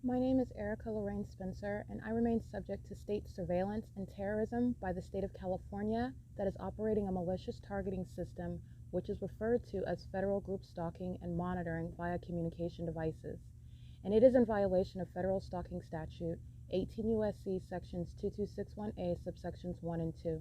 My name is Erica Lorraine Spencer, and I remain subject to state surveillance and terrorism by the state of California that is operating a malicious targeting system which is referred to as federal group stalking and monitoring via communication devices. And it is in violation of federal stalking statute 18 U.S.C. sections 2261A subsections 1 and 2.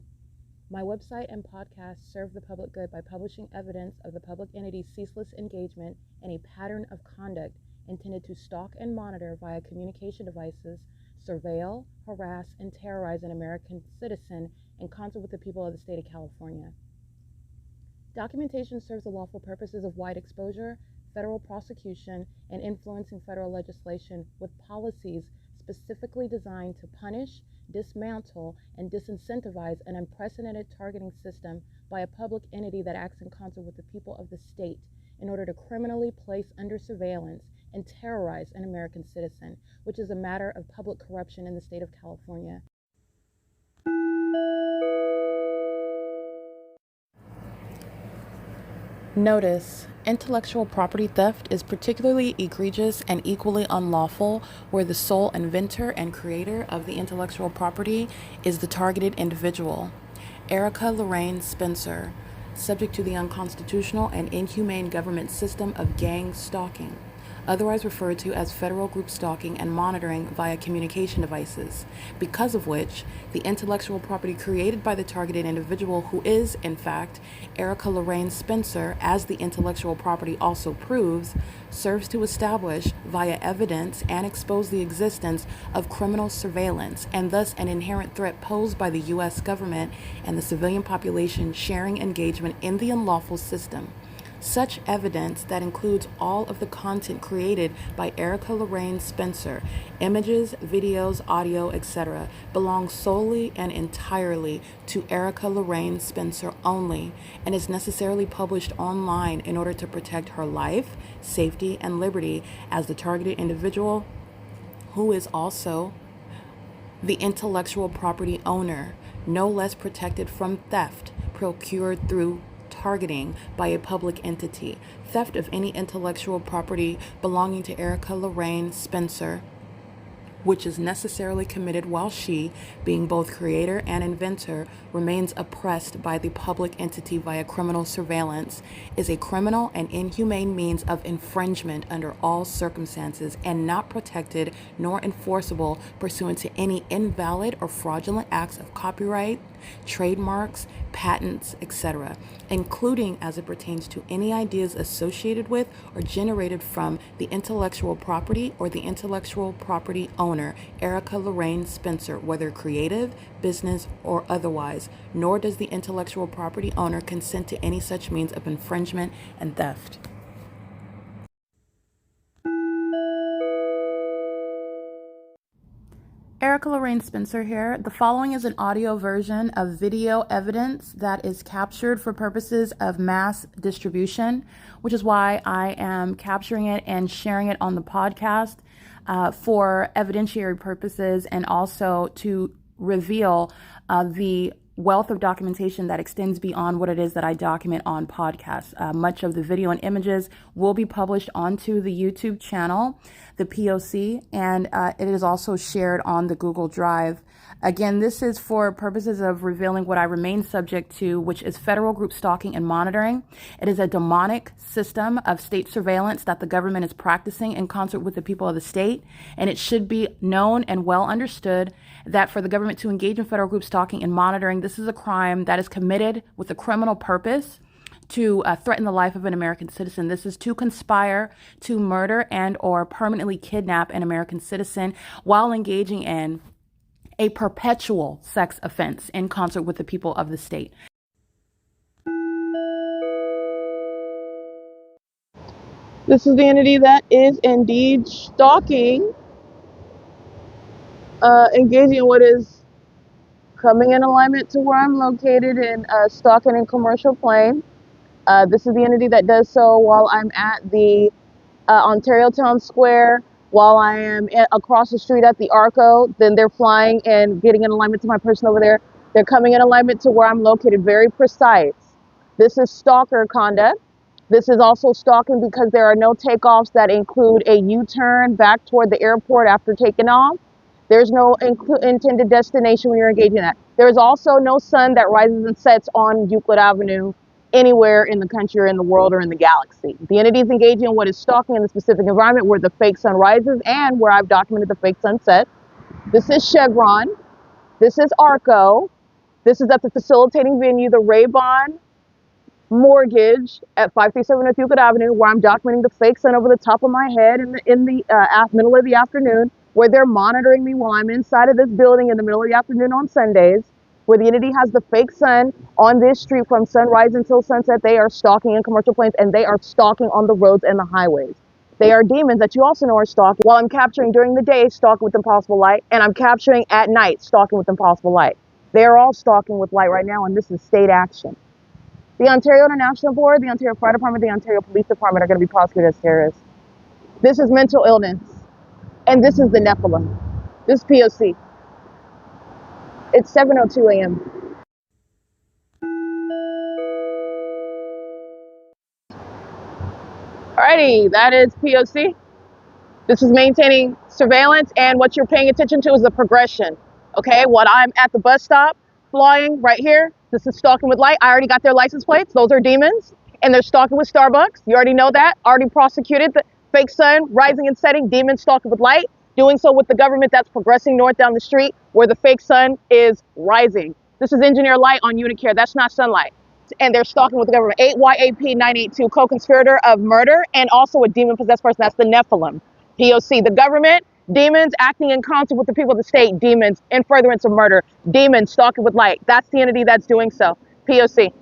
My website and podcast serve the public good by publishing evidence of the public entity's ceaseless engagement in a pattern of conduct intended to stalk and monitor via communication devices, surveil, harass, and terrorize an American citizen in concert with the people of the state of California. Documentation serves the lawful purposes of wide exposure, federal prosecution, and influencing federal legislation with policies specifically designed to punish, dismantle, and disincentivize an unprecedented targeting system by a public entity that acts in concert with the people of the state in order to criminally place under surveillance and terrorize an American citizen, which is a matter of public corruption in the state of California. Notice: intellectual property theft is particularly egregious and equally unlawful where the sole inventor and creator of the intellectual property is the targeted individual. Erica Lorraine Spencer, subject to the unconstitutional and inhumane government system of gang stalking, otherwise referred to as federal group stalking and monitoring via communication devices, because of which the intellectual property created by the targeted individual, who is, in fact, Erica Lorraine Spencer, as the intellectual property also proves, serves to establish via evidence and expose the existence of criminal surveillance and thus an inherent threat posed by the U.S. government and the civilian population sharing engagement in the unlawful system. Such evidence, that includes all of the content created by Erica Lorraine Spencer, images, videos, audio, etc., belongs solely and entirely to Erica Lorraine Spencer only and is necessarily published online in order to protect her life, safety, and liberty as the targeted individual, who is also the intellectual property owner, no less protected from theft procured through targeting by a public entity. Theft of any intellectual property belonging to Erica Lorraine Spencer, which is necessarily committed while she, being both creator and inventor, remains oppressed by the public entity via criminal surveillance, is a criminal and inhumane means of infringement under all circumstances and not protected nor enforceable pursuant to any invalid or fraudulent acts of copyright, trademarks, patents, etc., including as it pertains to any ideas associated with or generated from the intellectual property or the intellectual property owner, Erica Lorraine Spencer, whether creative, business, or otherwise, nor does the intellectual property owner consent to any such means of infringement and theft. Erica Lorraine Spencer here. The following is an audio version of video evidence that is captured for purposes of mass distribution, which is why I am capturing it and sharing it on the podcast for evidentiary purposes and also to reveal the wealth of documentation that extends beyond what it is that I document on podcasts. Much of the video and images will be published onto the YouTube channel, the P.O.C, and it is also shared on the Google Drive. Again, this is for purposes of revealing what I remain subject to, which is federal group stalking and monitoring. It is a demonic system of state surveillance that the government is practicing in concert with the people of the state, and it should be known and well understood that for the government to engage in federal group stalking and monitoring, this is a crime that is committed with a criminal purpose to threaten the life of an American citizen. This is to conspire to murder and or permanently kidnap an American citizen while engaging in a perpetual sex offense in concert with the people of the state. This is the entity that is indeed stalking, engaging in what is coming in alignment to where I'm located in Stalking and Commercial Plain. This is the entity that does so while I'm at the Ontario Town Square, while I am across the street at the ARCO. Then they're flying and getting in alignment to my person over there. They're coming in alignment to where I'm located, very precise. This is stalker conduct. This is also stalking because there are no takeoffs that include a U-turn back toward the airport after taking off. There's no intended destination when you're engaging in that. There is also no sun that rises and sets on Euclid Avenue anywhere in the country or in the world or in the galaxy. The entity is engaging in what is stalking in the specific environment where the fake sun rises and where I've documented the fake sunset. This is Chevron. This is ARCO. This is at the facilitating venue, the RAYBON mortgage at 537 North Euclid Avenue, where I'm documenting the fake sun over the top of my head in the middle of the afternoon, where they're monitoring me while I'm inside of this building in the middle of the afternoon on Sundays, where the entity has the fake sun on this street from sunrise until sunset. They are stalking in commercial planes, and they are stalking on the roads and the highways. They are demons that you also know are stalking. While I'm capturing during the day, stalking with impossible light, and I'm capturing at night, stalking with impossible light. They are all stalking with light right now, and this is state action. The Ontario International Board, the Ontario Fire Department, the Ontario Police Department are going to be prosecuted as terrorists. This is mental illness, and this is the Nephilim. This is P.O.C. It's 7:02 a.m. Alrighty, that is P.O.C. This is maintaining surveillance, and what you're paying attention to is the progression. Okay, what I'm at the bus stop, flying right here. This is stalking with light. I already got their license plates. Those are demons, and they're stalking with Starbucks. You already know that. Already prosecuted the fake sun rising and setting. Demons stalking with light. Doing so with the government that's progressing north down the street where the fake sun is rising. This is engineer light on UNICARE. That's not sunlight. And they're stalking with the government. 8YAP982, co-conspirator of murder and also a demon-possessed person. That's the Nephilim. P.O.C. The government, demons acting in concert with the people of the state, demons in furtherance of murder, demons stalking with light. That's the entity that's doing so. P.O.C.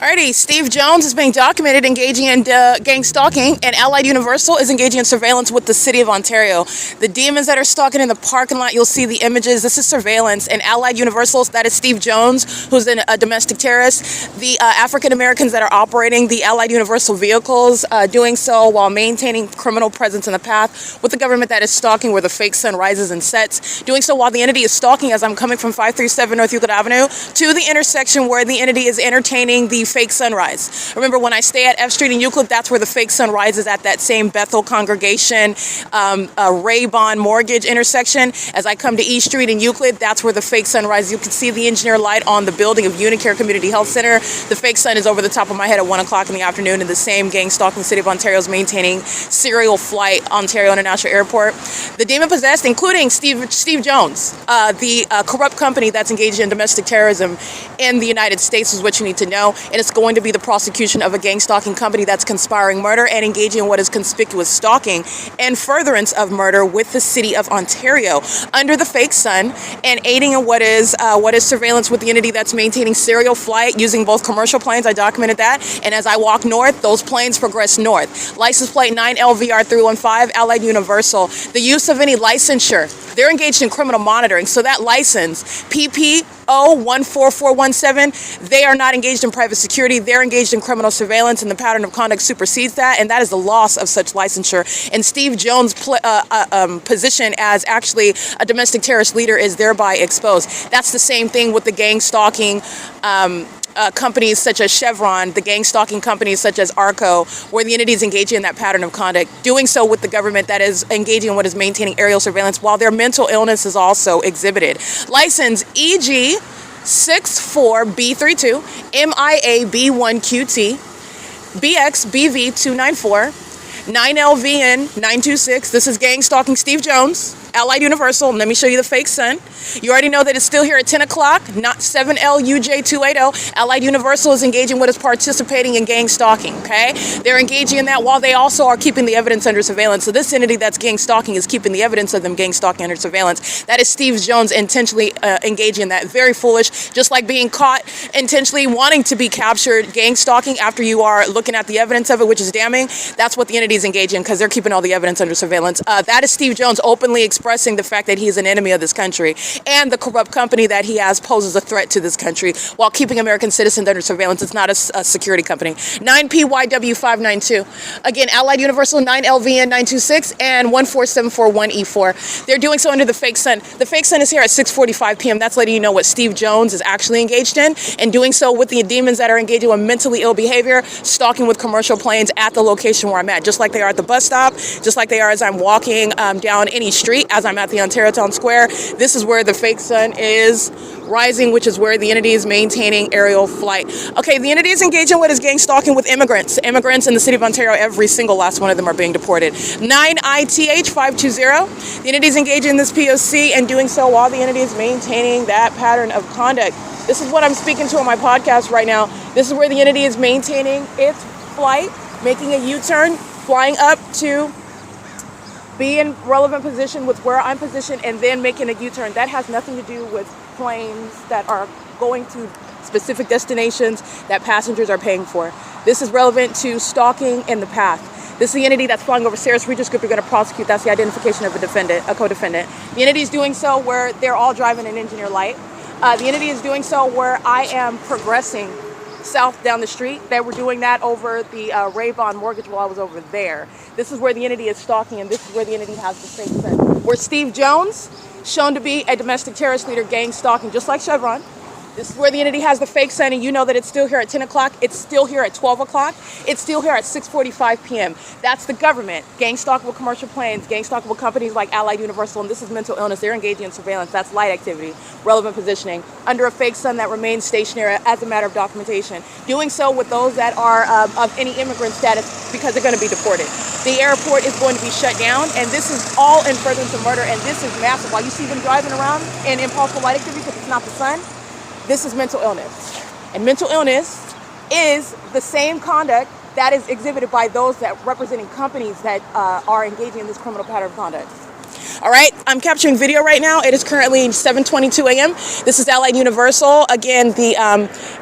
Alrighty, Steve Jones is being documented engaging in gang stalking, and Allied Universal is engaging in surveillance with the City of Ontario. The demons that are stalking in the parking lot, you'll see the images. This is surveillance, and Allied Universal, that is Steve Jones, who's a domestic terrorist. The African Americans that are operating the Allied Universal vehicles, doing so while maintaining criminal presence in the path with the government that is stalking where the fake sun rises and sets. Doing so while the entity is stalking as I'm coming from 537 North Euclid Avenue to the intersection where the entity is entertaining the fake sunrise. Remember, when I stay at F Street in Euclid, that's where the fake sun rises at that same Bethel congregation, RAYBON mortgage intersection. As I come to East Street in Euclid, that's where the fake sun rises. You can see the engineer light on the building of UNICARE Community Health Center. The fake sun is over the top of my head at 1 o'clock in the afternoon, and the same gang stalking City of Ontario is maintaining serial flight Ontario International Airport. The demon possessed, including Steve Jones, the corrupt company that's engaged in domestic terrorism in the United States, is what you need to know. And it's going to be the prosecution of a gang stalking company that's conspiring murder and engaging in what is conspicuous stalking and furtherance of murder with the City of Ontario under the fake sun, and aiding in what is surveillance with the entity that's maintaining serial flight using both commercial planes. I documented that. And as I walk north, those planes progress north. License plate 9LVR315, Allied Universal. The use of any licensure, they're engaged in criminal monitoring. So that license, PPO14417, they are not engaged in private security. They're engaged in criminal surveillance, and the pattern of conduct supersedes that, and that is the loss of such licensure. And Steve Jones' position as actually a domestic terrorist leader is thereby exposed. That's the same thing with the gang stalking companies such as Chevron, the gang stalking companies such as ARCO, where the entity is engaging in that pattern of conduct, doing so with the government that is engaging in what is maintaining aerial surveillance while their mental illness is also exhibited. License EG 64B32, MIAB1QT, BXBV294, 9LVN926. This is gang stalking Steve Jones, Allied Universal. Let me show you the fake sun. You already know that it's still here at 10 o'clock, not 7LUJ280. Allied Universal is engaging what is participating in gang stalking, okay? They're engaging in that while they also are keeping the evidence under surveillance. So this entity that's gang stalking is keeping the evidence of them gang stalking under surveillance. That is Steve Jones intentionally engaging in that. Very foolish, just like being caught intentionally wanting to be captured gang stalking after you are looking at the evidence of it, which is damning. That's what the entity is engaging in because they're keeping all the evidence under surveillance. That is Steve Jones openly exposing expressing the fact that he's an enemy of this country, and the corrupt company that he has poses a threat to this country while keeping American citizens under surveillance. It's not a security company. 9PYW592. Again, Allied Universal 9LVN926 and 14741E4. They're doing so under the fake sun. The fake sun is here at 6:45 p.m. That's letting you know what Steve Jones is actually engaged in, and doing so with the demons that are engaging in mentally ill behavior, stalking with commercial planes at the location where I'm at, just like they are at the bus stop, just like they are as I'm walking down any street, as I'm at the Ontario Town Square. This is where the fake sun is rising, which is where the entity is maintaining aerial flight. Okay, the entity is engaging what is gang stalking with immigrants. Immigrants in the city of Ontario, every single last one of them are being deported. 9ITH520. The entity is engaging in this P.O.C. and doing so while the entity is maintaining that pattern of conduct. This is what I'm speaking to on my podcast right now. This is where the entity is maintaining its flight, making a U-turn, flying up to be in relevant position with where I'm positioned, and then making a U-turn. That has nothing to do with planes that are going to specific destinations that passengers are paying for. This is relevant to stalking in the path. This is the entity that's flying over Sarah's Regis Group. You're going to prosecute. That's the identification of a defendant, a co-defendant. The entity is doing so where they're all driving an engineer light. The entity is doing so where I am progressing south down the street. They were doing that over the RAYBON mortgage while I was over there. This is where the entity is stalking, and this is where the entity has the fake sun. Where Steve Jones, shown to be a domestic terrorist leader, gang stalking, just like Chevron. This is where the entity has the fake sun, and you know that it's still here at 10 o'clock, it's still here at 12 o'clock, it's still here at 6:45 p.m. That's the government. Gang stalking with commercial planes, gang stalking with companies like Allied Universal, and this is mental illness. They're engaging in surveillance. That's light activity, relevant positioning, under a fake sun that remains stationary as a matter of documentation. Doing so with those that are of any immigrant status because they're going to be deported. The airport is going to be shut down, and this is all in furtherance of murder, and this is massive. While you see them driving around in impulsive light activity because it's not the sun, this is mental illness. And mental illness is the same conduct that is exhibited by those that representing companies that are engaging in this criminal pattern of conduct. All right, I'm capturing video right now. It is currently 7:22 a.m. This is Allied Universal, again, the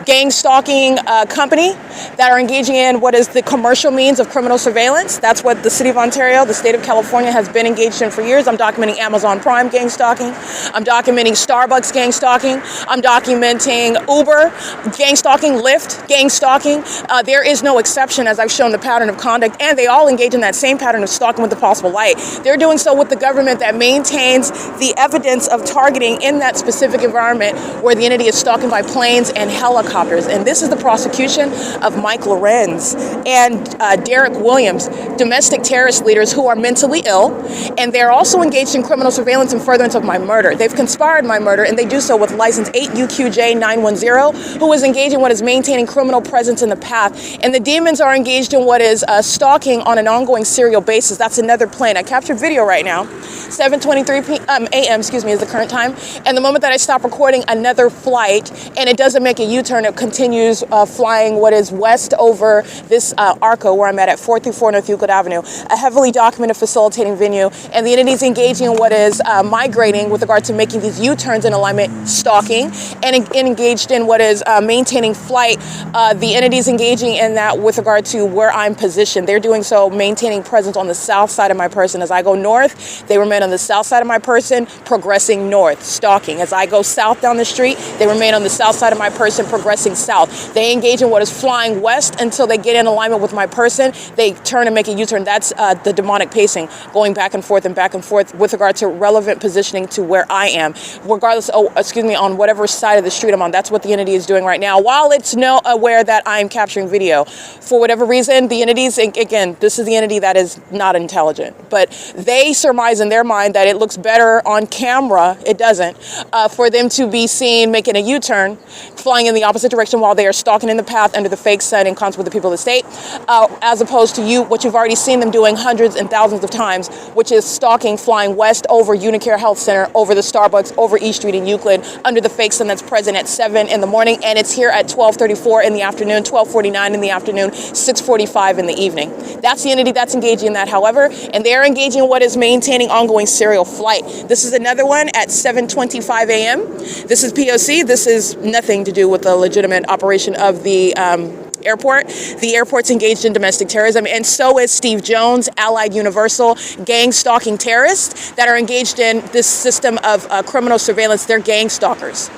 gang stalking company that are engaging in what is the commercial means of criminal surveillance. That's what the city of Ontario, the state of California has been engaged in for years. I'm documenting Amazon Prime gang stalking. I'm documenting Starbucks gang stalking. I'm documenting Uber gang stalking, Lyft gang stalking. There is no exception, as I've shown the pattern of conduct, and they all engage in that same pattern of stalking with the possible light. They're doing so with the government that maintains the evidence of targeting in that specific environment where the entity is stalking by planes and helicopters. And this is the prosecution of Mike Lorenz and Derek Williams, domestic terrorist leaders who are mentally ill, and they're also engaged in criminal surveillance and furtherance of my murder. They've conspired my murder, and they do so with license 8UQJ910, who is engaged in what is maintaining criminal presence in the path. And the demons are engaged in what is stalking on an ongoing serial basis. That's another plane. I captured video right now. 7:23 a.m. is the current time, and the moment that I stop recording, another flight, and it doesn't make a U-turn, it continues flying what is west over this ARCO where I'm at 434 North Euclid Avenue, a heavily documented facilitating venue, and the entity is engaging in what is migrating with regard to making these U-turns in alignment, stalking, and engaged in what is maintaining flight. The entity is engaging in that with regard to where I'm positioned. They're doing so maintaining presence on the south side of my person. As I go north, they remain on the south side of my person, progressing north, stalking. As I go south down the street, they remain on the south side of my person, progressing south. They engage in what is flying west until they get in alignment with my person. They turn and make a U-turn. That's the demonic pacing, going back and forth with regard to relevant positioning to where I am, regardless, on whatever side of the street I'm on. That's what the entity is doing right now. While it's aware that I'm capturing video, for whatever reason, the entities, again, this is the entity that is not intelligent, but they surmise in their mind that it looks better on camera. It doesn't. For them to be seen making a U-turn, flying in the opposite direction while they are stalking in the path under the fake sun in concert with the people of the state, as opposed to what you've already seen them doing hundreds and thousands of times, which is stalking, flying west over UNICARE Health Center, over the Starbucks, over E Street in Euclid, under the fake sun that's present at 7 in the morning, and it's here at 12:34 in the afternoon, 12:49 in the afternoon, 6:45 in the evening. That's the entity that's engaging in that, however, and they're engaging in what is maintaining ongoing serial flight. This is another one at 7:25 a.m. This is P.O.C. This is nothing to do with the legitimate operation of the airport. The airport's engaged in domestic terrorism, and so is Steve Jones, Allied Universal, gang stalking terrorists that are engaged in this system of criminal surveillance. They're gang stalkers.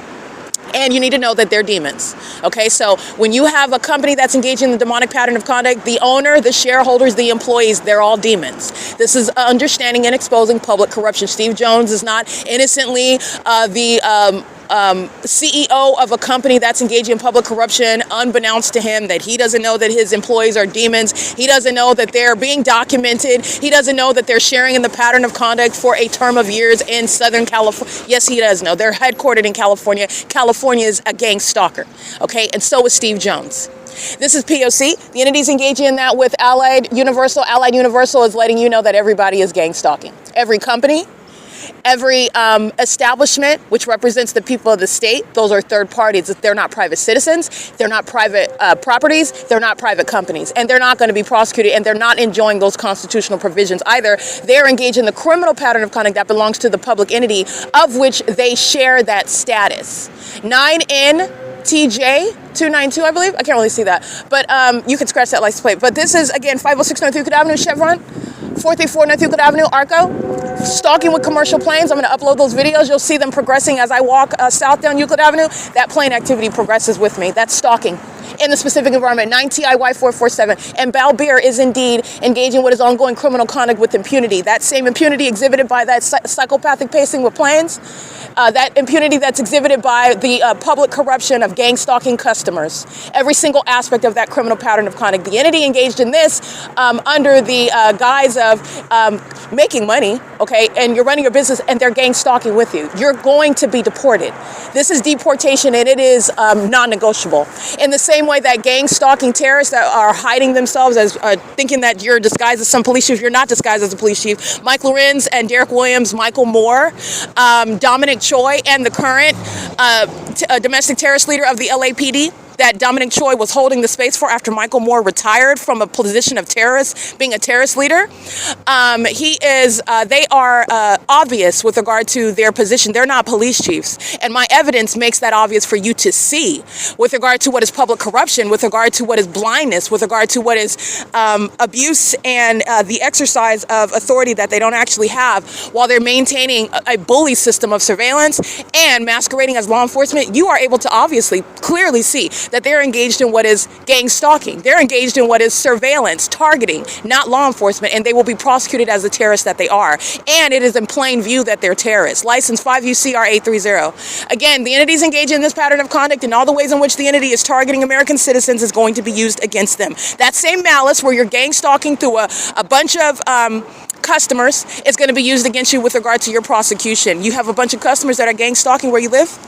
And you need to know that they're demons. Okay, so when you have a company that's engaged in the demonic pattern of conduct, the owner, the shareholders, the employees, they're all demons. This is understanding and exposing public corruption. Steve Jones is not innocently the CEO of a company that's engaging in public corruption, unbeknownst to him, that he doesn't know that his employees are demons. He doesn't know that they're being documented. He doesn't know that they're sharing in the pattern of conduct for a term of years in Southern California. Yes, he does know. They're headquartered in California. California is a gang stalker. Okay, and so is Steve Jones. This is P.O.C. The entity's engaging in that with Allied Universal. Allied Universal is letting you know that everybody is gang stalking. Every company, every establishment, which represents the people of the state, those are third parties. They're not private citizens. They're not private properties. They're not private companies. And they're not going to be prosecuted, and they're not enjoying those constitutional provisions either. They're engaged in the criminal pattern of conduct that belongs to the public entity of which they share that status. 9NTJ292, I believe. I can't really see that. But you can scratch that license plate. But this is, again, 506 North Euclid Avenue, Chevron. 434 North Euclid Avenue, ARCO. Stalking with commercial planes. I'm going to upload those videos. You'll see them progressing as I walk south down Euclid Avenue. That plane activity progresses with me. That's stalking in the specific environment. 9TIY447. And Balbeer is indeed engaging what is ongoing criminal conduct with impunity. That same impunity exhibited by that psychopathic pacing with planes. That impunity that's exhibited by the public corruption of gang stalking customers. Every single aspect of that criminal pattern of conduct. The entity engaged in this under the guise of making money, okay, and you're running your business and they're gang stalking with you. You're going to be deported. This is deportation, and it is non-negotiable. In the same way that gang stalking terrorists that are hiding themselves as thinking that you're disguised as some police chief, you're not disguised as a police chief. Mike Lorenz and Derek Williams, Michael Moore, Dominic Choi, and the current domestic terrorist leader of the LAPD that Dominic Choi was holding the space for after Michael Moore retired from a position of terrorist, being a terrorist leader. They are obvious with regard to their position. They're not police chiefs. And my evidence makes that obvious for you to see with regard to what is public corruption, with regard to what is blindness, with regard to what is abuse and the exercise of authority that they don't actually have while they're maintaining a bully system of surveillance and masquerading as law enforcement. You are able to obviously clearly see that they're engaged in what is gang stalking. They're engaged in what is surveillance, targeting, not law enforcement, and they will be prosecuted as the terrorists that they are. And it is in plain view that they're terrorists. License 5 UCR 830. Again, the entities engaged in this pattern of conduct and all the ways in which the entity is targeting American citizens is going to be used against them. That same malice where you're gang stalking through a bunch of customers is going to be used against you with regard to your prosecution. You have a bunch of customers that are gang stalking where you live.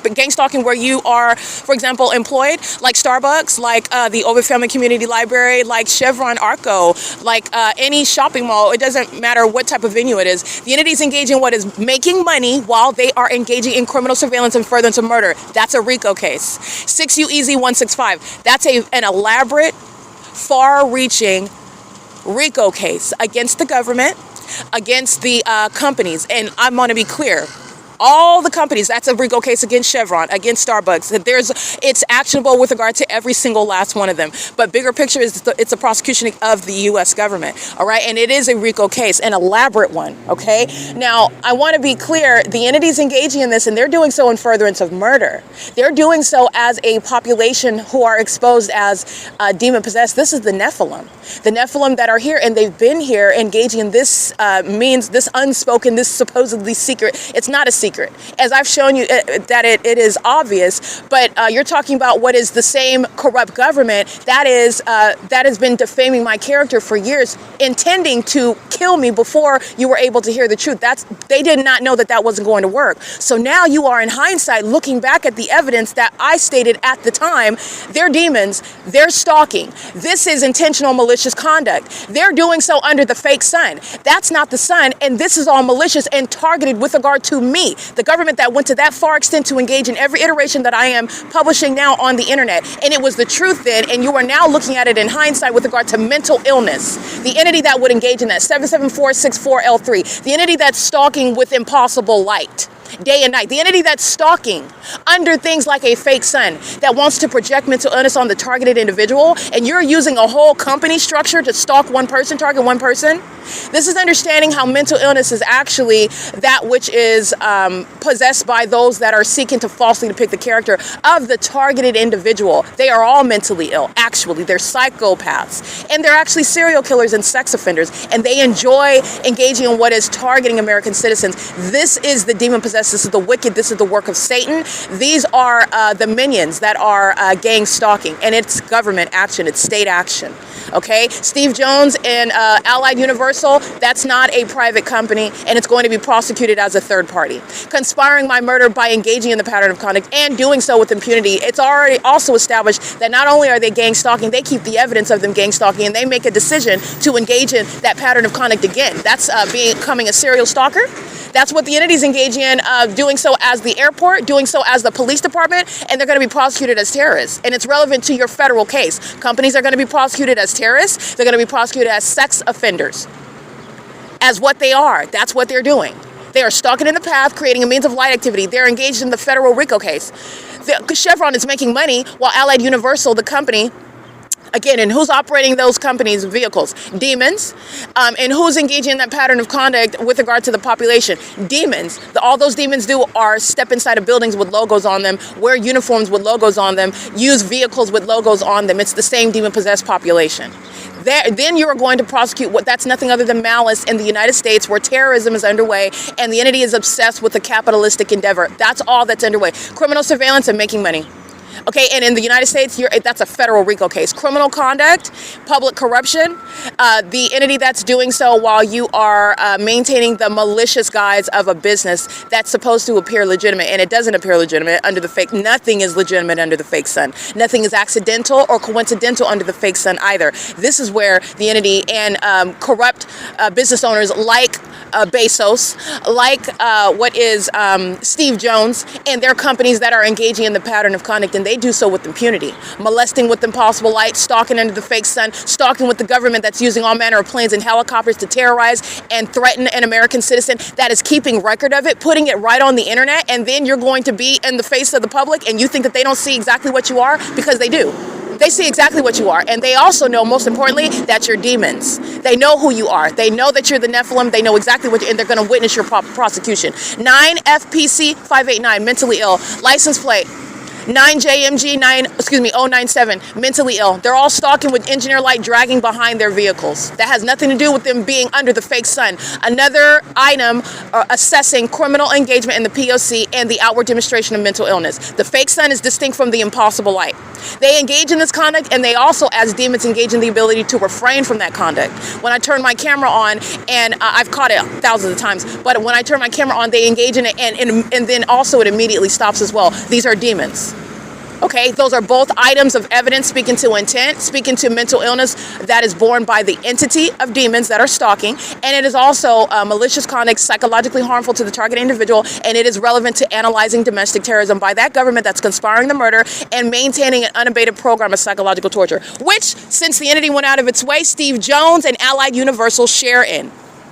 But gang stalking where you are, for example, employed, like Starbucks, like the OVITT Family Community Library, like Chevron, ARCO, like any shopping mall. It doesn't matter what type of venue it is. The entities engage in what is making money while they are engaging in criminal surveillance and furtherance of murder. That's a RICO case. 6U-EZ 165. That's an elaborate, far-reaching RICO case against the government, against the companies. And I want to be clear. All the companies, that's a RICO case against Chevron, against Starbucks. It's actionable with regard to every single last one of them. But bigger picture is it's a prosecution of the U.S. government, all right? And it is a RICO case, an elaborate one, okay? Now, I want to be clear. The entities engaging in this, and they're doing so in furtherance of murder. They're doing so as a population who are exposed as demon-possessed. This is the Nephilim. The Nephilim that are here, and they've been here engaging in this means, this unspoken, this supposedly secret. It's not a secret. As I've shown you that it is obvious, but you're talking about what is the same corrupt government that has been defaming my character for years, intending to kill me before you were able to hear the truth. They did not know that wasn't going to work. So now you are in hindsight looking back at the evidence that I stated at the time. They're demons. They're stalking. This is intentional malicious conduct. They're doing so under the fake sun. That's not the sun, and this is all malicious and targeted with regard to me. The government that went to that far extent to engage in every iteration that I am publishing now on the internet. And it was the truth then, and you are now looking at it in hindsight with regard to mental illness. The entity that would engage in that, 77464L3. The entity that's stalking with impossible light. day and night. The entity that's stalking under things like a fake son that wants to project mental illness on the targeted individual, and you're using a whole company structure to stalk one person, target one person. This is understanding how mental illness is actually that which is possessed by those that are seeking to falsely depict the character of the targeted individual. They are all mentally ill. Actually, they're psychopaths, and they're actually serial killers and sex offenders, and they enjoy engaging in what is targeting American citizens. This is the demon-possessed. This is the wicked. This is the work of Satan. These are the minions that are gang stalking, and it's government action. It's state action. Okay, Steve Jones and Allied Universal, that's not a private company, and it's going to be prosecuted as a third party. Conspiring my murder by engaging in the pattern of conduct and doing so with impunity. It's already also established that not only are they gang stalking, they keep the evidence of them gang stalking, and they make a decision to engage in that pattern of conduct again. That's becoming a serial stalker. That's what the entity's engaging in, doing so as the airport, doing so as the police department, and they're going to be prosecuted as terrorists. And it's relevant to your federal case. Companies are going to be prosecuted as terrorists. They're going to be prosecuted as sex offenders. As what they are. That's what they're doing. They are stalking in the path, creating a means of light activity. They're engaged in the federal RICO case. Chevron is making money while Allied Universal, the company, again, and who's operating those companies' vehicles? Demons. And who's engaging in that pattern of conduct with regard to the population? Demons. All those demons do are step inside of buildings with logos on them, wear uniforms with logos on them, use vehicles with logos on them. It's the same demon-possessed population. Then you are going to prosecute that's nothing other than malice in the United States, where terrorism is underway and the entity is obsessed with the capitalistic endeavor. That's all that's underway. Criminal surveillance and making money. Okay, and in the United States, that's a federal RICO case. Criminal conduct, public corruption, the entity that's doing so while you are maintaining the malicious guise of a business that's supposed to appear legitimate, and it doesn't appear legitimate under the fake. Nothing is legitimate under the fake sun. Nothing is accidental or coincidental under the fake sun either. This is where the entity and corrupt business owners like Bezos, like what is Steve Jones, and their companies that are engaging in the pattern of conduct, and they do so with impunity, molesting with impossible light, stalking under the fake sun, stalking with the government that's using all manner of planes and helicopters to terrorize and threaten an American citizen that is keeping record of it, putting it right on the internet, and then you're going to be in the face of the public and you think that they don't see exactly what you are, because they do. They see exactly what you are, and they also know, most importantly, that you're demons. They know who you are. They know that you're the Nephilim. They know exactly what and they're going to witness your prosecution. 9 FPC 589, mentally ill. License plate 9JMG 097, mentally ill. They're all stalking with engineer light dragging behind their vehicles. That has nothing to do with them being under the fake sun. Another item assessing criminal engagement in the P.O.C. and the outward demonstration of mental illness. The fake sun is distinct from the impossible light. They engage in this conduct, and they also, as demons, engage in the ability to refrain from that conduct. When I turn my camera on, and I've caught it thousands of times, but when I turn my camera on, they engage in it, and then also it immediately stops as well. These are demons. Okay, those are both items of evidence speaking to intent, speaking to mental illness that is borne by the entity of demons that are stalking, and it is also malicious conduct, psychologically harmful to the target individual, and it is relevant to analyzing domestic terrorism by that government that's conspiring the murder and maintaining an unabated program of psychological torture, which, since the entity went out of its way, Steve Jones and Allied Universal share in.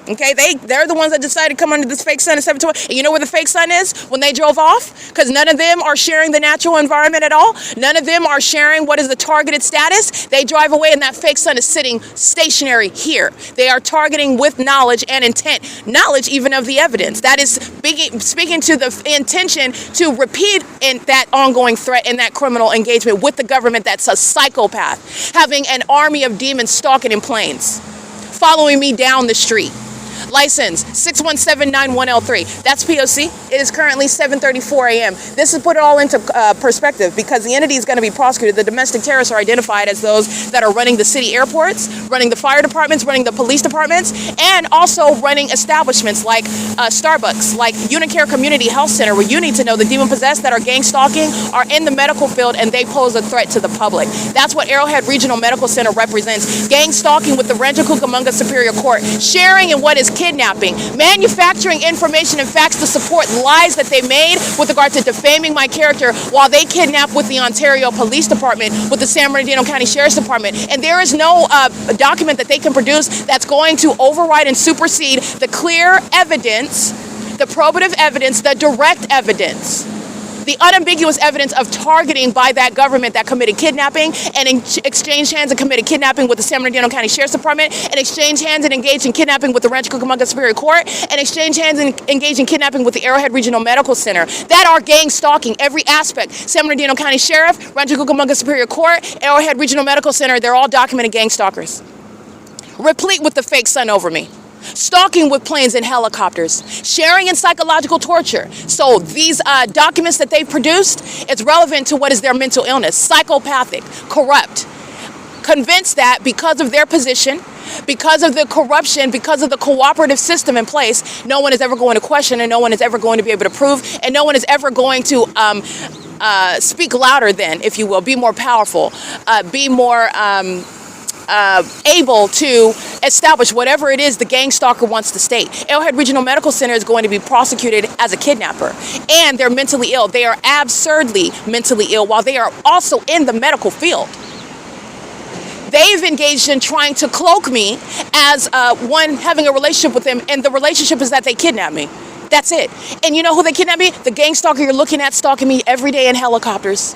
Okay, they're the ones that decided to come under this fake sun at 720. And you know where the fake sun is when they drove off? Because none of them are sharing the natural environment at all. None of them are sharing what is the targeted status. They drive away and that fake sun is sitting stationary here. They are targeting with knowledge and intent. Knowledge even of the evidence. That is speaking to the intention to repeat in that ongoing threat and that criminal engagement with the government that's a psychopath. Having an army of demons stalking in planes, following me down the street. License 61791L3. That's P.O.C. It is currently 7:34 a.m. This is put it all into perspective, because the entity is going to be prosecuted. The domestic terrorists are identified as those that are running the city airports, running the fire departments, running the police departments, and also running establishments like Starbucks, like UNICARE Community Health Center, where you need to know the demon-possessed that are gang stalking are in the medical field and they pose a threat to the public. That's what Arrowhead Regional Medical Center represents. Gang stalking with the Rancho Cucamonga Superior Court, sharing in what is kidnapping, manufacturing information and facts to support lies that they made with regard to defaming my character, while they kidnap with the Ontario Police Department, with the San Bernardino County Sheriff's Department. And there is no document that they can produce that's going to override and supersede the clear evidence the probative evidence, the direct evidence, the unambiguous evidence of targeting by that government that committed kidnapping and exchanged hands and committed kidnapping with the San Bernardino County Sheriff's Department, and exchanged hands and engaged in kidnapping with the Rancho Cucamonga Superior Court, and exchanged hands and engaged in kidnapping with the Arrowhead Regional Medical Center that are gang stalking every aspect. San Bernardino County Sheriff, Rancho Cucamonga Superior Court, Arrowhead Regional Medical Center, they're all documented gang stalkers. Replete with the fake sun over me. Stalking with planes and helicopters, sharing in psychological torture. So these documents that they've produced, it's relevant to what is their mental illness, psychopathic, corrupt. Convinced that because of their position, because of the corruption, because of the cooperative system in place, no one is ever going to question, and no one is ever going to be able to prove, and no one is ever going to speak louder than, if you will, be more powerful, be more able to establish whatever it is the gang stalker wants to state. Arrowhead Regional Medical Center is going to be prosecuted as a kidnapper, and they're mentally ill. They are absurdly mentally ill while they are also in the medical field. They've engaged in trying to cloak me as one having a relationship with them, and the relationship is that they kidnap me. That's it. And you know who they kidnap me? The gang stalker you're looking at stalking me every day in helicopters.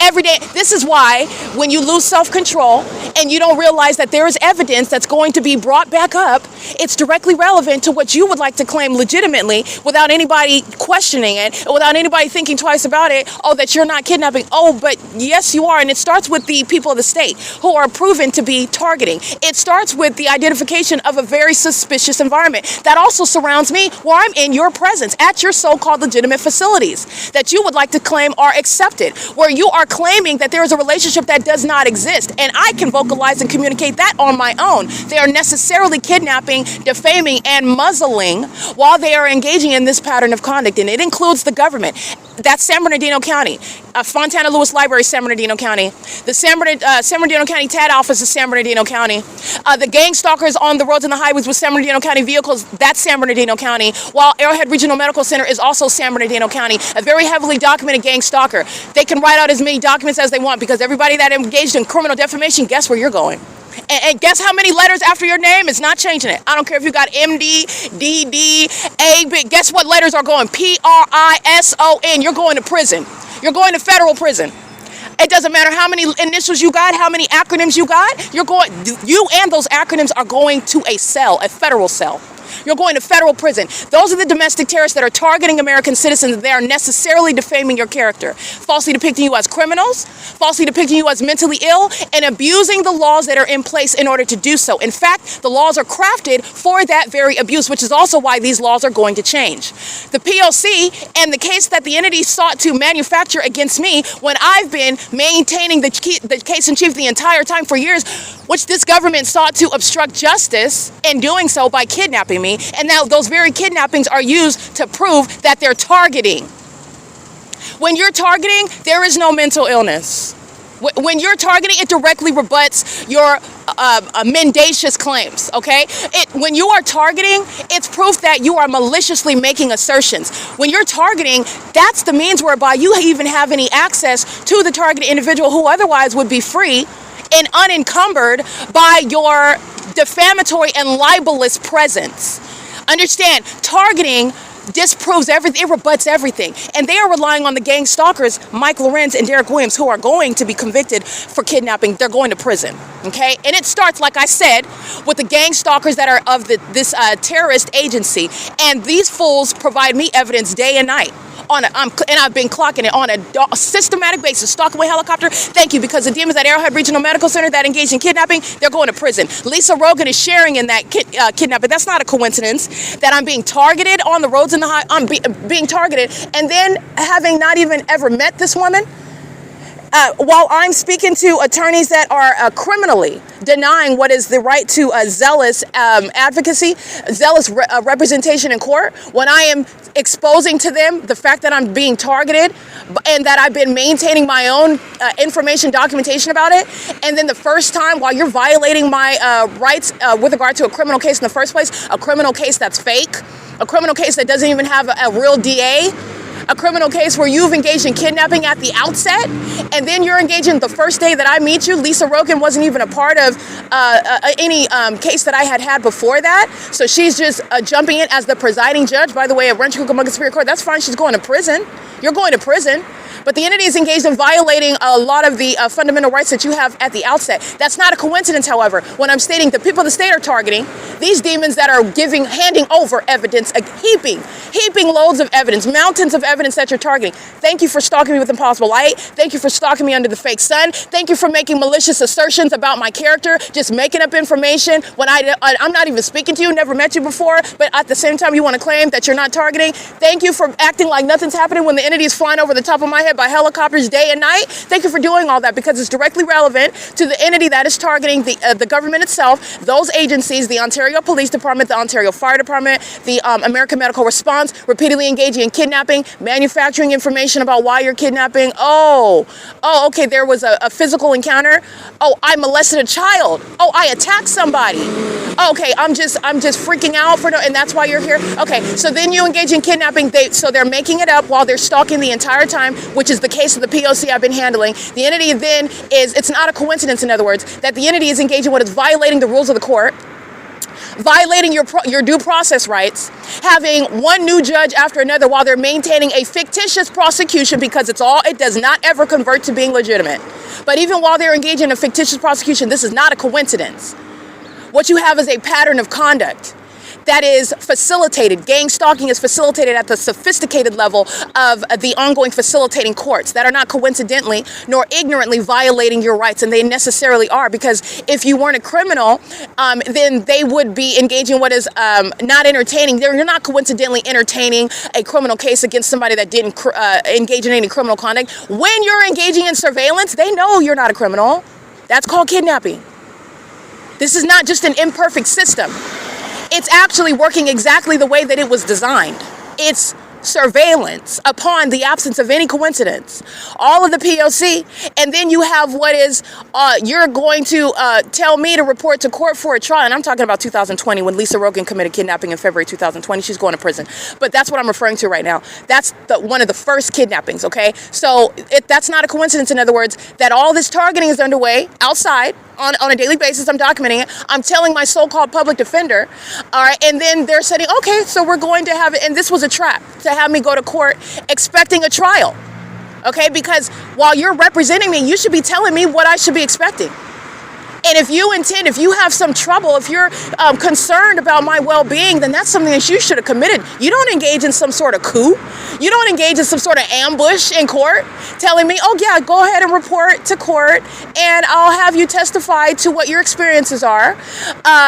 Every day. This is why when you lose self-control and you don't realize that there is evidence that's going to be brought back up, it's directly relevant to what you would like to claim legitimately without anybody questioning it, without anybody thinking twice about it. Oh, that you're not kidnapping. Oh, but yes, you are. And it starts with the people of the state who are proven to be targeting. It starts with the identification of a very suspicious environment that also surrounds me, where I'm in your presence at your so-called legitimate facilities that you would like to claim are accepted, where you are claiming that there is a relationship that does not exist, and I can vocalize and communicate that on my own. They are necessarily kidnapping, defaming, and muzzling while they are engaging in this pattern of conduct, and it includes the government. That's San Bernardino County. Fontana Lewis Library, San Bernardino County. The San Bernardino County TAD office is San Bernardino County. The gang stalkers on the roads and the highways with San Bernardino County vehicles, that's San Bernardino County. While Arrowhead Regional Medical Center is also San Bernardino County, a very heavily documented gang stalker. They can write out as many documents as they want, because everybody that engaged in criminal defamation, guess where you're going? And guess how many letters after your name? It's not changing it. I don't care if you got MD, DD, A, B. Guess what letters are going? PRISON. You're going to prison. You're going to federal prison. It doesn't matter how many initials you got, how many acronyms you got. You and those acronyms are going to a cell, a federal cell. You're going to federal prison. Those are the domestic terrorists that are targeting American citizens. They are necessarily defaming your character, falsely depicting you as criminals, falsely depicting you as mentally ill, and abusing the laws that are in place in order to do so. In fact, the laws are crafted for that very abuse, which is also why these laws are going to change. The P.O.C. and the case that the entity sought to manufacture against me, when I've been maintaining the case in chief the entire time for years, which this government sought to obstruct justice in doing so by kidnapping me. And now those very kidnappings are used to prove that they're targeting. When you're targeting, there is no mental illness. When you're targeting, it directly rebuts your mendacious claims, okay? When you are targeting, it's proof that you are maliciously making assertions. When you're targeting, that's the means whereby you even have any access to the targeted individual who otherwise would be free and unencumbered by your defamatory and libelous presence. Understand, targeting disproves everything, it rebuts everything. And they are relying on the gang stalkers, Mike Lorenz and Derek Williams, who are going to be convicted for kidnapping. They're going to prison, okay? And it starts, like I said, with the gang stalkers that are of this terrorist agency. And these fools provide me evidence day and night. And I've been clocking it on a systematic basis. Stalking with helicopter, thank you, because the demons at Arrowhead Regional Medical Center that engaged in kidnapping, they're going to prison. Lisa Rogan is sharing in that kidnapping. That's not a coincidence that I'm being targeted on the roads and the high. I'm being targeted, and then having not even ever met this woman, while I'm speaking to attorneys that are criminally denying what is the right to zealous advocacy, zealous representation in court, when I am exposing to them the fact that I'm being targeted and that I've been maintaining my own information documentation about it, and then the first time while you're violating my rights with regard to a criminal case in the first place, a criminal case that's fake, a criminal case that doesn't even have a real DA, a criminal case where you've engaged in kidnapping at the outset, and then you're engaging the first day that I meet you. Lisa Rogan wasn't even a part of any case that I had before that, so she's just jumping in as the presiding judge. By the way, at Rancho Cucamonga Superior Court, that's fine. She's going to prison. You're going to prison. But the entity is engaged in violating a lot of the fundamental rights that you have at the outset. That's not a coincidence, however, when I'm stating the people of the state are targeting these demons that are handing over evidence, heaping loads of evidence, mountains of evidence that you're targeting. Thank you for stalking me with impossible light. Thank you for stalking me under the fake sun. Thank you for making malicious assertions about my character, just making up information when I'm not even speaking to you, never met you before, but at the same time you want to claim that you're not targeting. Thank you for acting like nothing's happening when the entity is flying over the top of my head by helicopters day and night. Thank you for doing all that, because it's directly relevant to the entity that is targeting the government itself, those agencies, the Ontario Police Department, the Ontario Fire Department, the American Medical Response, repeatedly engaging in kidnapping, manufacturing information about why you're kidnapping. Oh, okay, there was a physical encounter. Oh, I molested a child. Oh, I attacked somebody. Okay, I'm just freaking out and that's why you're here. Okay, so then you engage in kidnapping. So they're making it up while they're stalking the entire time, which is the case of the P.O.C. I've been handling. The entity then it's not a coincidence, in other words, that the entity is engaging in what is violating the rules of the court, violating your due process rights, having one new judge after another while they're maintaining a fictitious prosecution, because it does not ever convert to being legitimate. But even while they're engaging in a fictitious prosecution, this is not a coincidence. What you have is a pattern of conduct that is facilitated. Gang stalking is facilitated at the sophisticated level of the ongoing facilitating courts that are not coincidentally nor ignorantly violating your rights, and they necessarily are, because if you weren't a criminal, then they would be engaging what is not entertaining. You're not coincidentally entertaining a criminal case against somebody that didn't engage in any criminal conduct. When you're engaging in surveillance, they know you're not a criminal. That's called kidnapping. This is not just an imperfect system. It's actually working exactly the way that it was designed. It's surveillance upon the absence of any coincidence. All of the P.O.C. And then you have what is, you're going to tell me to report to court for a trial. And I'm talking about 2020 when Lisa Rogan committed kidnapping in February 2020. She's going to prison. But that's what I'm referring to right now. That's one of the first kidnappings, okay? So that's not a coincidence, in other words, that all this targeting is underway outside on a daily basis. I'm documenting it. I'm telling my so-called public defender, all right, and then they're saying, okay, so we're going to have it, and this was a trap to have me go to court expecting a trial, okay, because while you're representing me, you should be telling me what I should be expecting. And if you have some trouble, if you're concerned about my well-being, then that's something that you should have committed. You don't engage in some sort of coup. You don't engage in some sort of ambush in court telling me, oh yeah, go ahead and report to court and I'll have you testify to what your experiences are.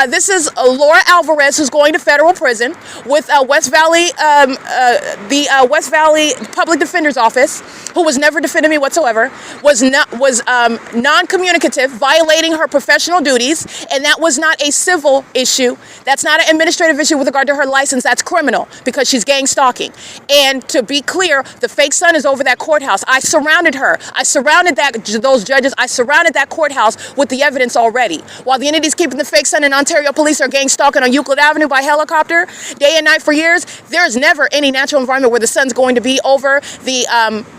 This is Laura Alvarez, who's going to federal prison with West Valley, the West Valley Public Defender's Office, who was never defending me whatsoever, was non-communicative, violating her professional duties, and that was not a civil issue. That's not an administrative issue with regard to her license. That's criminal because she's gang stalking. And to be clear, the fake son is over that courthouse. I surrounded her. I surrounded those judges. I surrounded that courthouse with the evidence already. While the entities keeping the fake son and Ontario police are gang stalking on Euclid Avenue by helicopter day and night for years, there's never any natural environment where the son's going to be over the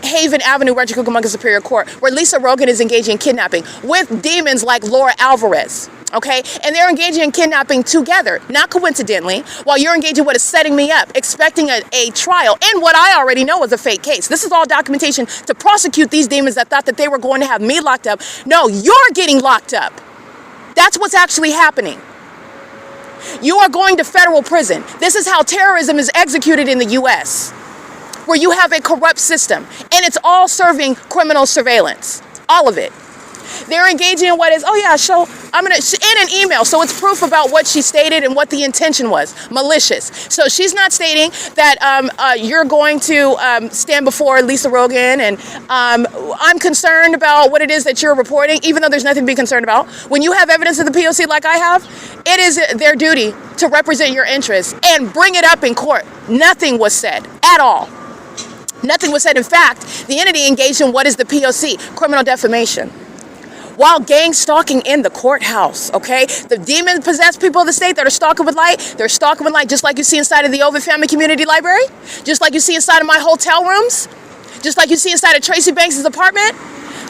Haven Avenue, Rancho Cucamonga Superior Court, where Lisa Rogan is engaging in kidnapping with demons like Laura Alvarez. Okay, and they're engaging in kidnapping together, not coincidentally, while you're engaging in what is setting me up, expecting a trial in what I already know is a fake case. This is all documentation to prosecute these demons that thought that they were going to have me locked up. No, you're getting locked up. That's what's actually happening. You are going to federal prison. This is how terrorism is executed in the U.S., where you have a corrupt system, and it's all serving criminal surveillance, all of it. They're engaging in what is, oh yeah, so I'm going to, in an email, so it's proof about what she stated and what the intention was, malicious. So she's not stating that you're going to stand before Lisa Rogan and I'm concerned about what it is that you're reporting, even though there's nothing to be concerned about. When you have evidence of the P.O.C. like I have, it is their duty to represent your interests and bring it up in court. Nothing was said at all. Nothing was said. In fact, the entity engaged in what is the P.O.C., criminal defamation. while gang stalking in the courthouse, okay? The demon-possessed people of the state that are stalking with light, they're stalking with light just like you see inside of the OVITT Family Community Library, just like you see inside of my hotel rooms, just like you see inside of Tracy Banks' apartment,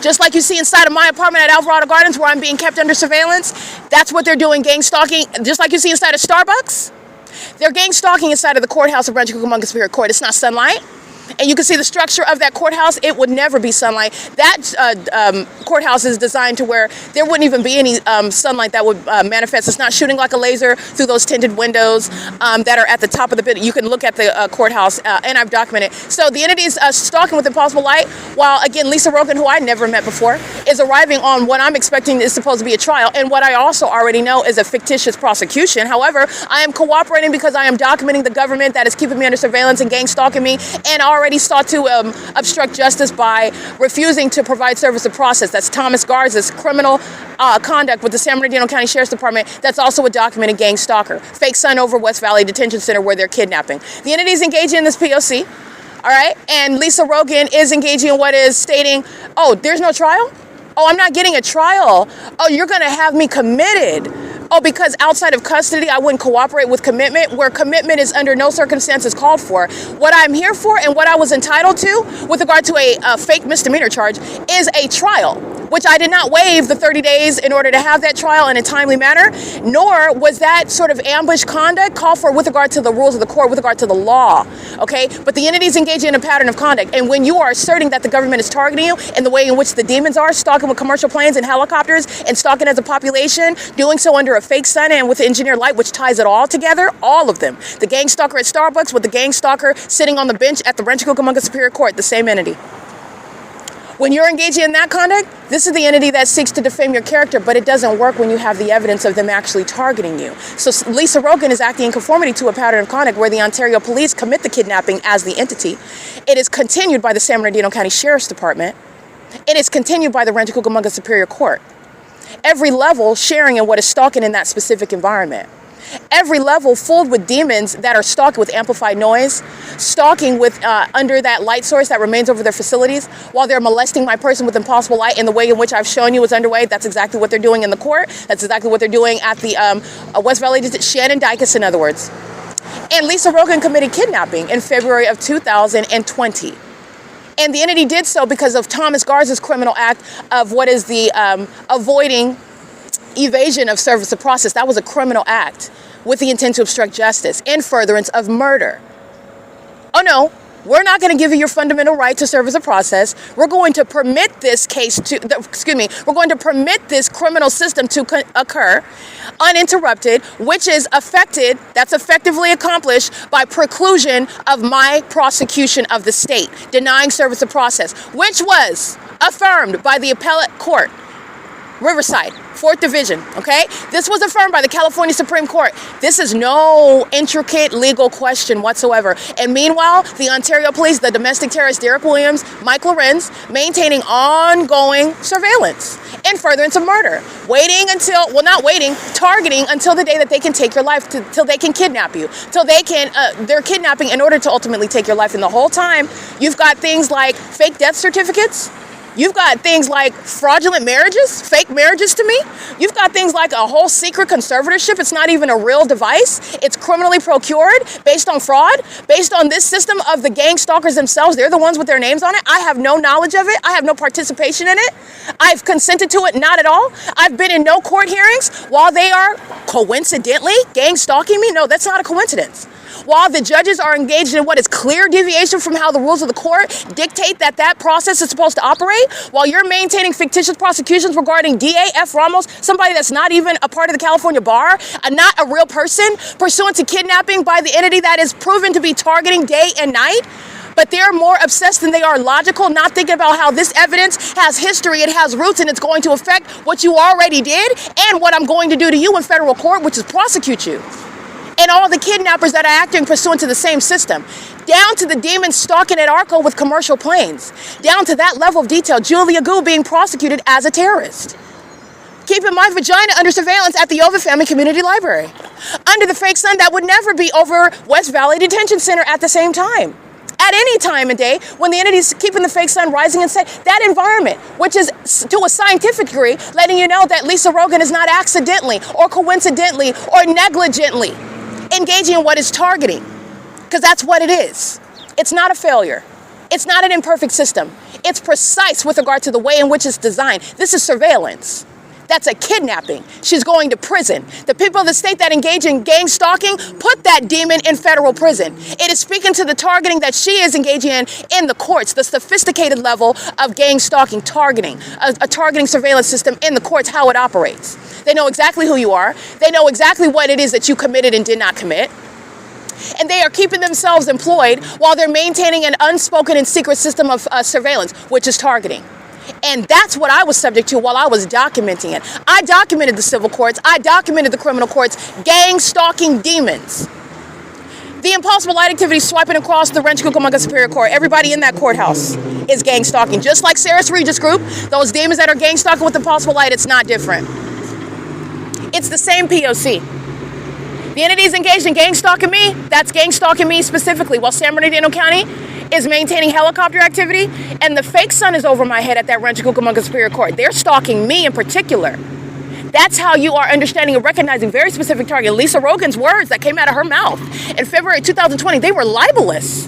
just like you see inside of my apartment at Alvarado Gardens where I'm being kept under surveillance. That's what they're doing, gang stalking, just like you see inside of Starbucks. They're gang stalking inside of the courthouse of Rancho Cucamonga Superior Court. It's not sunlight. And you can see the structure of that courthouse. It would never be sunlight. That courthouse is designed to where there wouldn't even be any sunlight that would manifest. It's not shooting like a laser through those tinted windows that are at the top of the building. You can look at the courthouse, and I've documented. So the entities stalking with impossible light, while, again, Lisa Rogan, who I never met before, is arriving on what I'm expecting is supposed to be a trial, and what I also already know is a fictitious prosecution. However, I am cooperating because I am documenting the government that is keeping me under surveillance and gang stalking me, and already sought to obstruct justice by refusing to provide service of process. That's Thomas Garza's criminal conduct with the San Bernardino County Sheriff's Department. That's also a documented gang stalker. Fake son over West Valley Detention Center where they're kidnapping. The entity is engaging in this P.O.C. All right, and Lisa Rogan is engaging in what is stating, oh, there's no trial? Oh, I'm not getting a trial. Oh, you're going to have me committed. Oh, because outside of custody, I wouldn't cooperate with commitment, where commitment is under no circumstances called for. What I'm here for and what I was entitled to with regard to a fake misdemeanor charge is a trial, which I did not waive the 30 days in order to have that trial in a timely manner, nor was that sort of ambush conduct called for with regard to the rules of the court, with regard to the law, okay? But the entity is engaging in a pattern of conduct, and when you are asserting that the government is targeting you in the way in which the demons are, stalking with commercial planes and helicopters, and stalking as a population, doing so under a fake sun and with engineered light, which ties it all together, all of them. The gang stalker at Starbucks with the gang stalker sitting on the bench at the Rancho Cucamonga Superior Court, the same entity. When you're engaging in that conduct, this is the entity that seeks to defame your character, but it doesn't work when you have the evidence of them actually targeting you. So Lisa Rogan is acting in conformity to a pattern of conduct where the Ontario Police commit the kidnapping as the entity. It is continued by the San Bernardino County Sheriff's Department. It is continued by the Rancho Cucamonga Superior Court. Every level sharing in what is stalking in that specific environment. Every level filled with demons that are stalking with amplified noise, stalking with under that light source that remains over their facilities while they're molesting my person with impossible light in the way in which I've shown you is underway. That's exactly what they're doing in the court. That's exactly what they're doing at the West Valley, Shannon Dykes, in other words. And Lisa Rogan committed kidnapping in February of 2020. And the entity did so because of Thomas Garza's criminal act of what is the avoiding evasion of service of process. That was a criminal act with the intent to obstruct justice in furtherance of murder. Oh no, we're not going to give you your fundamental right to service of process. We're going to permit this case to, we're going to permit this criminal system to occur uninterrupted, which is affected, that's effectively accomplished by preclusion of my prosecution of the state, denying service of process, which was affirmed by the appellate court, Riverside, 4th Division, okay? This was affirmed by the California Supreme Court. This is no intricate legal question whatsoever. And meanwhile, the Ontario Police, the domestic terrorist Derek Williams, Mike Lorenz, maintaining ongoing surveillance in furtherance of murder. Waiting until, well, not waiting, targeting until the day that they can take your life, till they can kidnap you, till they can, they're kidnapping in order to ultimately take your life. And the whole time, you've got things like fake death certificates. You've got things like fraudulent marriages, fake marriages to me. You've got things like a whole secret conservatorship. It's not even a real device. It's criminally procured based on fraud, based on this system of the gang stalkers themselves. They're the ones with their names on it. I have no knowledge of it. I have no participation in it. I've consented to it, not at all. I've been in no court hearings while they are coincidentally gang stalking me. No, that's not a coincidence. While the judges are engaged in what is clear deviation from how the rules of the court dictate that that process is supposed to operate, while you're maintaining fictitious prosecutions regarding DA F. Ramos, somebody that's not even a part of the California bar, not a real person, pursuant to kidnapping by the entity that is proven to be targeting day and night. But they're more obsessed than they are logical, not thinking about how this evidence has history, it has roots, and it's going to affect what you already did and what I'm going to do to you in federal court, which is prosecute you. And all the kidnappers that are acting pursuant to the same system, down to the demons stalking at ARCO with commercial planes, down to that level of detail, Julia Gu being prosecuted as a terrorist, keeping my vagina under surveillance at the OVITT Family Community Library, under the fake sun that would never be over West Valley Detention Center at the same time, at any time of day when the entity is keeping the fake sun rising and set. That environment, which is to a scientific degree, letting you know that Lisa Rogan is not accidentally or coincidentally or negligently engaging in what is targeting, because that's what it is. It's not a failure. It's not an imperfect system. It's precise with regard to the way in which it's designed. This is surveillance. That's a kidnapping. She's going to prison. The people of the state that engage in gang stalking, put that demon in federal prison. It is speaking to the targeting that she is engaging in the courts, the sophisticated level of gang stalking, targeting, a targeting surveillance system in the courts, how it operates. They know exactly who you are. They know exactly what it is that you committed and did not commit. And they are keeping themselves employed while they're maintaining an unspoken and secret system of surveillance, which is targeting. And that's what I was subject to while I was documenting it. I documented the civil courts. I documented the criminal courts, gang stalking demons. The impossible light activity swiping across the Rancho Cucamonga Superior Court. Everybody in that courthouse is gang stalking. Just like Sarah's Regis Group, those demons that are gang stalking with impossible light, it's not different. It's the same P.O.C. The entities engaged in gang stalking me, that's gang stalking me specifically, while San Bernardino County is maintaining helicopter activity, and the fake sun is over my head at that Rancho Cucamonga Superior Court. They're stalking me in particular. That's how you are understanding and recognizing very specific target. Lisa Rogan's words that came out of her mouth in February 2020, they were libelous.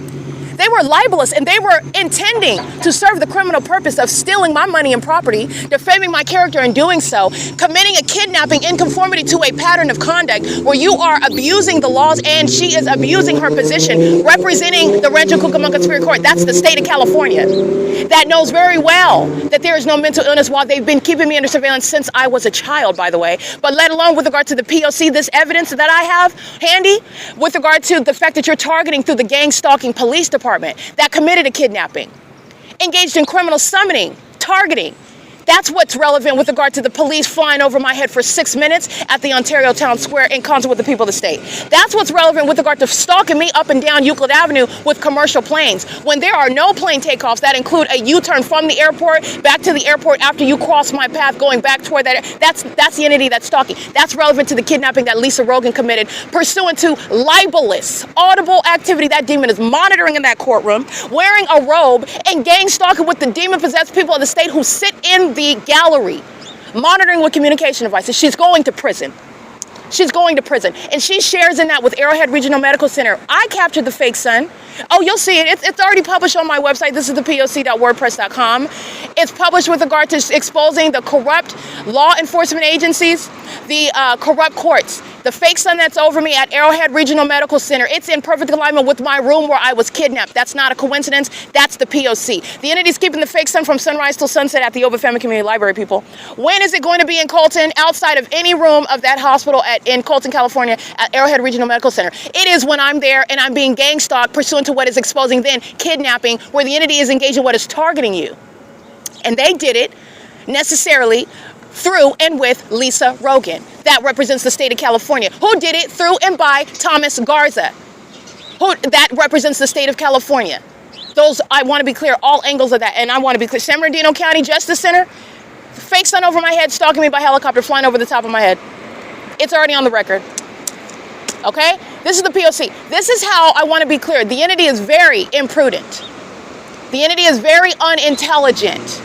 They were libelous, and they were intending to serve the criminal purpose of stealing my money and property, defaming my character in doing so, committing a kidnapping in conformity to a pattern of conduct where you are abusing the laws, and she is abusing her position representing the Rancho Cucamonga Superior Court. That's the state of California that knows very well that there is no mental illness, while they've been keeping me under surveillance since I was a child, by the way. But let alone with regard to the P.O.C, this evidence that I have handy with regard to the fact that you're targeting through the gang stalking police department that committed a kidnapping, engaged in criminal summoning, targeting. That's what's relevant with regard to the police flying over my head for 6 minutes at the Ontario Town Square in concert with the people of the state. That's what's relevant with regard to stalking me up and down Euclid Avenue with commercial planes, when there are no plane takeoffs that include a U-turn from the airport back to the airport after you cross my path going back toward that. That's the entity that's stalking. That's relevant to the kidnapping that Lisa Rogan committed pursuant to libelous, audible activity that demon is monitoring in that courtroom, wearing a robe and gang stalking with the demon-possessed people of the state who sit in the gallery, monitoring with communication devices. She's going to prison. She's going to prison. And she shares in that with Arrowhead Regional Medical Center. I captured the fake sun. Oh, you'll see it. It's already published on my website. This is the POC.wordpress.com. It's published with regard to exposing the corrupt law enforcement agencies, the corrupt courts. The fake sun that's over me at Arrowhead Regional Medical Center, it's in perfect alignment with my room where I was kidnapped. That's not a coincidence. That's the POC. The entity's keeping the fake sun from sunrise till sunset at the OVITT Family Community Library, people. When is it going to be in Colton, outside of any room of that hospital in Colton, California, at Arrowhead Regional Medical Center? It is when I'm there and I'm being gang stalked pursuant to what is exposing then kidnapping, where the entity is engaged in what is targeting you. And they did it necessarily through and with Lisa Rogan. That represents the state of California. Who did it through and by Thomas Garza? That represents the state of California. Those, I want to be clear, all angles of that. And I want to be clear, San Bernardino County Justice Center, fake sun over my head, stalking me by helicopter, flying over the top of my head. It's already on the record. Okay? This is the POC. This is how I want to be clear. The entity is very imprudent. The entity is very unintelligent.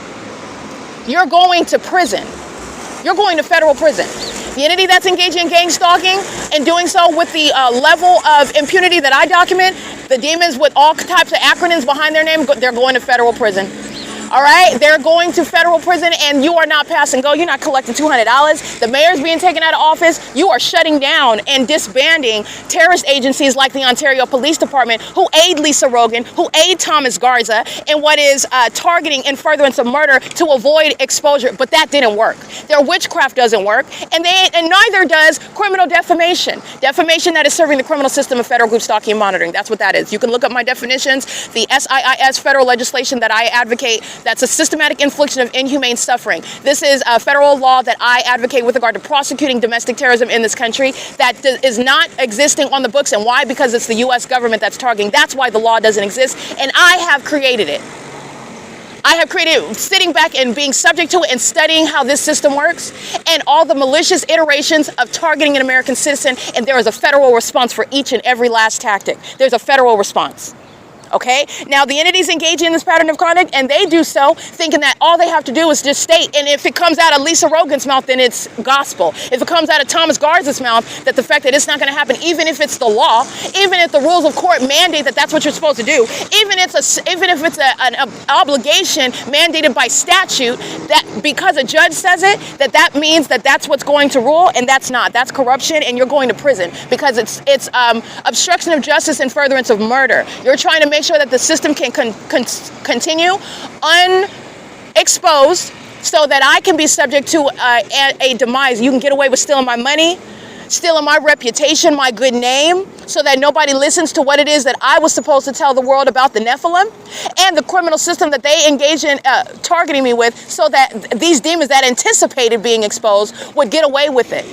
You're going to prison. You're going to federal prison. The entity that's engaging in gang stalking and doing so with the level of impunity that I document, the demons with all types of acronyms behind their name, they're going to federal prison. All right, they're going to federal prison, and you are not pass and go. You're not collecting $200. The mayor's being taken out of office. You are shutting down and disbanding terrorist agencies like the Ontario Police Department, who aid Lisa Rogan, who aid Thomas Garza in what is targeting and furtherance of murder to avoid exposure. But that didn't work. Their witchcraft doesn't work, and neither does criminal defamation. Defamation that is serving the criminal system of federal group stalking and monitoring. That's what that is. You can look up my definitions. The I.I.S. federal legislation that I advocate, that's a systematic infliction of inhumane suffering. This is a federal law that I advocate with regard to prosecuting domestic terrorism in this country that is not existing on the books. And why? Because it's the U.S. government that's targeting. That's why the law doesn't exist. And I have created it. I have created, sitting back and being subject to it and studying how this system works and all the malicious iterations of targeting an American citizen. And there is a federal response for each and every last tactic. There's a federal response. Okay, now the entities engaging in this pattern of conduct, and they do so thinking that all they have to do is just state, and if it comes out of Lisa Rogan's mouth, then it's gospel. If it comes out of Thomas Garza's mouth, that the fact that it's not going to happen, even if it's the law, even if the rules of court mandate that that's what you're supposed to do, even if it's an obligation mandated by statute, that because a judge says it, that means that that's what's going to rule, and that's not. That's corruption, and you're going to prison because it's obstruction of justice and furtherance of murder. You're trying to make sure that the system can continue unexposed so that I can be subject to a demise. You can get away with stealing my money, stealing my reputation, my good name, so that nobody listens to what it is that I was supposed to tell the world about the Nephilim and the criminal system that they engage in targeting me with, so that these demons that anticipated being exposed would get away with it.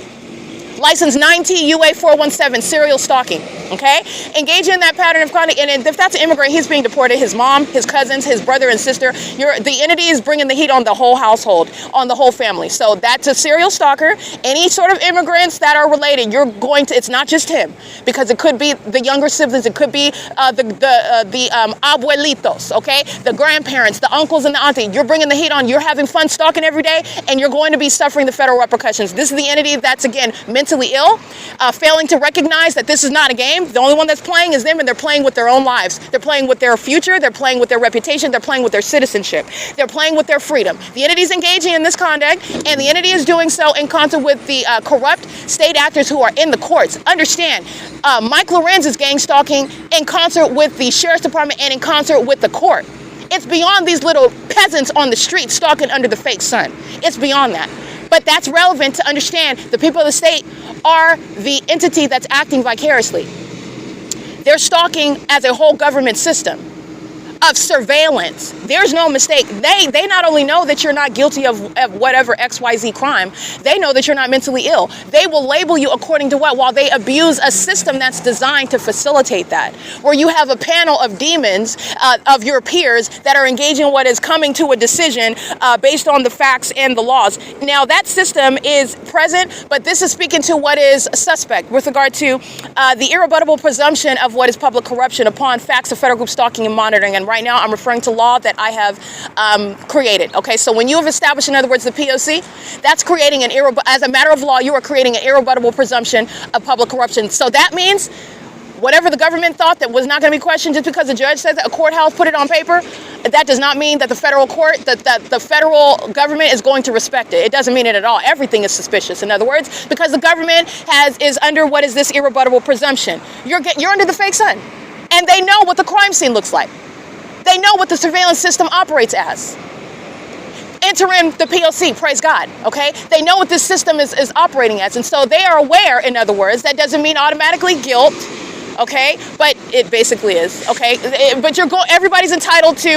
License 9T UA 417, serial stalking, okay? Engaging in that pattern of conduct, and if that's an immigrant, he's being deported, his mom, his cousins, his brother and sister, the entity is bringing the heat on the whole household, on the whole family. So that's a serial stalker. Any sort of immigrants that are related, it's not just him, because it could be the younger siblings, it could be the abuelitos, okay? The grandparents, the uncles and the auntie. You're bringing the heat on, you're having fun stalking every day, and you're going to be suffering the federal repercussions. This is the entity that's, again, mentally ill, failing to recognize that this is not a game. The only one that's playing is them, and they're playing with their own lives. They're playing with their future. They're playing with their reputation. They're playing with their citizenship. They're playing with their freedom. The entity is engaging in this conduct, and the entity is doing so in concert with the corrupt state actors who are in the courts. Understand, Mike Lorenz is gang stalking in concert with the sheriff's department and in concert with the court. It's beyond these little peasants on the street stalking under the fake sun. It's beyond that. But that's relevant to understand the people of the state are the entity that's acting vicariously. They're stalking as a whole government system of surveillance. There's no mistake. They not only know that you're not guilty of whatever XYZ crime, they know that you're not mentally ill. They will label you according to what? While they abuse a system that's designed to facilitate that, where you have a panel of demons of your peers that are engaging in what is coming to a decision based on the facts and the laws. Now that system is present, but this is speaking to what is suspect with regard to the irrebuttable presumption of what is public corruption upon facts of federal group stalking and monitoring. And right now I'm referring to law that I have created. Okay, so when you have established, in other words, the P.O.C, that's creating as a matter of law, you are creating an irrebuttable presumption of public corruption. So that means whatever the government thought that was not going to be questioned just because the judge said that a courthouse put it on paper, that does not mean that the federal court, that the federal government is going to respect it. It doesn't mean it at all. Everything is suspicious. In other words, because the government is under what is this irrebuttable presumption. You're under the fake sun, and they know what the crime scene looks like. They know what the surveillance system operates as. Enter in the P.O.C, praise God, okay? They know what this system is operating as, and so they are aware, in other words. That doesn't mean automatically guilt, okay? But it basically is, okay? But everybody is entitled to,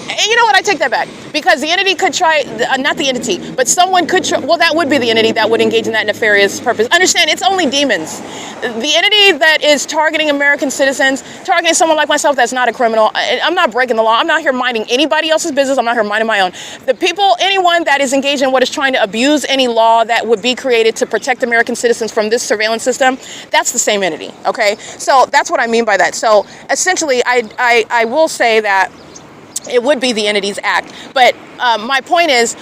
and you know what, I take that back. Because the entity could try, not the entity, but someone could try, well, that would be the entity that would engage in that nefarious purpose. Understand, it's only demons. The entity that is targeting American citizens, targeting someone like myself that's not a criminal, I'm not breaking the law. I'm not here minding anybody else's business. I'm not here minding my own. The people, anyone that is engaged in what is trying to abuse any law that would be created to protect American citizens from this surveillance system, that's the same entity, okay? So that's what I mean by that. So essentially, I will say that it would be the entity's act. But my point is,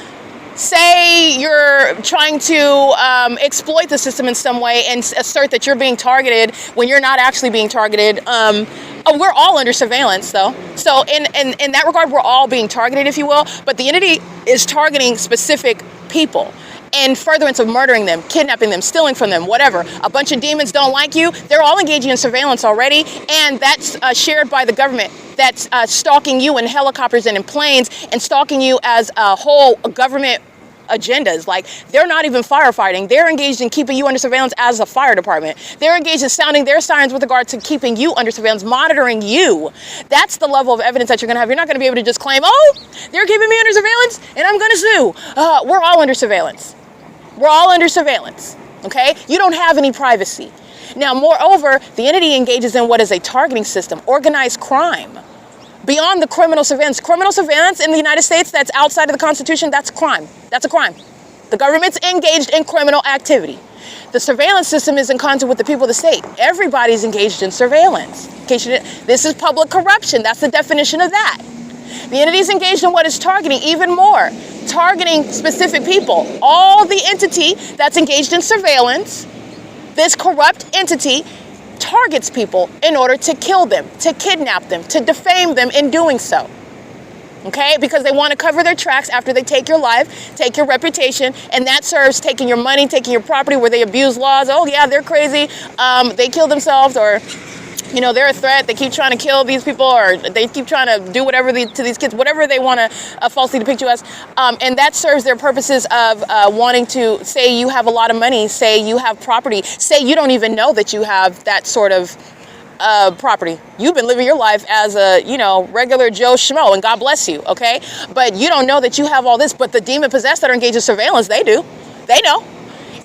say you're trying to exploit the system in some way and assert that you're being targeted when you're not actually being targeted. We're all under surveillance, though. So in that regard, we're all being targeted, if you will. But the entity is targeting specific people in furtherance of murdering them, kidnapping them, stealing from them, whatever. A bunch of demons don't like you. They're all engaging in surveillance already, and that's shared by the government. That's stalking you in helicopters and in planes and stalking you as a whole government agendas. Like, they're not even firefighting. They're engaged in keeping you under surveillance as a fire department. They're engaged in sounding their sirens with regard to keeping you under surveillance, monitoring you. That's the level of evidence that you're going to have. You're not going to be able to just claim, oh, they're keeping me under surveillance and I'm going to sue. We're all under surveillance. We're all under surveillance, okay? You don't have any privacy. Now, moreover, the entity engages in what is a targeting system, organized crime. Beyond the criminal surveillance in the United States that's outside of the Constitution, that's crime. That's a crime. The government's engaged in criminal activity. The surveillance system is in concert with the people of the state. Everybody's engaged in surveillance. In case you didn't, this is public corruption. That's the definition of that. The entity is engaged in what is targeting, even more, targeting specific people. All the entity that's engaged in surveillance, this corrupt entity, targets people in order to kill them, to kidnap them, to defame them in doing so. Okay, because they want to cover their tracks after they take your life, take your reputation, and that serves taking your money, taking your property, where they abuse laws. Oh yeah, they're crazy. They kill themselves, or you know, they're a threat. They keep trying to kill these people, or they keep trying to do whatever to these kids, whatever they want to falsely depict you as. And that serves their purposes of wanting to say you have a lot of money, say you have property, say you don't even know that you have that sort of property. You've been living your life as a, you know, regular Joe Schmo, and God bless you, okay? But you don't know that you have all this, but the demon possessed that are engaged in surveillance, they do. They know.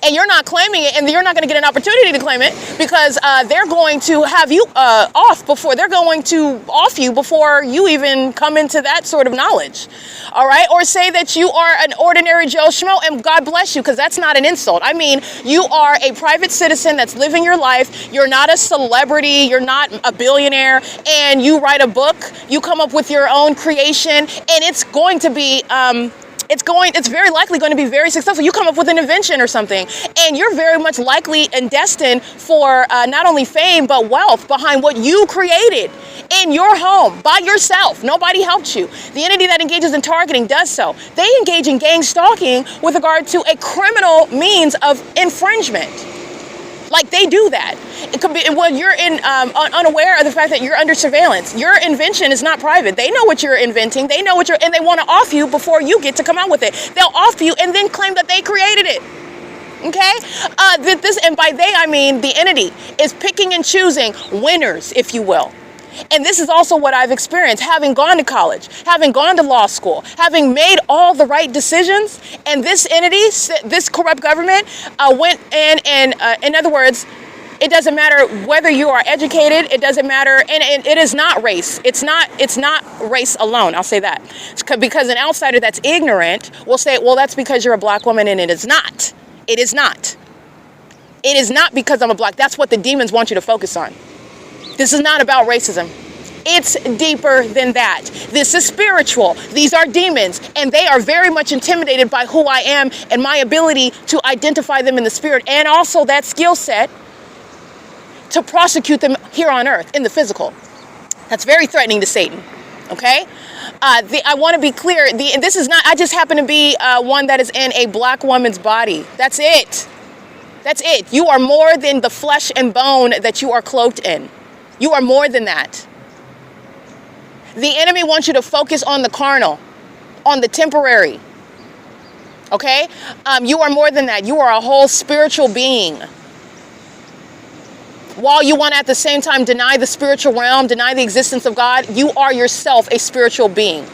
And you're not claiming it, and you're not going to get an opportunity to claim it, because they're going to have you they're going to off you before you even come into that sort of knowledge. All right? Or say that you are an ordinary Joe Schmo, and God bless you, because that's not an insult. I mean, you are a private citizen that's living your life. You're not a celebrity. You're not a billionaire, and you write a book. You come up with your own creation, and it's going to be it's very likely going to be very successful. You come up with an invention or something, and you're very much likely and destined for not only fame, but wealth behind what you created in your home by yourself. Nobody helped you. The entity that engages in targeting does so. They engage in gang stalking with regard to a criminal means of infringement. Like, they do that. It could be when you're unaware of the fact that you're under surveillance. Your invention is not private. They know what you're inventing. They know what and they want to off you before you get to come out with it. They'll off you and then claim that they created it. Okay? And by they, I mean the entity is picking and choosing winners, if you will. And this is also what I've experienced, having gone to college, having gone to law school, having made all the right decisions. And this entity, this corrupt government, went in other words, it doesn't matter whether you are educated. It doesn't matter. And it is not race. It's not race alone. I'll say that. Because an outsider that's ignorant will say, well, that's because you're a black woman. And it is not. It is not. It is not because I'm a black. That's what the demons want you to focus on. This is not about racism. It's deeper than that. This is spiritual. These are demons, and they are very much intimidated by who I am and my ability to identify them in the spirit, and also that skill set to prosecute them here on earth in the physical. That's very threatening to Satan. Okay? I want to be clear. This is not, I just happen to be one that is in a black woman's body. That's it. That's it. You are more than the flesh and bone that you are cloaked in. You are more than that. The enemy wants you to focus on the carnal, on the temporary. Okay? You are more than that. You are a whole spiritual being. While you want to at the same time deny the spiritual realm, deny the existence of God, you are yourself a spiritual being.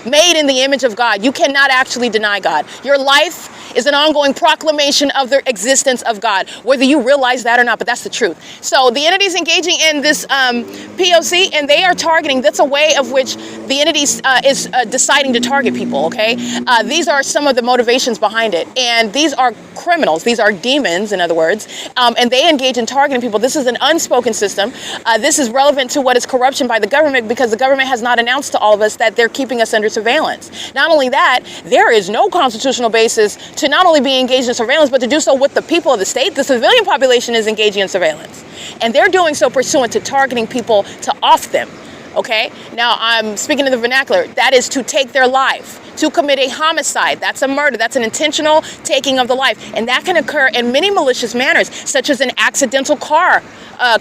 Made in the image of God. You cannot actually deny God. Your life is an ongoing proclamation of the existence of God, whether you realize that or not, but that's the truth. So the entity's engaging in this P.O.C, and they are targeting. That's a way of which the entity is deciding to target people, okay? These are some of the motivations behind it, and these are criminals. These are demons, in other words, and they engage in targeting people. This is an unspoken system. This is relevant to what is corruption by the government, because the government has not announced to all of us that they're keeping us under surveillance. Not only that, there is no constitutional basis to not only be engaged in surveillance, but to do so with the people of the state. The civilian population is engaging in surveillance, and they're doing so pursuant to targeting people to off them. Okay, now I'm speaking in the vernacular. That is to take their life, to commit a homicide. That's a murder. That's an intentional taking of the life, and that can occur in many malicious manners, such as an accidental car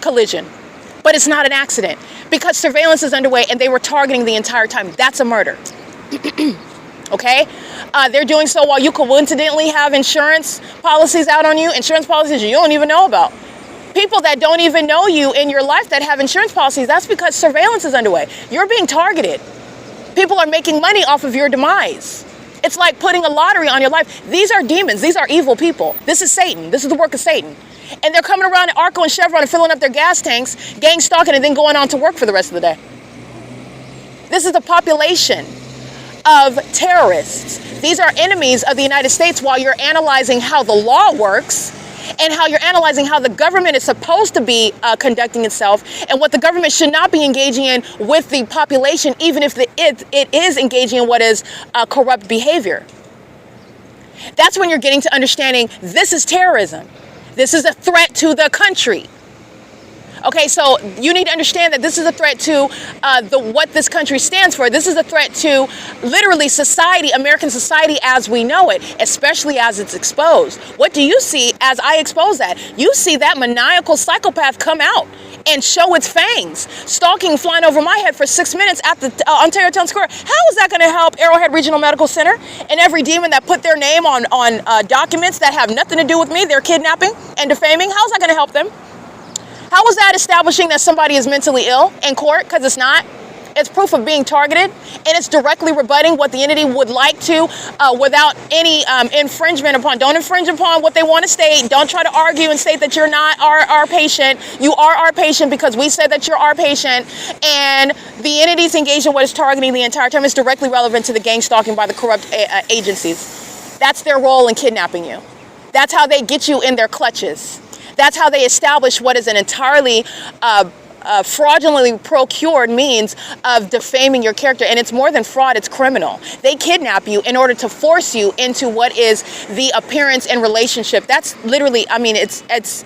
collision. But it's not an accident, because surveillance is underway and they were targeting the entire time. That's a murder. Okay? They're doing so while you coincidentally have insurance policies out on you, insurance policies you don't even know about. People that don't even know you in your life that have insurance policies, that's because surveillance is underway. You're being targeted. People are making money off of your demise. It's like putting a lottery on your life. These are demons. These are evil people. This is Satan. This is the work of Satan. And they're coming around at ARCO and Chevron and filling up their gas tanks, gang stalking, and then going on to work for the rest of the day. This is the population of terrorists. These are enemies of the United States while you're analyzing how the law works and how you're analyzing how the government is supposed to be conducting itself and what the government should not be engaging in with the population, even if it is engaging in what is corrupt behavior. That's when you're getting to understanding this is terrorism. This is a threat to the country. Okay, so you need to understand that this is a threat to what this country stands for. This is a threat to literally society, American society as we know it, especially as it's exposed. What do you see as I expose that? You see that maniacal psychopath come out and show its fangs, stalking, flying over my head for 6 minutes at the Ontario Town Square. How is that going to help Arrowhead Regional Medical Center and every demon that put their name on documents that have nothing to do with me, their kidnapping and defaming? How is that going to help them? How is that establishing that somebody is mentally ill in court? Because it's not. It's proof of being targeted, and it's directly rebutting what the entity would like to without any infringement upon. Don't infringe upon what they want to state. Don't try to argue and state that you're not our patient. You are our patient because we said that you're our patient, and the entities engaged in what is targeting the entire time is directly relevant to the gang stalking by the corrupt agencies. That's their role in kidnapping you. That's how they get you in their clutches. That's how they establish what is an entirely fraudulently procured means of defaming your character. And it's more than fraud, it's criminal. They kidnap you in order to force you into what is the appearance and relationship. That's literally, I mean, it's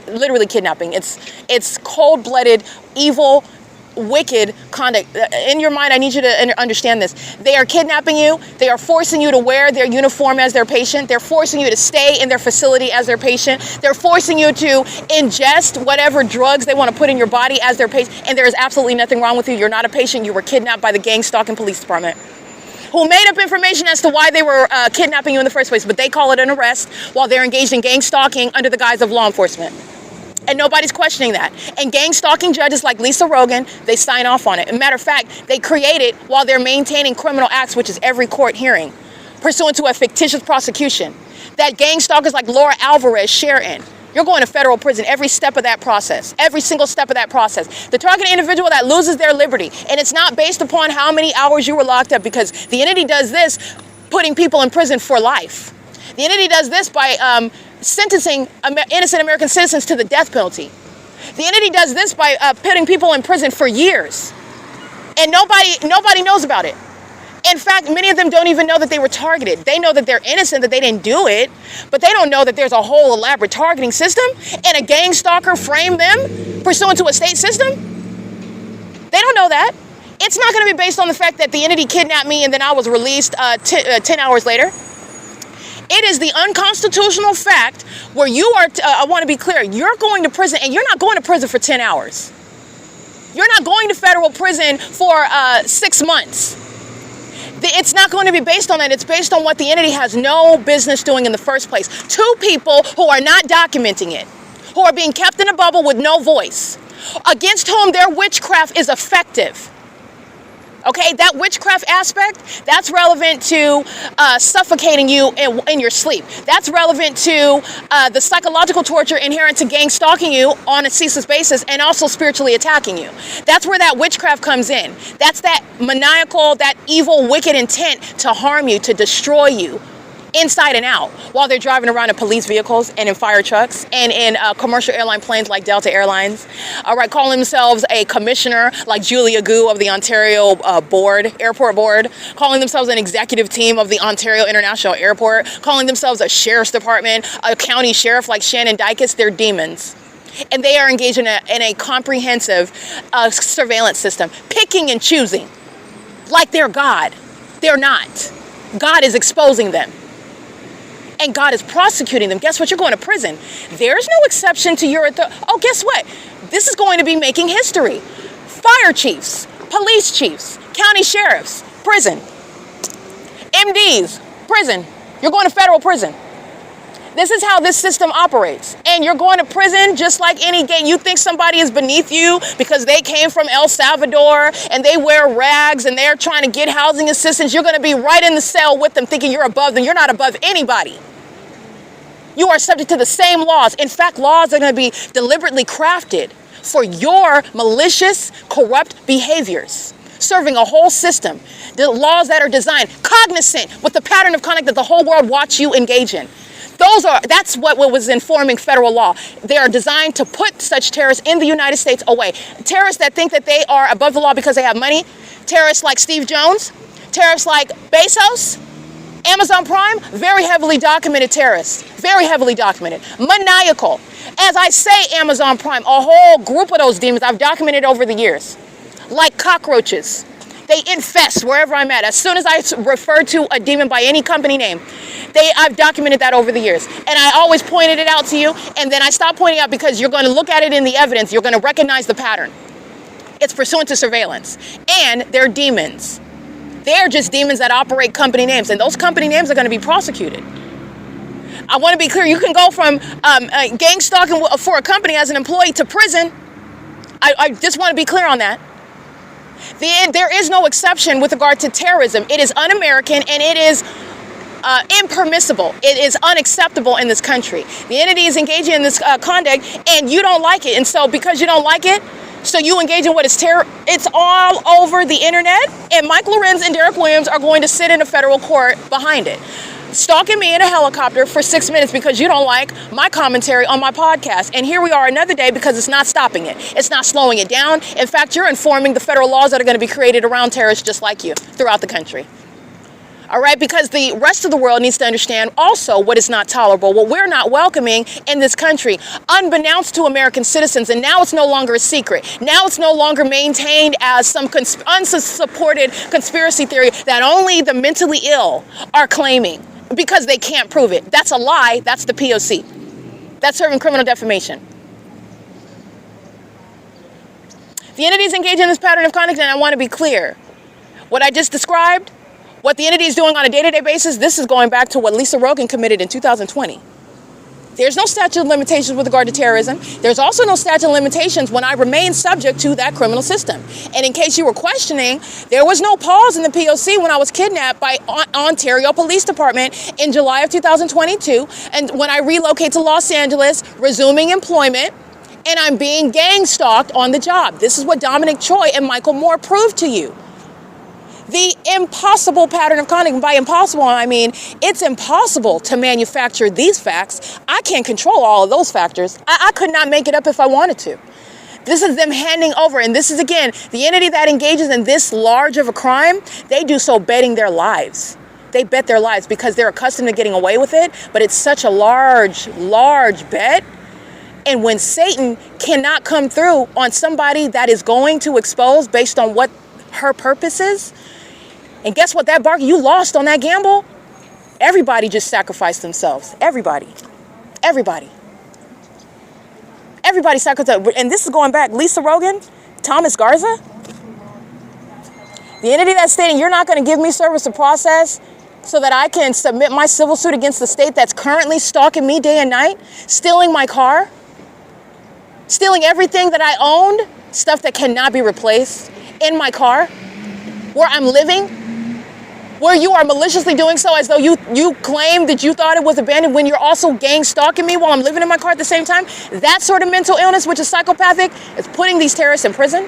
literally kidnapping. It's cold-blooded, evil, wicked conduct. In your mind, I need you to understand this. They are kidnapping you. They are forcing you to wear their uniform as their patient. They're forcing you to stay in their facility as their patient. They're forcing you to ingest whatever drugs they want to put in your body as their patient. And there is absolutely nothing wrong with you. You're not a patient. You were kidnapped by the gang stalking police department, who made up information as to why they were kidnapping you in the first place. But they call it an arrest while they're engaged in gang stalking under the guise of law enforcement. And nobody's questioning that. And gang stalking judges like Lisa Rogan, they sign off on it. As a matter of fact, they create it while they're maintaining criminal acts, which is every court hearing, pursuant to a fictitious prosecution. That gang stalkers like Laura Alvarez share in. You're going to federal prison every step of that process, every single step of that process. The targeted individual that loses their liberty, and it's not based upon how many hours you were locked up, because the entity does this, putting people in prison for life. The entity does this by sentencing innocent American citizens to the death penalty. The entity does this by putting people in prison for years. And nobody knows about it. In fact, many of them don't even know that they were targeted. They know that they're innocent, that they didn't do it, but they don't know that there's a whole elaborate targeting system and a gang stalker framed them pursuant to a state system. They don't know that. It's not going to be based on the fact that the entity kidnapped me and then I was released 10 hours later. It is the unconstitutional fact where you are, I want to be clear, you're going to prison, and you're not going to prison for 10 hours. You're not going to federal prison for 6 months. It's not going to be based on that. It's based on what the entity has no business doing in the first place. Two people who are not documenting it, who are being kept in a bubble with no voice, against whom their witchcraft is effective. Okay, that witchcraft aspect, that's relevant to suffocating you in your sleep. That's relevant to the psychological torture inherent to gang stalking you on a ceaseless basis and also spiritually attacking you. That's where that witchcraft comes in. That's that maniacal, that evil, wicked intent to harm you, to destroy you, inside and out, while they're driving around in police vehicles and in fire trucks and in commercial airline planes like Delta Airlines. All right, calling themselves a commissioner like Julia Gu of the Ontario Airport Board, calling themselves an executive team of the Ontario International Airport, calling themselves a sheriff's department, a county sheriff like Shannon Dykes. They're demons. And they are engaged in a comprehensive surveillance system, picking and choosing like they're God. They're not. God is exposing them. And God is prosecuting them. Guess what? You're going to prison. There's no exception to your authority. Oh, guess what? This is going to be making history. Fire chiefs, police chiefs, county sheriffs, prison. MDs, prison. You're going to federal prison. This is how this system operates. And you're going to prison just like any gang. You think somebody is beneath you because they came from El Salvador and they wear rags and they're trying to get housing assistance. You're going to be right in the cell with them thinking you're above them. You're not above anybody. You are subject to the same laws. In fact, laws are going to be deliberately crafted for your malicious, corrupt behaviors. serving a whole system, the laws that are designed, cognizant with the pattern of conduct that the whole world watch you engage in. That's what was informing federal law. They are designed to put such terrorists in the United States away. Terrorists that think that they are above the law because they have money, terrorists like Steve Jones, terrorists like Bezos, Amazon Prime, very heavily documented terrorists, very heavily documented, maniacal. As I say, Amazon Prime, a whole group of those demons I've documented over the years, like cockroaches. They infest wherever I'm at. As soon as I refer to a demon by any company name, I've documented that over the years. And I always pointed it out to you, and then I stopped pointing out because you're going to look at it in the evidence. You're going to recognize the pattern. It's pursuant to surveillance. And they're demons. They're just demons that operate company names, and those company names are going to be prosecuted. I want to be clear. You can go from gang stalking for a company as an employee to prison. I just want to be clear on that. There is no exception with regard to terrorism. It is un-American and it is impermissible. It is unacceptable in this country. The entity is engaging in this conduct and you don't like it. And so because you don't like it, so you engage in what is terror. It's all over the internet. And Mike Lorenz and Derek Williams are going to sit in a federal court behind it, stalking me in a helicopter for 6 minutes because you don't like my commentary on my podcast. And here we are another day because it's not stopping it. It's not slowing it down. In fact, you're informing the federal laws that are going to be created around terrorists just like you throughout the country. All right, because the rest of the world needs to understand also what is not tolerable, what we're not welcoming in this country, unbeknownst to American citizens. And now it's no longer a secret. Now it's no longer maintained as some unsupported conspiracy theory that only the mentally ill are claiming because they can't prove it. That's a lie. That's the P.O.C. That's serving criminal defamation. The entity is engaged in this pattern of conduct, and I want to be clear. What I just described, what the entity is doing on a day-to-day basis, this is going back to what Lisa Rogan committed in 2020. There's no statute of limitations with regard to terrorism. There's also no statute of limitations when I remain subject to that criminal system. And in case you were questioning, there was no pause in the P.O.C. when I was kidnapped by Ontario Police Department in July of 2022. And when I relocate to Los Angeles, resuming employment, and I'm being gang stalked on the job. This is what Dominic Choi and Michael Moore proved to you. The impossible pattern of conduct, and by impossible, I mean it's impossible to manufacture these facts. I can't control all of those factors. I could not make it up if I wanted to. This is them handing over, and this is, again, the entity that engages in this large of a crime, they do so betting their lives. They bet their lives because they're accustomed to getting away with it, but it's such a large bet. And when Satan cannot come through on somebody that is going to expose based on what her purpose is, and guess what, that bargain, you lost on that gamble. Everybody just sacrificed themselves. Everybody sacrificed. And this is going back, Lisa Rogan, Thomas Garza. The entity that's stating you're not going to give me service of process so that I can submit my civil suit against the state that's currently stalking me day and night, stealing my car, stealing everything that I owned, stuff that cannot be replaced in my car, where I'm living, where you are maliciously doing so as though you claim that you thought it was abandoned when you're also gang stalking me while I'm living in my car at the same time. That sort of mental illness, which is psychopathic, is putting these terrorists in prison.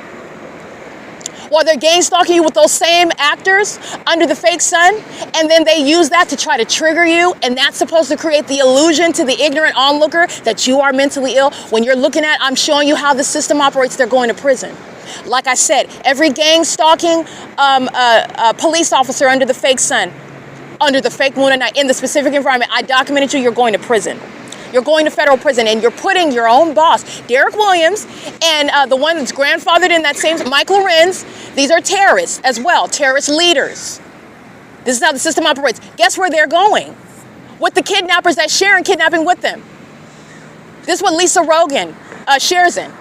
While they're gang stalking you with those same actors under the fake sun, and then they use that to try to trigger you, and that's supposed to create the illusion to the ignorant onlooker that you are mentally ill. When you're looking at, I'm showing you how the system operates, they're going to prison. Like I said, every gang stalking police officer under the fake sun, under the fake moon at night, in the specific environment, I documented you, you're going to prison. You're going to federal prison, and you're putting your own boss, Derek Williams, and the one that's grandfathered in that same, Mike Lorenz. These are terrorists as well, terrorist leaders. This is how the system operates. Guess where they're going? With the kidnappers that share in kidnapping with them. This is what Lisa Rogan shares in.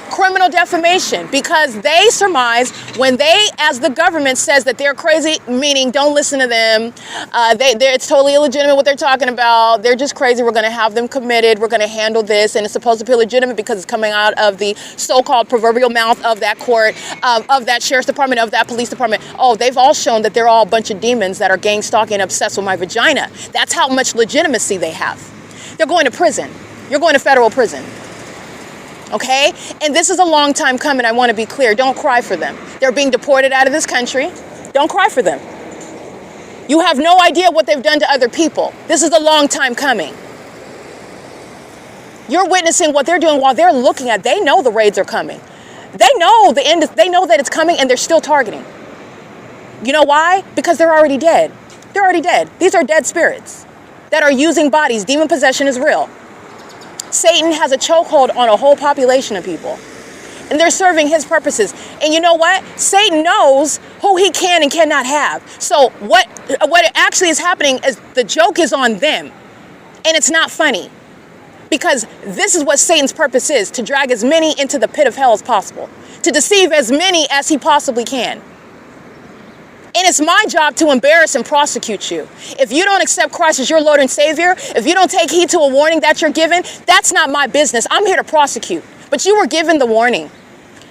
Criminal defamation, because they surmise when they, as the government says that they're crazy, meaning don't listen to them, it's totally illegitimate what they're talking about, they're just crazy, we're going to have them committed, we're going to handle this, and it's supposed to be legitimate because it's coming out of the so-called proverbial mouth of that court, of that sheriff's department, of that police department. Oh, they've all shown that they're all a bunch of demons that are gang stalking and obsessed with my vagina. That's how much legitimacy they have. They're going to prison. You're going to federal prison. Okay? And this is a long time coming. I want to be clear. Don't cry for them. They're being deported out of this country. Don't cry for them. You have no idea what they've done to other people. This is a long time coming. You're witnessing what they're doing while they're looking at. They know the raids are coming. They know the end. They know that it's coming, and they're still targeting. You know why? Because they're already dead. They're already dead. These are dead spirits that are using bodies. Demon possession is real. Satan has a chokehold on a whole population of people, and they're serving his purposes. And you know what? Satan knows who he can and cannot have. So what actually is happening is the joke is on them, and it's not funny. Because this is what Satan's purpose is, to drag as many into the pit of hell as possible, to deceive as many as he possibly can. And it's my job to embarrass and prosecute you. If you don't accept Christ as your Lord and Savior, if you don't take heed to a warning that you're given, that's not my business. I'm here to prosecute. But you were given the warning.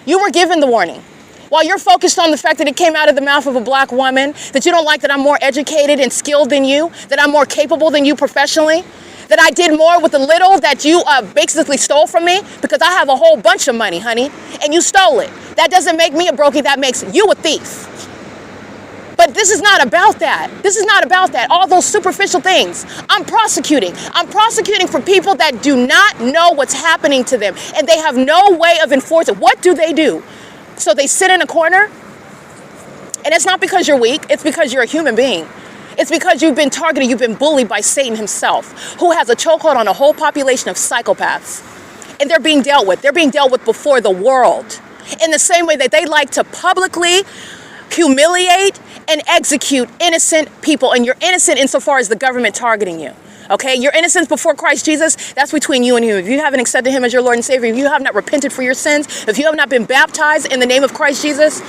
You were given the warning. While you're focused on the fact that it came out of the mouth of a black woman, that you don't like that I'm more educated and skilled than you, that I'm more capable than you professionally, that I did more with the little that you basically stole from me, because I have a whole bunch of money, honey, and you stole it. That doesn't make me a brokey, that makes you a thief. But this is not about that. This is not about that. All those superficial things. I'm prosecuting. I'm prosecuting for people that do not know what's happening to them, and they have no way of enforcing. What do? So they sit in a corner, and it's not because you're weak. It's because you're a human being. It's because you've been targeted, you've been bullied by Satan himself, who has a chokehold on a whole population of psychopaths. And they're being dealt with. They're being dealt with before the world, in the same way that they like to publicly humiliate and execute innocent people. And you're innocent insofar as the government targeting you. Okay? Your innocence before Christ Jesus, that's between you and him. If you haven't accepted him as your Lord and Savior, if you have not repented for your sins, if you have not been baptized in the name of Christ Jesus,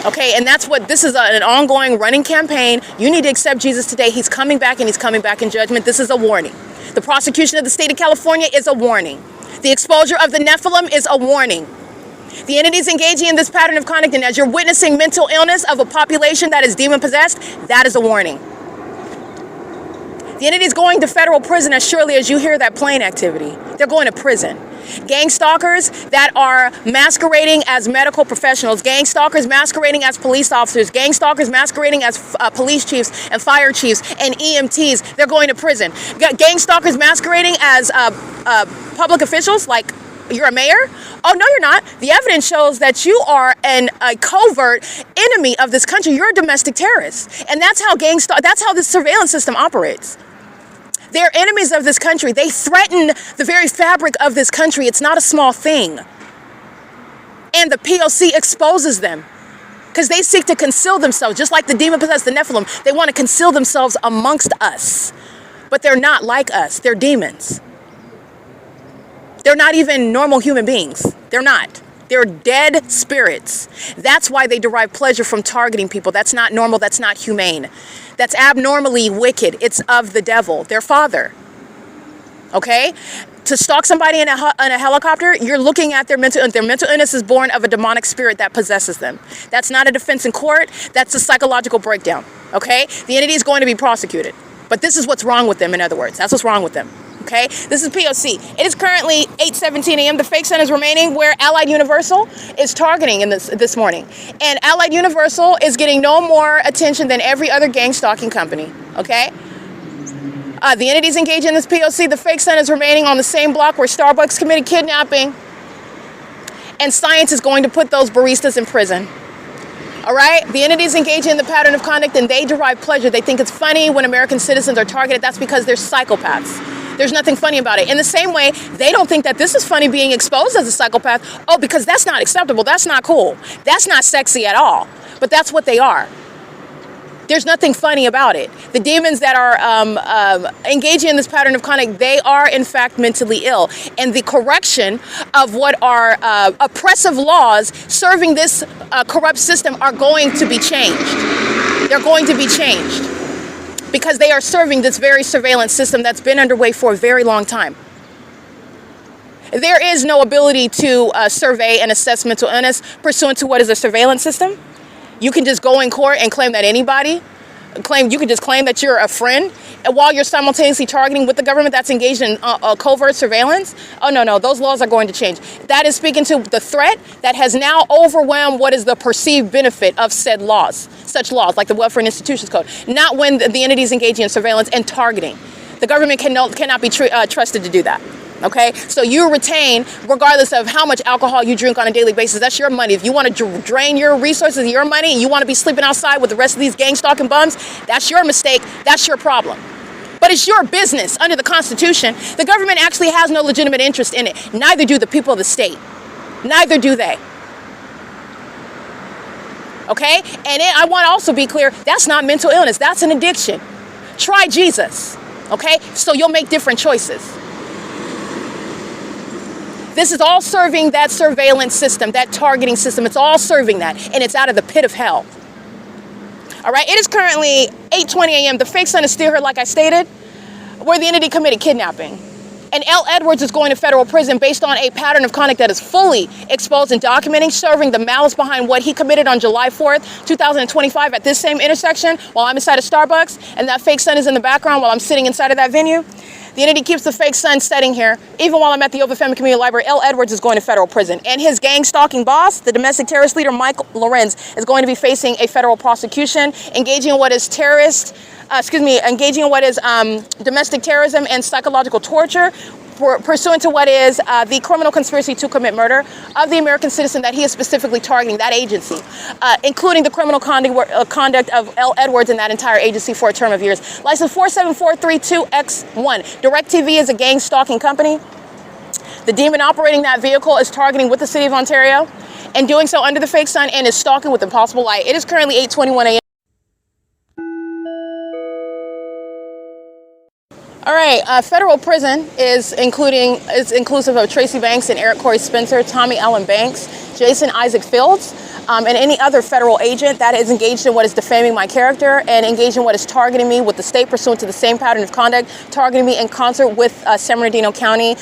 okay, and that's what this is, an ongoing running campaign. You need to accept Jesus today. He's coming back, and he's coming back in judgment. This is a warning. The prosecution of the state of California is a warning. The exposure of the Nephilim is a warning. The entities engaging in this pattern of conduct, and as you're witnessing mental illness of a population that is demon possessed, that is a warning. The entities going to federal prison as surely as you hear that plane activity. They're going to prison. Gang stalkers that are masquerading as medical professionals, gang stalkers masquerading as police officers, gang stalkers masquerading as police chiefs and fire chiefs and EMTs, they're going to prison. Gang stalkers masquerading as public officials, like you're a mayor? Oh, no, you're not. The evidence shows that you are a covert enemy of this country. You're a domestic terrorist. And that's how that's how this surveillance system operates. They're enemies of this country. They threaten the very fabric of this country. It's not a small thing. And the P.O.C. exposes them because they seek to conceal themselves, just like the demon-possessed, the Nephilim. They want to conceal themselves amongst us. But they're not like us. They're demons. They're not even normal human beings. They're not. They're dead spirits. That's why they derive pleasure from targeting people. That's not normal. That's not humane. That's abnormally wicked. It's of the devil, their father. Okay? To stalk somebody in a helicopter, you're looking at their mental illness is born of a demonic spirit that possesses them. That's not a defense in court. That's a psychological breakdown. Okay? The entity is going to be prosecuted. But this is what's wrong with them, in other words. That's what's wrong with them. Okay, this is P.O.C. It is currently 8:17 a.m. The fake sun is remaining where Allied Universal is targeting in this morning. And Allied Universal is getting no more attention than every other gang stalking company. Okay? The entities engaged in this P.O.C., the fake sun is remaining on the same block where Starbucks committed kidnapping. And science is going to put those baristas in prison. All right? The entities engage in the pattern of conduct, and they derive pleasure. They think it's funny when American citizens are targeted. That's because they're psychopaths. There's nothing funny about it. In the same way, they don't think that this is funny being exposed as a psychopath. Oh, because that's not acceptable. That's not cool. That's not sexy at all. But that's what they are. There's nothing funny about it. The demons that are engaging in this pattern of conduct, they are in fact mentally ill. And the correction of what are oppressive laws serving this corrupt system are going to be changed. They're going to be changed because they are serving this very surveillance system that's been underway for a very long time. There is no ability to survey and assess mental illness pursuant to what is a surveillance system. You can just go in court and claim that anybody claim, you could just claim that you're a friend while you're simultaneously targeting with the government that's engaged in covert surveillance. Oh, no, those laws are going to change. That is speaking to the threat that has now overwhelmed what is the perceived benefit of said laws, such laws like the Welfare and Institutions Code, not when the entities engaging in surveillance and targeting. The government cannot be trusted to do that. Okay, so you retain, regardless of how much alcohol you drink on a daily basis, that's your money. If you want to drain your resources, your money, and you want to be sleeping outside with the rest of these gang stalking bums, that's your mistake, that's your problem. But it's your business under the Constitution. The government actually has no legitimate interest in it. Neither do the people of the state. Neither do they. Okay, and I want to also be clear, that's not mental illness, that's an addiction. Try Jesus, okay? So you'll make different choices. This is all serving that surveillance system, that targeting system. It's all serving that, and it's out of the pit of hell. All right, it is currently 8:20 a.m. The fake son is still here, like I stated, where the entity committed kidnapping. And L. Edwards is going to federal prison based on a pattern of conduct that is fully exposed and documenting, serving the malice behind what he committed on July 4th, 2025 at this same intersection while I'm inside of Starbucks, and that fake son is in the background while I'm sitting inside of that venue. The entity keeps the fake sun setting here. Even while I'm at the OVITT Family Community Library, L. Edwards is going to federal prison. And his gang stalking boss, the domestic terrorist leader, Michael LORENZ, is going to be facing a federal prosecution, engaging in what is domestic terrorism and psychological torture, pursuant to what is the criminal conspiracy to commit murder of the American citizen that he is specifically targeting, that agency, including the criminal conduct of L. Edwards and that entire agency for a term of years. License 47432X1. DirecTV is a gang stalking company. The demon operating that vehicle is targeting with the city of Ontario and doing so under the fake sun and is stalking with impossible light. It is currently 8:21 a.m. All right, federal prison is inclusive of Tracy Banks and Eric Corey Spencer, Tommy Allen Banks, Jason Isaac Fields, and any other federal agent that is engaged in what is defaming my character and engaged in what is targeting me with the state pursuant to the same pattern of conduct, targeting me in concert with San Bernardino County,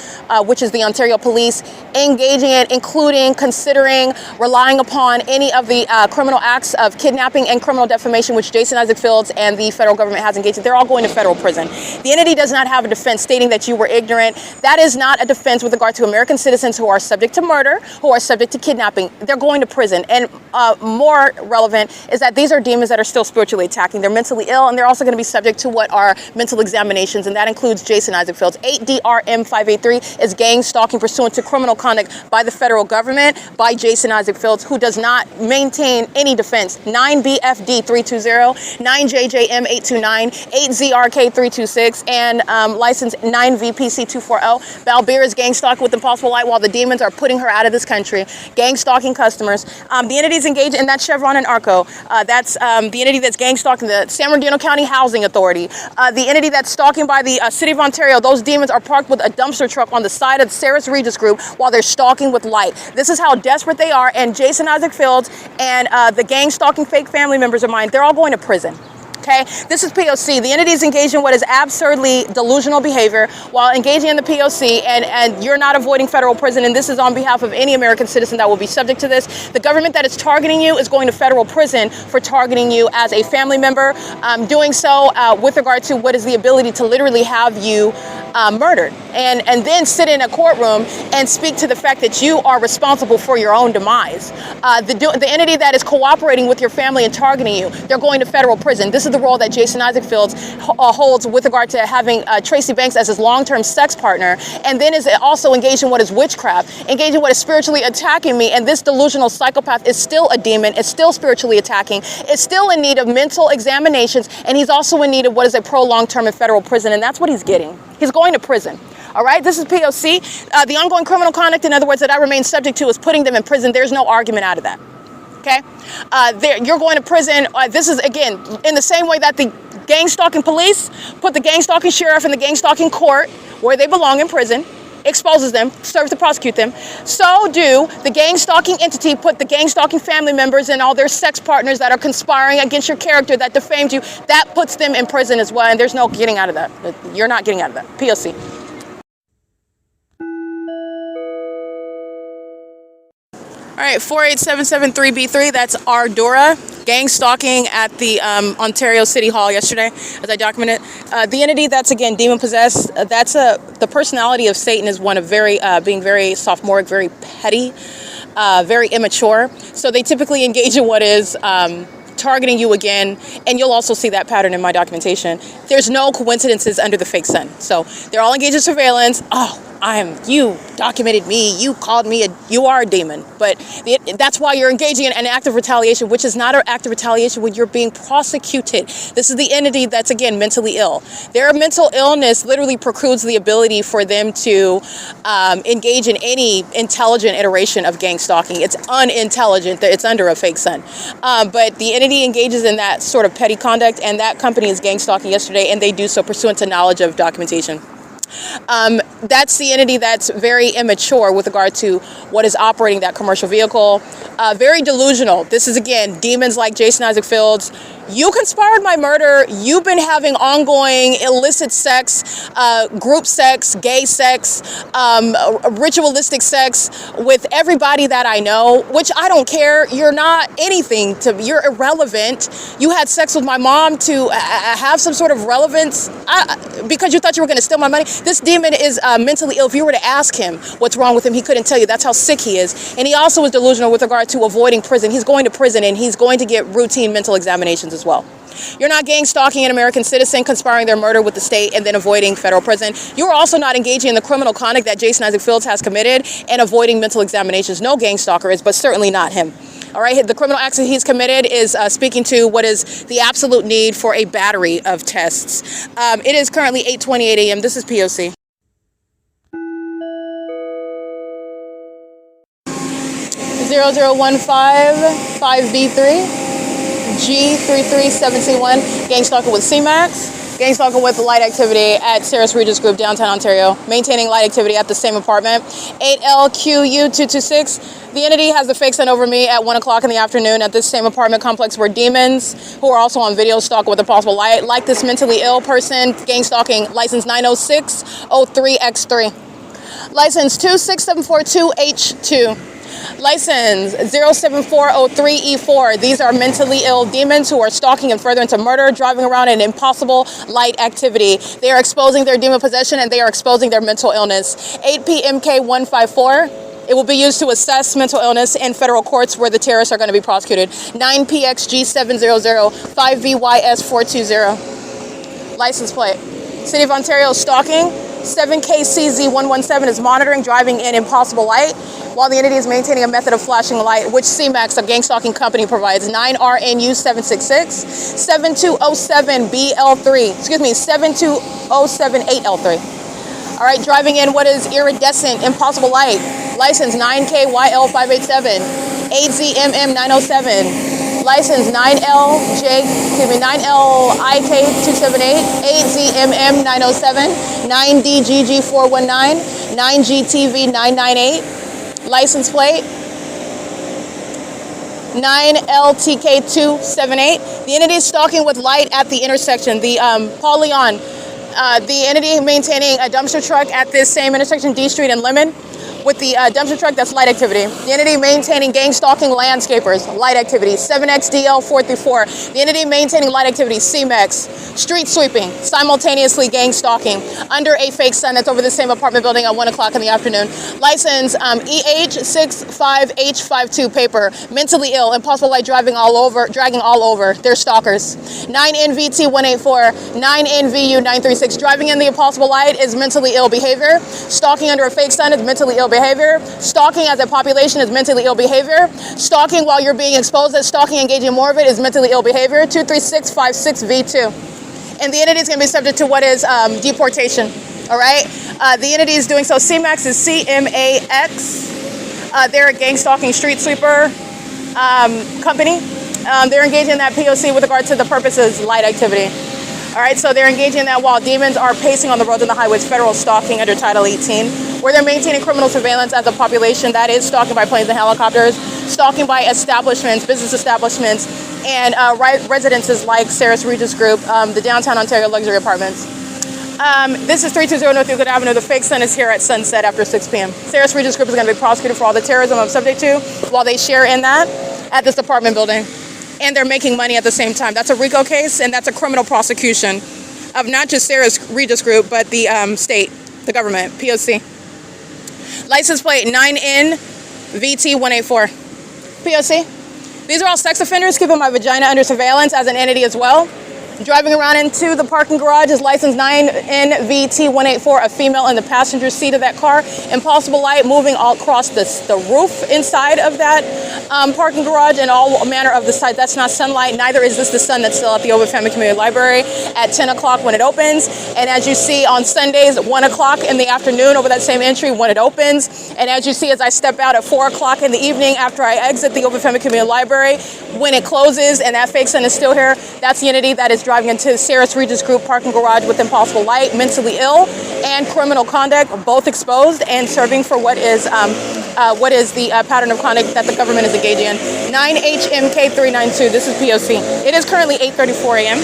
which is the Ontario Police, engaging in, including, considering, relying upon any of the criminal acts of kidnapping and criminal defamation, which Jason Isaac Fields and the federal government has engaged in. They're all going to federal prison. The entity does not have a defense stating that you were ignorant. That is not a defense with regard to American citizens who are subject to murder, who are subject to kidnapping. They're going to prison. And more relevant is that these are demons that are still spiritually attacking. They're mentally ill, and they're also going to be subject to what are mental examinations, and that includes Jason Isaac Fields. 8DRM583 is gang stalking pursuant to criminal conduct by the federal government, by Jason Isaac Fields, who does not maintain any defense. 9BFD320, 9JJM829, 8ZRK326, and license 9VPC240. Balbir is gang stalking with impossible light while the demons are putting her out of this country. Gang stalking customers. The entities engaged in that CHEVRON and ARCO. That's the entity that's gang stalking the San Bernardino County Housing Authority. The entity that's stalking by the City of Ontario. Those demons are parked with a dumpster truck on the side of the Sarah's Regis Group while they're stalking with light. This is how desperate they are. And Jason Isaac Fields and the gang stalking fake family members of mine, they're all going to prison. Okay, this is P.O.C. The entity is engaged in what is absurdly delusional behavior while engaging in the P.O.C. and you're not avoiding federal prison, and this is on behalf of any American citizen that will be subject to this. The government that is targeting you is going to federal prison for targeting you as a family member, doing so with regard to what is the ability to literally have you murdered and then sit in a courtroom and speak to the fact that you are responsible for your own demise. The entity that is cooperating with your family and targeting you, they're going to federal prison. This is the role that Jason Isaac Fields holds with regard to having Tracy Banks as his long-term sex partner, and then is also engaged in what is witchcraft, engaged in what is spiritually attacking me, and this delusional psychopath is still a demon, is still spiritually attacking, is still in need of mental examinations, and he's also in need of what is a prolonged term in federal prison, and that's what he's getting. He's going to prison. All right, this is P.O.C. The ongoing criminal conduct, in other words, that I remain subject to is putting them in prison. There's no argument out of that. Okay, you're going to prison. This is, again, in the same way that the gang stalking police put the gang stalking sheriff in the gang stalking court where they belong in prison, exposes them, serves to prosecute them. So do the gang stalking entity put the gang stalking family members and all their sex partners that are conspiring against your character, that defamed you, that puts them in prison as well. And there's no getting out of that. You're not getting out of that. P.O.C. All right, 48773B3, that's Ardora. Gang stalking at the Ontario City Hall yesterday, as I documented. The entity that's, again, demon-possessed, the personality of Satan is one of being very sophomoric, very petty, very immature. So they typically engage in what is targeting you again, and you'll also see that pattern in my documentation. There's no coincidences under the fake sun. So they're all engaged in surveillance. Oh, you documented me, you called me, you are a demon. But that's why you're engaging in an act of retaliation, which is not an act of retaliation when you're being prosecuted. This is the entity that's, again, mentally ill. Their mental illness literally precludes the ability for them to engage in any intelligent iteration of gang stalking. It's unintelligent, it's under a fake sun. But the entity engages in that sort of petty conduct, and that company is gang stalking yesterday, and they do so pursuant to knowledge of documentation. That's the entity that's very immature with regard to what is operating that commercial vehicle. Very delusional. This is, again, demons like Jason Isaac Fields. You conspired my murder. You've been having ongoing illicit sex, group sex, gay sex, ritualistic sex with everybody that I know, which I don't care. You're not anything you're irrelevant. You had sex with my mom to have some sort of relevance because you thought you were going to steal my money. This demon is mentally ill. If you were to ask him what's wrong with him, he couldn't tell you. That's how sick he is. And he also is delusional with regard to avoiding prison. He's going to prison, and he's going to get routine mental examinations as well. You're not gang stalking an American citizen, conspiring their murder with the state, and then avoiding federal prison. You're also not engaging in the criminal conduct that Jason Isaac Fields has committed and avoiding mental examinations. No gang stalker is, but certainly not him. All right, the criminal acts that he's committed is speaking to what is the absolute need for a battery of tests. It is currently 8:28 a.m. This is P.O.C. 0015-5B3 G33721, gang stalking with CMAX, gang stalking with light activity at Sarah's Regis Group, downtown Ontario, maintaining light activity at the same apartment, 8LQU226. The entity has the fake sun over me at 1 o'clock in the afternoon at this same apartment complex where demons, who are also on video, stalking with a possible light, like this mentally ill person, gang stalking, license 90603X3, license 26742H2. License 07403E4. These are mentally ill demons who are stalking and further into murder, driving around in impossible light activity. They are exposing their demon possession, and they are exposing their mental illness. 8PMK154. It will be used to assess mental illness in federal courts where the terrorists are going to be prosecuted. 9PXG700 5VYS420. License plate. City of Ontario stalking. 7KCZ117 is monitoring, driving in impossible light, while the entity is maintaining a method of flashing light, which CMAX, a gang stalking company, provides. 9RNU766, 7207BL3, 72078L3. All right, driving in what is iridescent, impossible light. License 9KYL587, 8ZMM907. License 9LIK278, 8ZMM907, 9DGG419, 9GTV998. License plate 9LTK278. The entity is stalking with light at the intersection. The Paulion, the entity maintaining a dumpster truck at this same intersection, D Street and Lemon, with the dumpster truck, that's light activity. The entity maintaining gang stalking landscapers, light activity. 7XDL434. The entity maintaining light activity, CMEX. Street sweeping, simultaneously gang stalking under a fake sun that's over the same apartment building at 1 o'clock in the afternoon. License EH65H52 paper, mentally ill, impossible light, dragging all over. They're stalkers. 9NVT184, 9NVU936. Driving in the impossible light is mentally ill behavior. Stalking under a fake sun is mentally ill behavior. Stalking as a population is mentally ill behavior. Stalking while you're being exposed as stalking, engaging more of it, is mentally ill behavior. 23656V2. And the entity is going to be subject to what is deportation. All right? The entity is doing so. CMAX is CMAX. They're a gang stalking street sweeper company. They're engaging in that P.O.C. with regard to the purposes light activity. All right, so they're engaging in that while demons are pacing on the roads and the highways, federal stalking under Title 18, where they're maintaining criminal surveillance as a population that is stalking by planes and helicopters, stalking by establishments, business establishments, and residences like Sarah's Regis Group, the downtown Ontario luxury apartments. This is 320 North Euclid Avenue. The fake sun is here at sunset after 6 p.m. CEASELESS Regis Group is going to be prosecuted for all the terrorism I'm subject to while they share in that at this apartment building. And they're making money at the same time. That's a RICO case, and that's a criminal prosecution of not just CEASELESS Regis Group, but the state, the government, P.O.C. License plate 9NVT184. P.O.C. These are all sex offenders keeping my vagina under surveillance as an entity as well. Driving around into the parking garage is license 9NVT184, a female in the passenger seat of that car. Impossible light moving all across the roof inside of that parking garage and all manner of the site. That's not sunlight. Neither is this the sun that's still at the OVITT Family Community Library at 10 o'clock when it opens. And as you see on Sundays, 1 o'clock in the afternoon over that same entry when it opens. And as you see as I step out at 4 o'clock in the evening after I exit the OVITT Family Community Library, when it closes and that fake sun is still here, that's the entity that is driving into the CEASELESS Regis Group parking garage with impossible light, mentally ill, and criminal conduct, both exposed and serving for what is the pattern of conduct that the government is engaging in. 9HMK392, this is P.O.C. It is currently 8:34 a.m.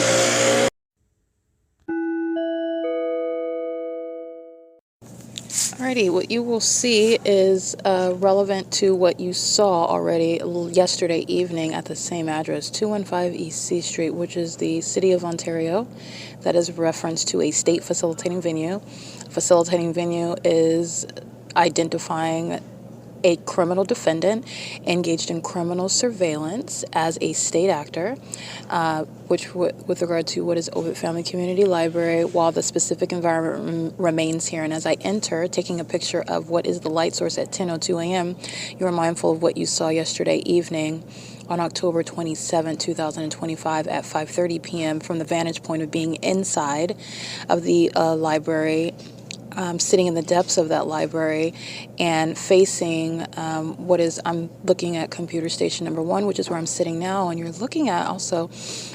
Alrighty, what you will see is relevant to what you saw already yesterday evening at the same address, 215 East C Street, which is the City of Ontario. That is a reference to a state facilitating venue. Facilitating venue is identifying a criminal defendant engaged in criminal surveillance as a state actor, which with regard to what is OVITT Family Community Library, while the specific environment remains here. And as I enter, taking a picture of what is the light source at 10:02 a.m., you're mindful of what you saw yesterday evening on October 27, 2025 at 5:30 p.m. from the vantage point of being inside of the library, sitting in the depths of that library and facing I'm looking at computer station number 1, which is where I'm sitting now, and you're looking at also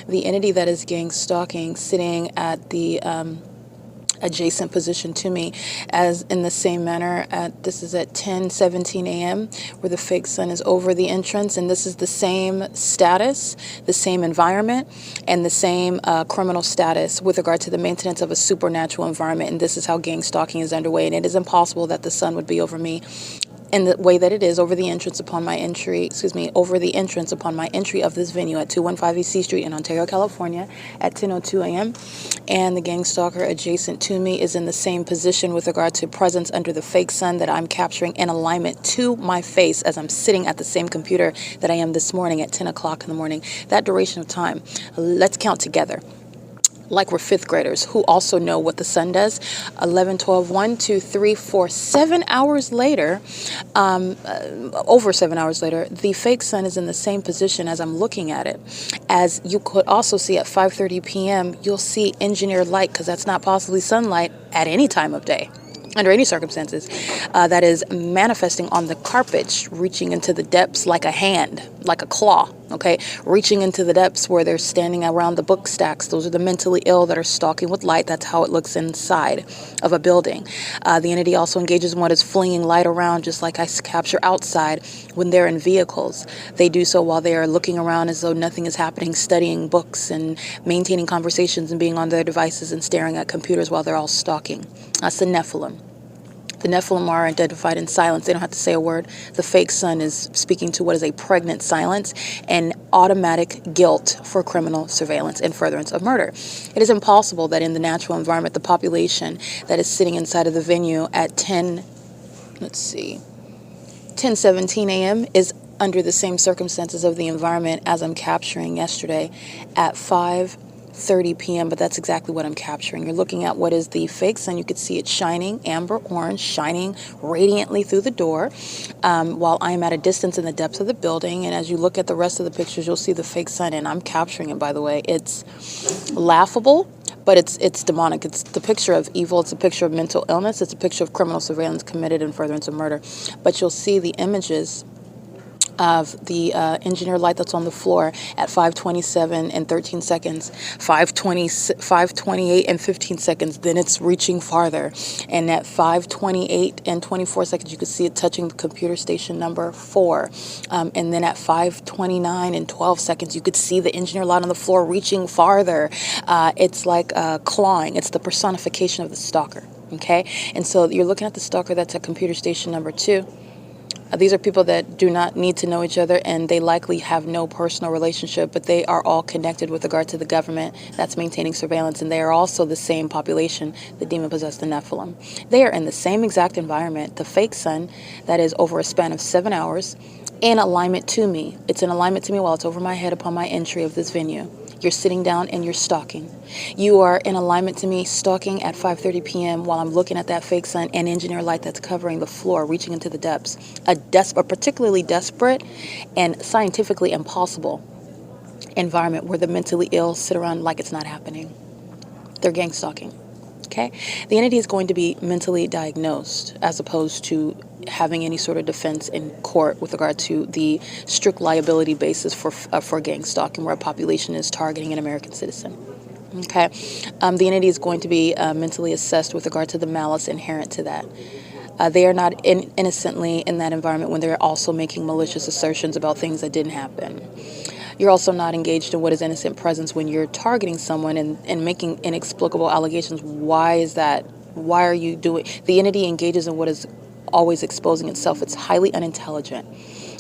the entity that is gang stalking sitting at the adjacent position to me, as in the same manner this is at 10:17 a.m. where the fake sun is over the entrance, and this is the same status, the same environment, and the same criminal status with regard to the maintenance of a supernatural environment. And this is how gang stalking is underway, and it is impossible that the sun would be over me in the way that it is over the entrance upon my entry, over the entrance upon my entry of this venue at 215 East C Street in Ontario, California at 10:02 a.m. And the gang stalker adjacent to me is in the same position with regard to presence under the fake sun that I'm capturing in alignment to my face as I'm sitting at the same computer that I am this morning at 10 o'clock in the morning. That duration of time, let's count together. Like we're fifth graders who also know what the sun does. 11, 12, 1, 2, 3, 4, 7 hours later, over 7 hours later, the fake sun is in the same position as I'm looking at it. As you could also see at 5:30 p.m., you'll see engineered light, because that's not possibly sunlight at any time of day, under any circumstances, that is manifesting on the carpet, reaching into the depths like a hand, like a claw, okay? Reaching into the depths where they're standing around the book stacks. Those are the mentally ill that are stalking with light. That's how it looks inside of a building. The entity also engages in what is flinging light around, just like I capture outside when they're in vehicles. They do so while they are looking around as though nothing is happening, studying books and maintaining conversations and being on their devices and staring at computers while they're all stalking. That's the Nephilim. The Nephilim are identified in silence. They don't have to say a word. The fake sun is speaking to what is a pregnant silence and automatic guilt for criminal surveillance and furtherance of murder. It is impossible that in the natural environment, the population that is sitting inside of the venue at 10:17 a.m. is under the same circumstances of the environment as I'm capturing yesterday at 5:30 p.m., but that's exactly what I'm capturing. You're looking at what is the fake sun. You could see it shining, amber orange, shining radiantly through the door, while I'm at a distance in the depths of the building. And as you look at the rest of the pictures, you'll see the fake sun, and I'm capturing it, by the way. It's laughable, but it's demonic. It's the picture of evil. It's a picture of mental illness. It's a picture of criminal surveillance committed in furtherance of murder. But you'll see the images of the engineer light that's on the floor at 5:27 and 13 seconds, 5:28 and 15 seconds. Then it's reaching farther, and at 5:28 and 24 seconds, you can see it touching the computer station number 4. And then at 5:29 and 12 seconds, you could see the engineer light on the floor reaching farther. It's like clawing. It's the personification of the stalker. Okay, and so you're looking at the stalker that's at computer station number 2. These are people that do not need to know each other, and they likely have no personal relationship, but they are all connected with regard to the government that's maintaining surveillance, and they are also the same population, the demon-possessed, the Nephilim. They are in the same exact environment, the fake sun, that is over a span of 7 hours, in alignment to me. It's in alignment to me while it's over my head upon my entry of this venue. You're sitting down and you're stalking. You are in alignment to me, stalking at 5:30 p.m. while I'm looking at that fake sun and engineer light that's covering the floor, reaching into the depths. A particularly desperate and scientifically impossible environment where the mentally ill sit around like it's not happening. They're gang stalking. Okay? The entity is going to be mentally diagnosed as opposed to having any sort of defense in court with regard to the strict liability basis for gang stalking, where a population is targeting an American citizen. Okay? The entity is going to be mentally assessed with regard to the malice inherent to that. They are not innocently in that environment when they're also making malicious assertions about things that didn't happen. You're also not engaged in what is innocent presence when you're targeting someone and making inexplicable allegations. Why is that? Why are you doing? The entity engages in what is always exposing itself. It's highly unintelligent.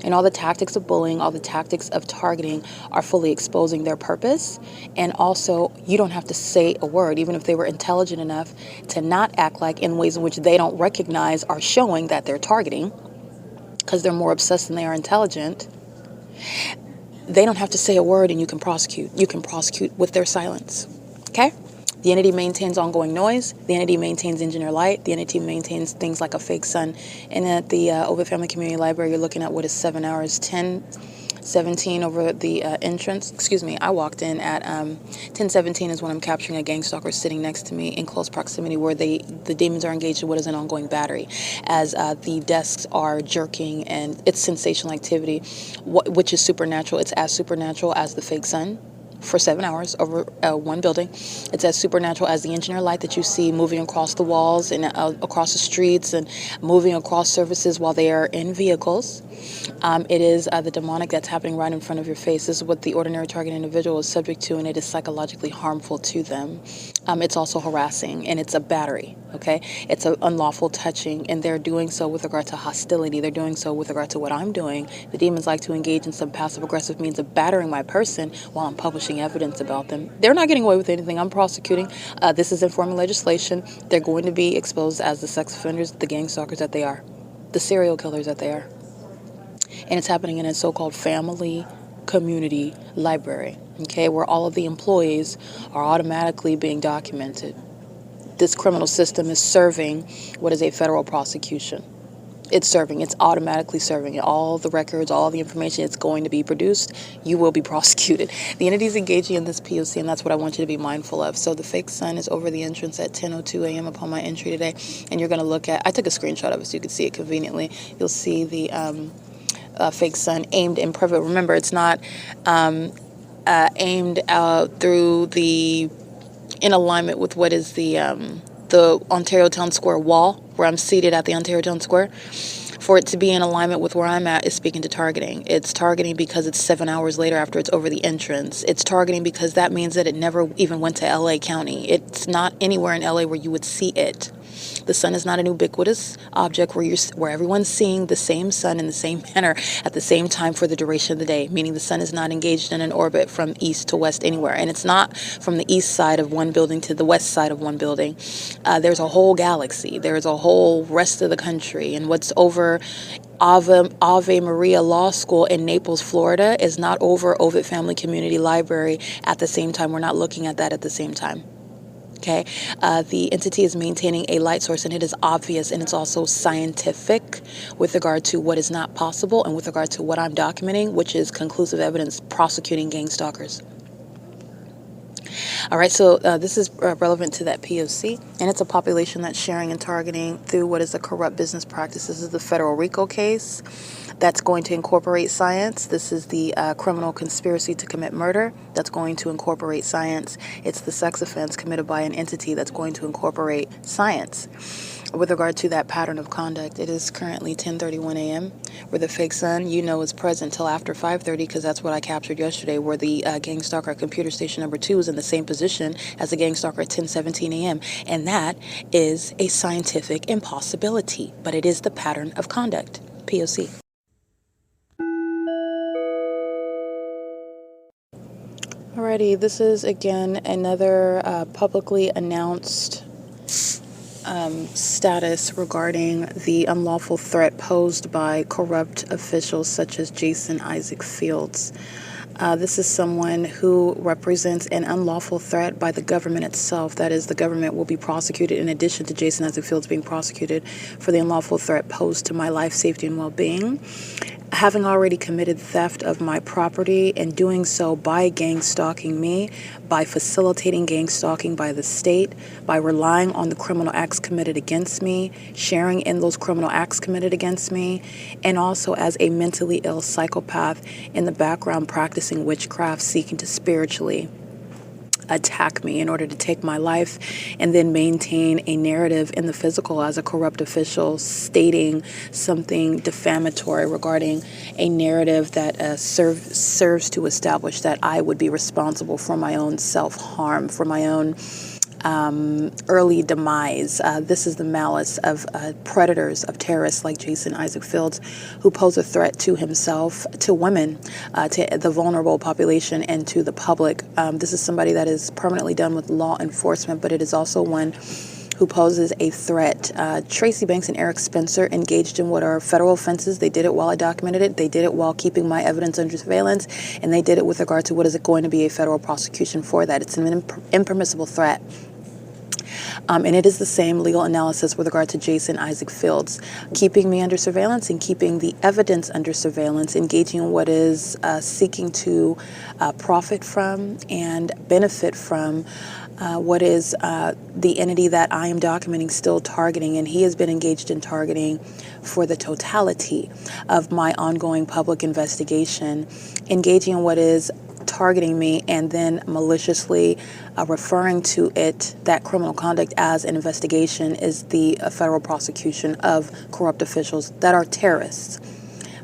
And all the tactics of bullying, all the tactics of targeting are fully exposing their purpose. And also, you don't have to say a word, even if they were intelligent enough to not act like in ways in which they don't recognize are showing that they're targeting, because they're more obsessed than they are intelligent. They don't have to say a word and you can prosecute. You can prosecute with their silence. Okay? The entity maintains ongoing noise. The entity maintains engineer light. The entity maintains things like a fake sun. And at the OVITT Family Community Library, you're looking at what is 7 hours, 10:17 over the entrance. Excuse me, I walked in at 10:17 is when I'm capturing a gang stalker sitting next to me in close proximity where the demons are engaged in what is an ongoing battery as the desks are jerking, and it's sensational activity, which is supernatural. It's as supernatural as the fake sun for 7 hours over one building. It's as supernatural as the engineer light that you see moving across the walls and across the streets and moving across surfaces while they are in vehicles. It is the demonic that's happening right in front of your face. This is what the ordinary target individual is subject to, and it is psychologically harmful to them. It's also harassing, and it's a battery, okay? It's an unlawful touching, and they're doing so with regard to hostility. They're doing so with regard to what I'm doing. The demons like to engage in some passive-aggressive means of battering my person while I'm publishing evidence about them. They're not getting away with anything. I'm prosecuting. This is informing legislation. They're going to be exposed as the sex offenders, the gang stalkers that they are, the serial killers that they are. And it's happening in a so-called family community library, okay, where all of the employees are automatically being documented. This criminal system is serving what is a federal prosecution. It's automatically serving all the records, all the information. It's going to be produced. You will be prosecuted. The entity is engaging in this P.O.C, and that's what I want you to be mindful of. So the fake sun is over the entrance at 10:02 a.m. upon my entry today, and you're going to look at, I took a screenshot of it so you can see it conveniently. You'll see the fake sun aimed in private. Remember, it's not aimed out through in alignment with what is the Ontario Town Square wall, where I'm seated at the Ontario Town Square. For it to be in alignment with where I'm at is speaking to targeting. It's targeting because it's 7 hours later after it's over the entrance. It's targeting because that means that it never even went to L.A. County. It's not anywhere in L.A. where you would see it. The sun is not an ubiquitous object where everyone's seeing the same sun in the same manner at the same time for the duration of the day, meaning the sun is not engaged in an orbit from east to west anywhere. And it's not from the east side of one building to the west side of one building. There's a whole galaxy. There's a whole rest of the country. And what's over Ave Maria Law School in Naples, Florida is not over OVITT Family Community Library at the same time. We're not looking at that at the same time. Okay, the entity is maintaining a light source, and it is obvious, and it's also scientific with regard to what is not possible and with regard to what I'm documenting, which is conclusive evidence prosecuting gang stalkers. All right, so this is relevant to that P.O.C, and it's a population that's sharing and targeting through what is a corrupt business practice. This is the federal RICO case that's going to incorporate science. This is the criminal conspiracy to commit murder that's going to incorporate science. It's the sex offense committed by an entity that's going to incorporate science. With regard to that pattern of conduct, it is currently 10:31 a.m. where the fake sun, is present till after 5:30, because that's what I captured yesterday, where the gang stalker at computer station number 2 is in the same position as the gang stalker at 10:17 a.m. And that is a scientific impossibility, but it is the pattern of conduct. P.O.C. Alrighty, this is again another publicly announced status regarding the unlawful threat posed by corrupt officials such as Jason Isaac Fields. This is someone who represents an unlawful threat by the government itself. That is, the government will be prosecuted in addition to Jason Isaac Fields being prosecuted for the unlawful threat posed to my life, safety, and well-being. Having already committed theft of my property and doing so by gang stalking me, by facilitating gang stalking by the state, by relying on the criminal acts committed against me, sharing in those criminal acts committed against me, and also as a mentally ill psychopath in the background practicing witchcraft, seeking to spiritually attack me in order to take my life, and then maintain a narrative in the physical as a corrupt official stating something defamatory regarding a narrative that serves to establish that I would be responsible for my own self-harm, for my own early demise. This is the malice of predators, of terrorists like Jason Isaac Fields, who pose a threat to himself, to women, to the vulnerable population, and to the public. This is somebody that is permanently done with law enforcement, but it is also one who poses a threat. Tracy Banks and Eric Spencer engaged in what are federal offenses. They did it while I documented it. They did it while keeping my evidence under surveillance, and they did it with regard to what is it going to be a federal prosecution for that. It's an impermissible threat. And it is the same legal analysis with regard to Jason Isaac Fields, keeping me under surveillance and keeping the evidence under surveillance, engaging in what is seeking to profit from and benefit from what is the entity that I am documenting still targeting. And he has been engaged in targeting for the totality of my ongoing public investigation, engaging in what is targeting me and then maliciously referring to it, that criminal conduct, as an investigation, is the federal prosecution of corrupt officials that are terrorists.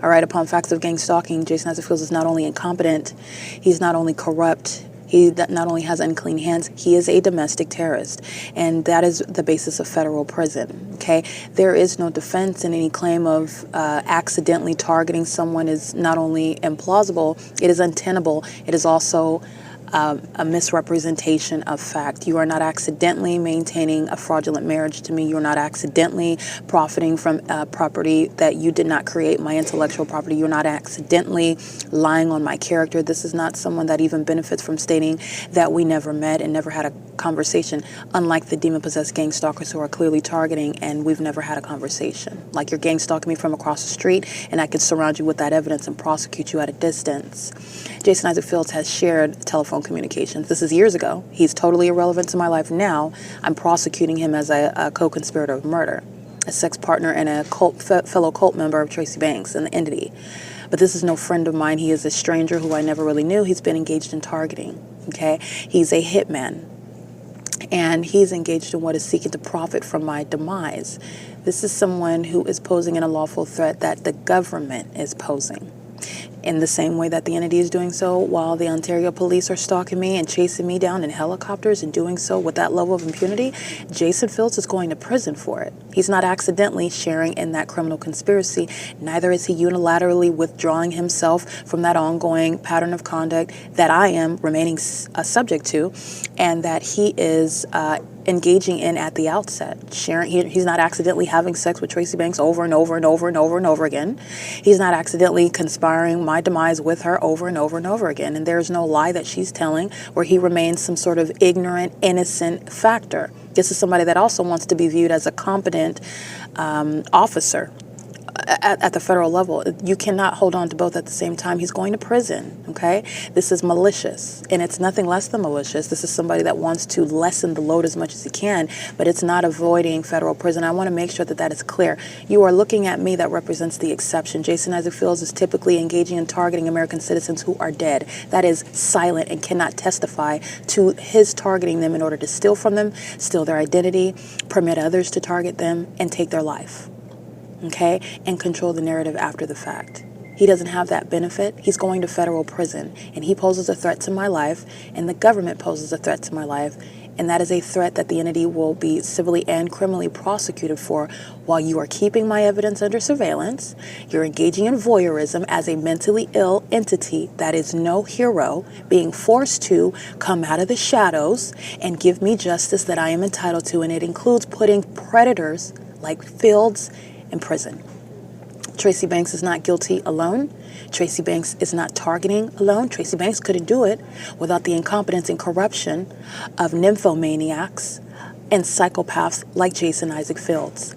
All right, upon facts of gang stalking, Jason Isaac Fields is not only incompetent, he's not only corrupt, he not only has unclean hands, he is a domestic terrorist. And that is the basis of federal prison, okay? There is no defense, and any claim of accidentally targeting someone is not only implausible, it is untenable. It is also a misrepresentation of fact. You are not accidentally maintaining a fraudulent marriage to me. You're not accidentally profiting from property that you did not create, my intellectual property. You're not accidentally lying on my character. This is not someone that even benefits from stating that we never met and never had a conversation, unlike the demon-possessed gang stalkers who are clearly targeting and we've never had a conversation. Like, you're gang stalking me from across the street and I could surround you with that evidence and prosecute you at a distance. Jason Isaac Fields has shared telephone communications. This is years ago. He's totally irrelevant to my life now. I'm prosecuting him as a co-conspirator of murder, a sex partner and a fellow cult member of Tracy Banks and the entity. But this is no friend of mine. He is a stranger who I never really knew. He's been engaged in targeting, okay? He's a hitman, and he's engaged in what is seeking to profit from my demise. This is someone who is posing an unlawful threat that the government is posing, in the same way that the entity is doing so, while the Ontario police are stalking me and chasing me down in helicopters and doing so with that level of impunity. Jason Fields is going to prison for it. He's not accidentally sharing in that criminal conspiracy. Neither is he unilaterally withdrawing himself from that ongoing pattern of conduct that I am remaining subject to, and that he is engaging in at the outset. He's not accidentally having sex with Tracy Banks over and over and over and over and over again. He's not accidentally conspiring my demise with her over and over and over again. And there's no lie that she's telling where he remains some sort of ignorant, innocent factor. This is somebody that also wants to be viewed as a competent officer at the federal level. You cannot hold on to both at the same time. He's going to prison, okay? This is malicious, and it's nothing less than malicious. This is somebody that wants to lessen the load as much as he can, but it's not avoiding federal prison. I want to make sure that that is clear. You are looking at me, that represents the exception. Jason Isaac Fields is typically engaging in targeting American citizens who are dead. That is silent and cannot testify to his targeting them in order to steal from them, steal their identity, permit others to target them, and take their life. Okay, and control the narrative after the fact. He doesn't have that benefit. He's going to federal prison, and he poses a threat to my life, and the government poses a threat to my life, and that is a threat that the entity will be civilly and criminally prosecuted for while you are keeping my evidence under surveillance. You're engaging in voyeurism as a mentally ill entity that is no hero, being forced to come out of the shadows and give me justice that I am entitled to, and it includes putting predators like Fields in prison. Tracy Banks is not guilty alone. Tracy Banks is not targeting alone. Tracy Banks couldn't do it without the incompetence and corruption of nymphomaniacs and psychopaths like Jason Isaac Fields.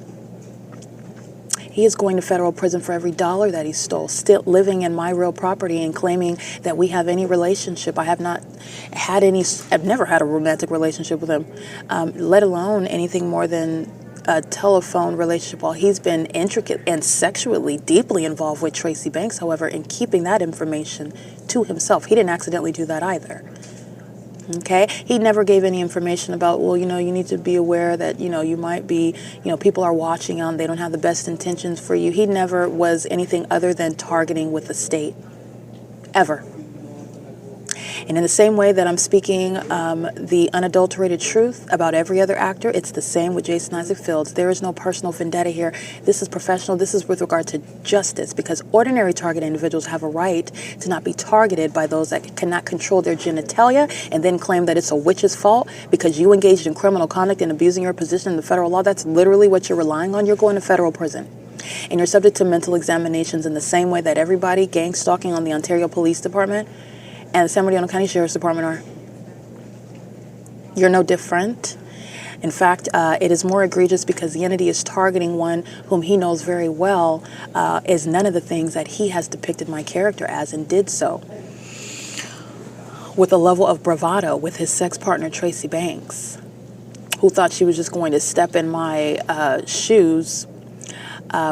He is going to federal prison for every dollar that he stole, still living in my real property and claiming that we have any relationship. I have not had any, I've never had a romantic relationship with him, let alone anything more than a telephone relationship, while he's been intricate and sexually deeply involved with Tracy Banks, however, in keeping that information to himself. He didn't accidentally do that either. Okay? He never gave any information about, well, you know, you need to be aware that, you know, you might be, you know, people are watching on, they don't have the best intentions for you. He never was anything other than targeting with the state, ever. And in the same way that I'm speaking the unadulterated truth about every other actor, it's the same with Jason Isaac Fields. There is no personal vendetta here. This is professional. This is with regard to justice, because ordinary target individuals have a right to not be targeted by those that cannot control their genitalia and then claim that it's a witch's fault because you engaged in criminal conduct and abusing your position in the federal law. That's literally what you're relying on. You're going to federal prison. And you're subject to mental examinations in the same way that everybody gang stalking on the Ontario Police Department and the San Bernardino County Sheriff's Department are. You're no different. In fact, it is more egregious because the entity is targeting one whom he knows very well is none of the things that he has depicted my character as, and did so with a level of bravado with his sex partner, Tracy Banks, who thought she was just going to step in my shoes,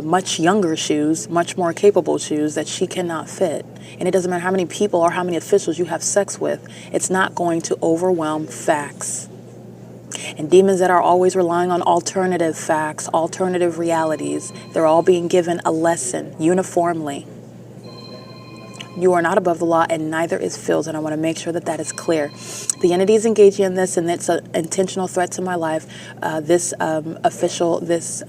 much younger shoes, much more capable shoes that she cannot fit. And it doesn't matter how many people or how many officials you have sex with, it's not going to overwhelm facts. And demons that are always relying on alternative facts, alternative realities, they're all being given a lesson uniformly. You are not above the law, and neither is Fields, and I want to make sure that that is clear. The entity is engaging in this, and it's an intentional threat to my life. This official, this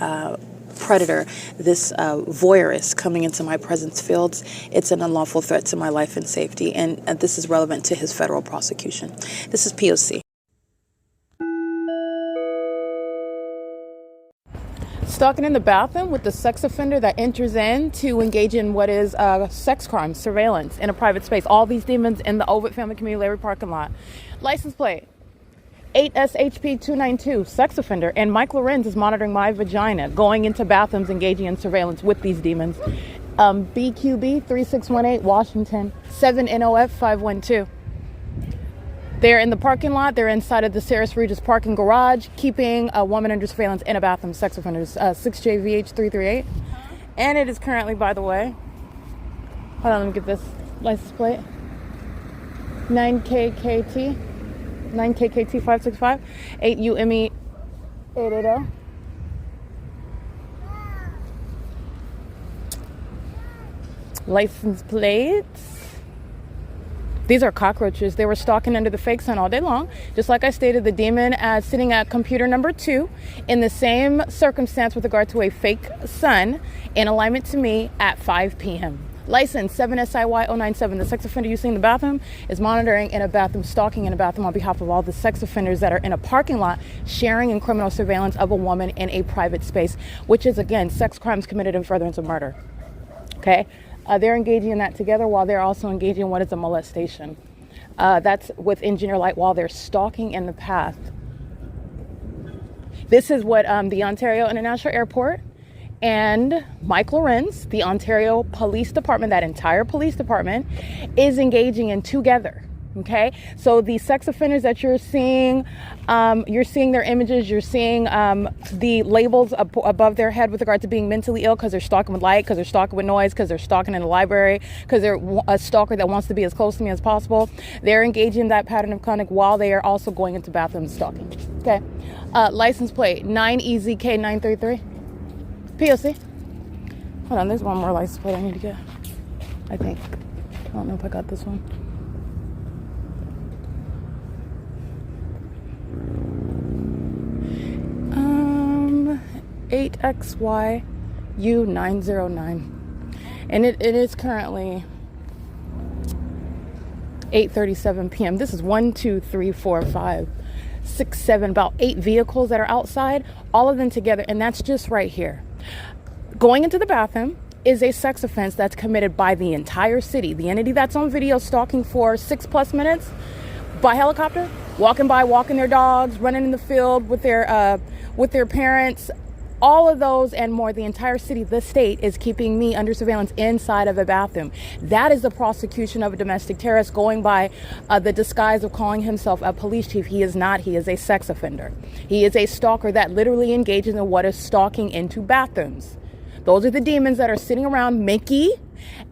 predator, this voyeurist coming into my presence, Fields, it's an unlawful threat to my life and safety, and this is relevant to his federal prosecution. This is P.O.C. Stalking in the bathroom with the sex offender that enters in to engage in what is sex crime, surveillance in a private space. All these demons in the OVITT Family Community Library parking lot. License plate 8SHP292, sex offender. And Mike Lorenz is monitoring my vagina, going into bathrooms, engaging in surveillance with these demons. BQB 3618, Washington, 7NOF 512. They're in the parking lot. They're inside of the Sarah's Regis parking garage, keeping a woman under surveillance in a bathroom. Sex offenders, 6JVH338. And it is currently, by the way, hold on, let me get this license plate. 9KKT 565, 8UME 880. License plates. These are cockroaches. They were stalking under the fake sun all day long. Just like I stated, the demon sitting at computer number 2 in the same circumstance with regard to a fake sun in alignment to me at 5 p.m. License 7SIY097. The sex offender you see in the bathroom is monitoring in a bathroom, stalking in a bathroom on behalf of all the sex offenders that are in a parking lot sharing in criminal surveillance of a woman in a private space, which is, again, sex crimes committed in furtherance of murder. Okay? They're engaging in that together while they're also engaging in what is a molestation. That's with Engineer Light while they're stalking in the path. This is what the Ontario International Airport And Mike LORENZ, the Ontario Police Department, that entire police department, is engaging in together. Okay, so the sex offenders that you're seeing their images, you're seeing the labels above their head with regard to being mentally ill because they're stalking with light, because they're stalking with noise, because they're stalking in the library, because they're a stalker that wants to be as close to me as possible. They're engaging in that pattern of conduct while they are also going into bathrooms stalking. Okay, license plate 9EZK933. P.O.C. Hold on, there's one more license plate I need to get. I think. I don't know if I got this one. 8XYU909, and it is currently 8:37 p.m. This is 1, 2, 3, 4, 5, 6, 7, about 8 vehicles that are outside, all of them together, and that's just right here. Going into the bathroom is a sex offense that's committed by the entire city. The entity that's on video stalking for 6+ minutes by helicopter, walking their dogs, running in the field with their parents. All of those and more, the entire city, the state, is keeping me under surveillance inside of a bathroom. That is the prosecution of a domestic terrorist going by the disguise of calling himself a police chief. He is not. He is a sex offender. He is a stalker that literally engages in what is stalking into bathrooms. Those are the demons that are sitting around Mickey,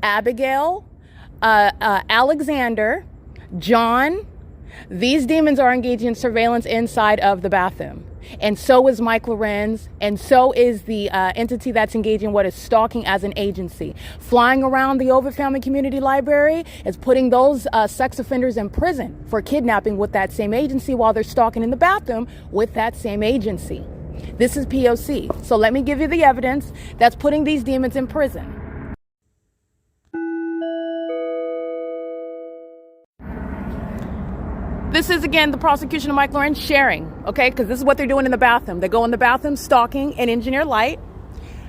Abigail, Alexander, John. These demons are engaging in surveillance inside of the bathroom. And so is Mike LORENZ, and so is the entity that's engaging what is stalking as an agency. Flying around the OVITT Family Community Library is putting those sex offenders in prison for kidnapping with that same agency while they're stalking in the bathroom with that same agency. This is P.O.C. So let me give you the evidence that's putting these demons in prison. This is, again, the prosecution of Mike LORENZ sharing, okay? Because this is what they're doing in the bathroom. They go in the bathroom stalking in engineer light,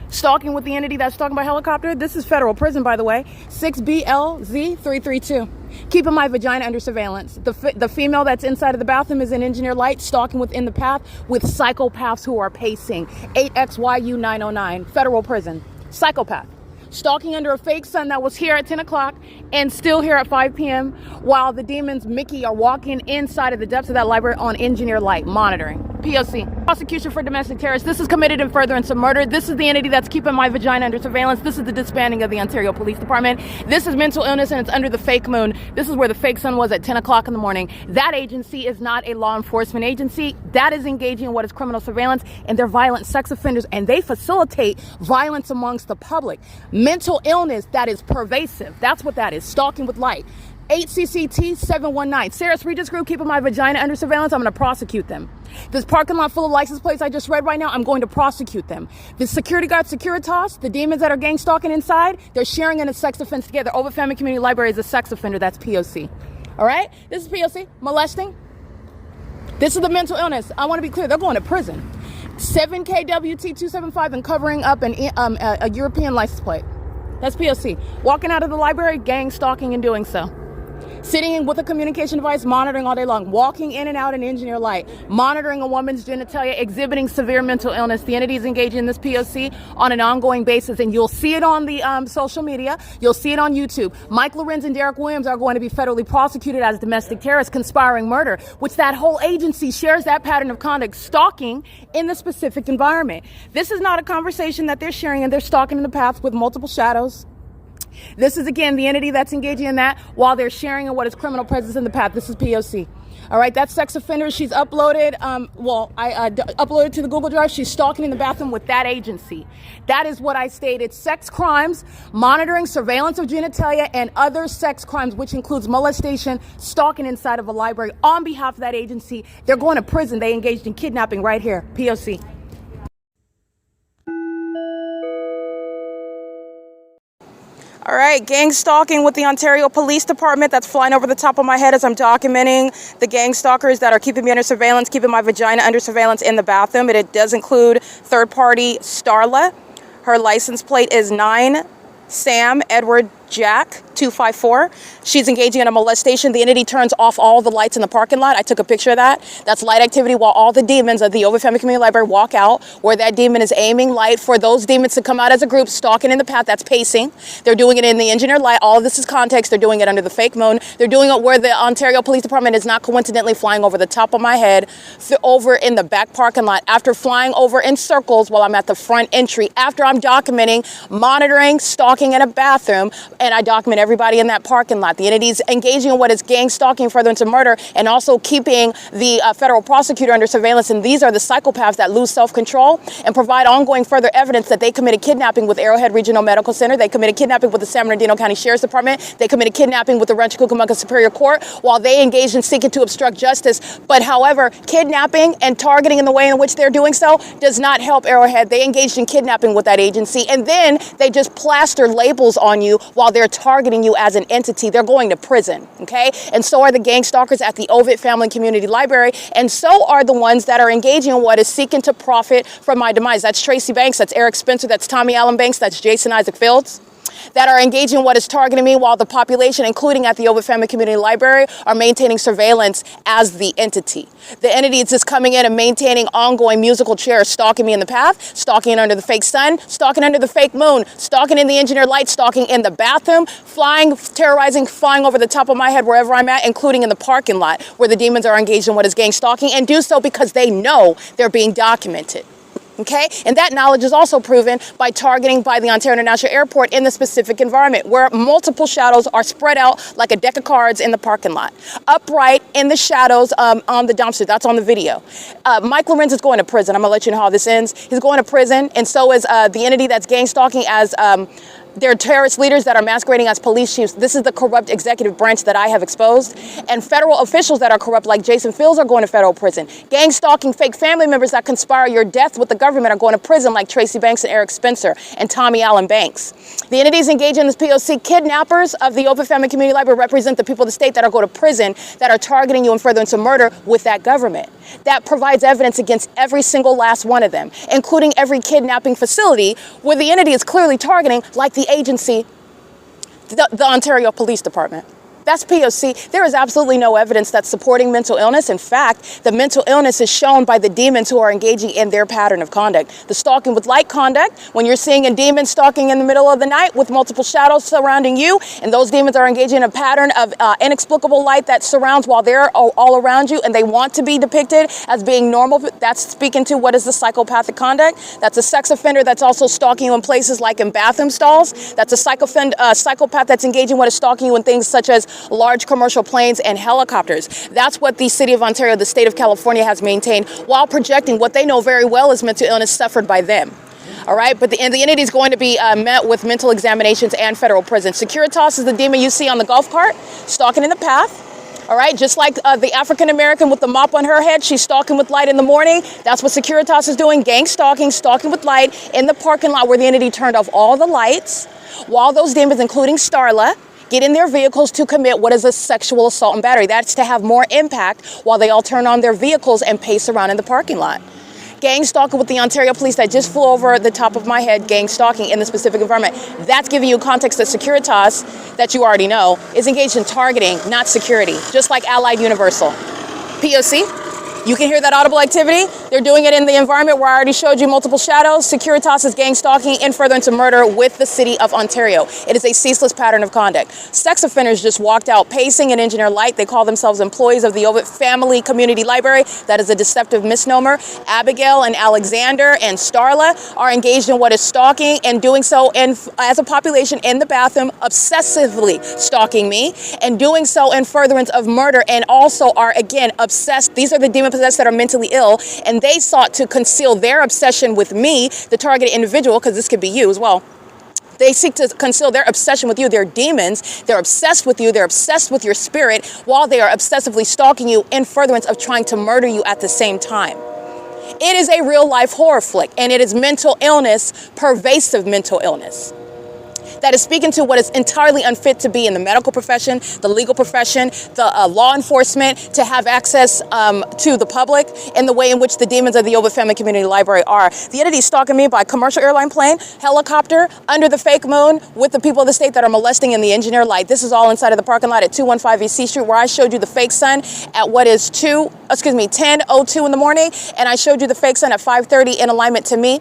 stalking with the entity that's stalking by helicopter. This is federal prison, by the way. 6BLZ332. Keeping my vagina under surveillance. The female that's inside of the bathroom is in engineer light, stalking within the path with psychopaths who are pacing. 8XYU909, federal prison. Psychopath. Stalking under a fake sun that was here at 10 o'clock and still here at 5 p.m. while the demons, Mickey, are walking inside of the depths of that library on engineer light, monitoring. P.O.C. Prosecution for domestic terrorists. This is committed in furtherance of murder. This is the entity that's keeping my vagina under surveillance. This is the disbanding of the Ontario Police Department. This is mental illness, and it's under the fake moon. This is where the fake sun was at 10 o'clock in the morning. That agency is not a law enforcement agency. That is engaging in what is criminal surveillance, and they're violent sex offenders, and they facilitate violence amongst the public. Mental illness that is pervasive. That's what that is. Stalking with light. 8CCT719. Sarah's Regis Group keeping my vagina under surveillance. I'm going to prosecute them. This parking lot full of license plates I just read right now, I'm going to prosecute them. The security guard Securitas, the demons that are gang stalking inside, they're sharing in a sex offense together. OVITT Family Community Library is a sex offender. That's P.O.C. All right? This is P.O.C. Molesting. This is the mental illness. I want to be clear. They're going to prison. 7KWT275 and covering up a European license plate. That's P.O.C. Walking out of the library, gang stalking and doing so. Sitting with a communication device, monitoring all day long. Walking in and out in engineer light. Monitoring a woman's genitalia, exhibiting severe mental illness. The entity is engaging in this P.O.C. on an ongoing basis, and you'll see it on the social media. You'll see it on YouTube. Mike LORENZ and Derek Williams are going to be federally prosecuted as domestic terrorists conspiring murder, which that whole agency shares that pattern of conduct, stalking in the specific environment. This is not a conversation that they're sharing, and they're stalking in the path with multiple shadows. This is, again, the entity that's engaging in that while they're sharing in what is criminal presence in the path. This is P.O.C. All right, that's sex offender. She's uploaded, I uploaded to the Google Drive. She's stalking in the bathroom with that agency. That is what I stated. Sex crimes, monitoring, surveillance of genitalia, and other sex crimes, which includes molestation, stalking inside of a library on behalf of that agency. They're going to prison. They engaged in kidnapping right here. P.O.C. All right, gang stalking with the Ontario Police Department. That's flying over the top of my head as I'm documenting the gang stalkers that are keeping me under surveillance, keeping my vagina under surveillance in the bathroom. It does include third-party Starla. Her license plate is 9 Sam Edward Jack 254. She's engaging in a molestation. The entity turns off all the lights in the parking lot. I took a picture of that. That's light activity while all the demons of the OVITT Family Community Library walk out, where that demon is aiming light for those demons to come out as a group, stalking in the path. That's pacing. They're doing it in the engineered light. All of this is context. They're doing it under the fake moon. They're doing it where the Ontario Police Department is not coincidentally flying over the top of my head, over in the back parking lot, after flying over in circles while I'm at the front entry, after I'm documenting, monitoring, stalking in a bathroom, and I document everybody in that parking lot. The entity's engaging in what is gang stalking, furtherance of murder, and also keeping the federal prosecutor under surveillance. And these are the psychopaths that lose self-control and provide ongoing further evidence that they committed kidnapping with Arrowhead Regional Medical Center. They committed kidnapping with the San Bernardino County Sheriff's Department. They committed kidnapping with the Rancho Cucamonga Superior Court while they engaged in seeking to obstruct justice. But however, kidnapping and targeting in the way in which they're doing so does not help Arrowhead. They engaged in kidnapping with that agency, and then they just plaster labels on you while they're targeting you as an entity. They're going to prison, okay? And so are the gang stalkers at the OVITT Family and Community Library, and so are the ones that are engaging in what is seeking to profit from my demise. That's Tracy Banks, that's Eric Spencer, that's Tommy Allen Banks, that's Jason Isaac Fields, that are engaging in what is targeting me while the population, including at the OVITT Family Community Library, are maintaining surveillance as the entity. The entity is just coming in and maintaining ongoing musical chairs, stalking me in the path, stalking under the fake sun, stalking under the fake moon, stalking in the engineered light, stalking in the bathroom, flying, terrorizing, flying over the top of my head wherever I'm at, including in the parking lot where the demons are engaged in what is gang stalking, and do so because they know they're being documented. Okay, and that knowledge is also proven by targeting by the Ontario International Airport in the specific environment where multiple shadows are spread out like a deck of cards in the parking lot, upright in the shadows on the dumpster. That's on the video. Mike Lorenz is going to prison. I'm gonna let you know how this ends. He's going to prison, and so is the entity that's gang stalking as they're terrorist leaders that are masquerading as police chiefs. This is the corrupt executive branch that I have exposed. And federal officials that are corrupt, like Jason Fields, are going to federal prison. Gang stalking fake family members that conspire your death with the government are going to prison, like Tracy Banks and Eric Spencer and Tommy Allen Banks. The entities engaged in this P.O.C. kidnappers of the OVITT Family Community Library represent the people of the state that are going to prison, that are targeting you in furtherance of murder with that government. That provides evidence against every single last one of them, including every kidnapping facility where the entity is clearly targeting, like the agency, the Ontario Police Department. That's P.O.C. There is absolutely no evidence that's supporting mental illness. In fact, the mental illness is shown by the demons who are engaging in their pattern of conduct. The stalking with light conduct, when you're seeing a demon stalking in the middle of the night with multiple shadows surrounding you, and those demons are engaging in a pattern of inexplicable light that surrounds while they're all around you, and they want to be depicted as being normal. That's speaking to what is the psychopathic conduct. That's a sex offender that's also stalking you in places like in bathroom stalls. That's a psychopath that's engaging in what is stalking you in things such as large commercial planes and helicopters. That's what the city of Ontario, the state of California, has maintained while projecting what they know very well is mental illness suffered by them. All right, but the entity is going to be met with mental examinations and federal prison. Securitas is the demon you see on the golf cart, stalking in the path. All right, just like the African-American with the mop on her head, she's stalking with light in the morning. That's what Securitas is doing, gang stalking, stalking with light in the parking lot where the entity turned off all the lights, while those demons, including Starla, get in their vehicles to commit what is a sexual assault and battery. That's to have more impact while they all turn on their vehicles and pace around in the parking lot. Gang stalking with the Ontario police that just flew over the top of my head, gang stalking in the specific environment. That's giving you context that Securitas, that you already know, is engaged in targeting, not security, just like Allied Universal. P.O.C. You can hear that audible activity. They're doing it in the environment where I already showed you multiple shadows. Securitas is gang stalking in furtherance of murder with the city of Ontario. It is a ceaseless pattern of conduct. Sex offenders just walked out pacing in engineer light. They call themselves employees of the OVITT Family Community Library. That is a deceptive misnomer. Abigail and Alexander and Starla are engaged in what is stalking and doing so as a population in the bathroom, obsessively stalking me and doing so in furtherance of murder, and also are, again, obsessed. These are the demon possessed that are mentally ill, and they sought to conceal their obsession with me, the targeted individual, because this could be you as well. They seek to conceal their obsession with you. They're demons. They're obsessed with you. They're obsessed with your spirit while they are obsessively stalking you in furtherance of trying to murder you at the same time. It is a real life horror flick, and it is mental illness, pervasive mental illness. that is speaking to what is entirely unfit to be in the medical profession, the legal profession, the law enforcement, to have access to the public in the way in which the demons of the OVITT Family Community Library are. The entity is stalking me by commercial airline plane, helicopter, under the fake moon, with the people of the state that are molesting in the engineer light. This is all inside of the parking lot at 215 E.C. Street, where I showed you the fake sun at what is 10:02 in the morning, and I showed you the fake sun at 5:30 in alignment to me.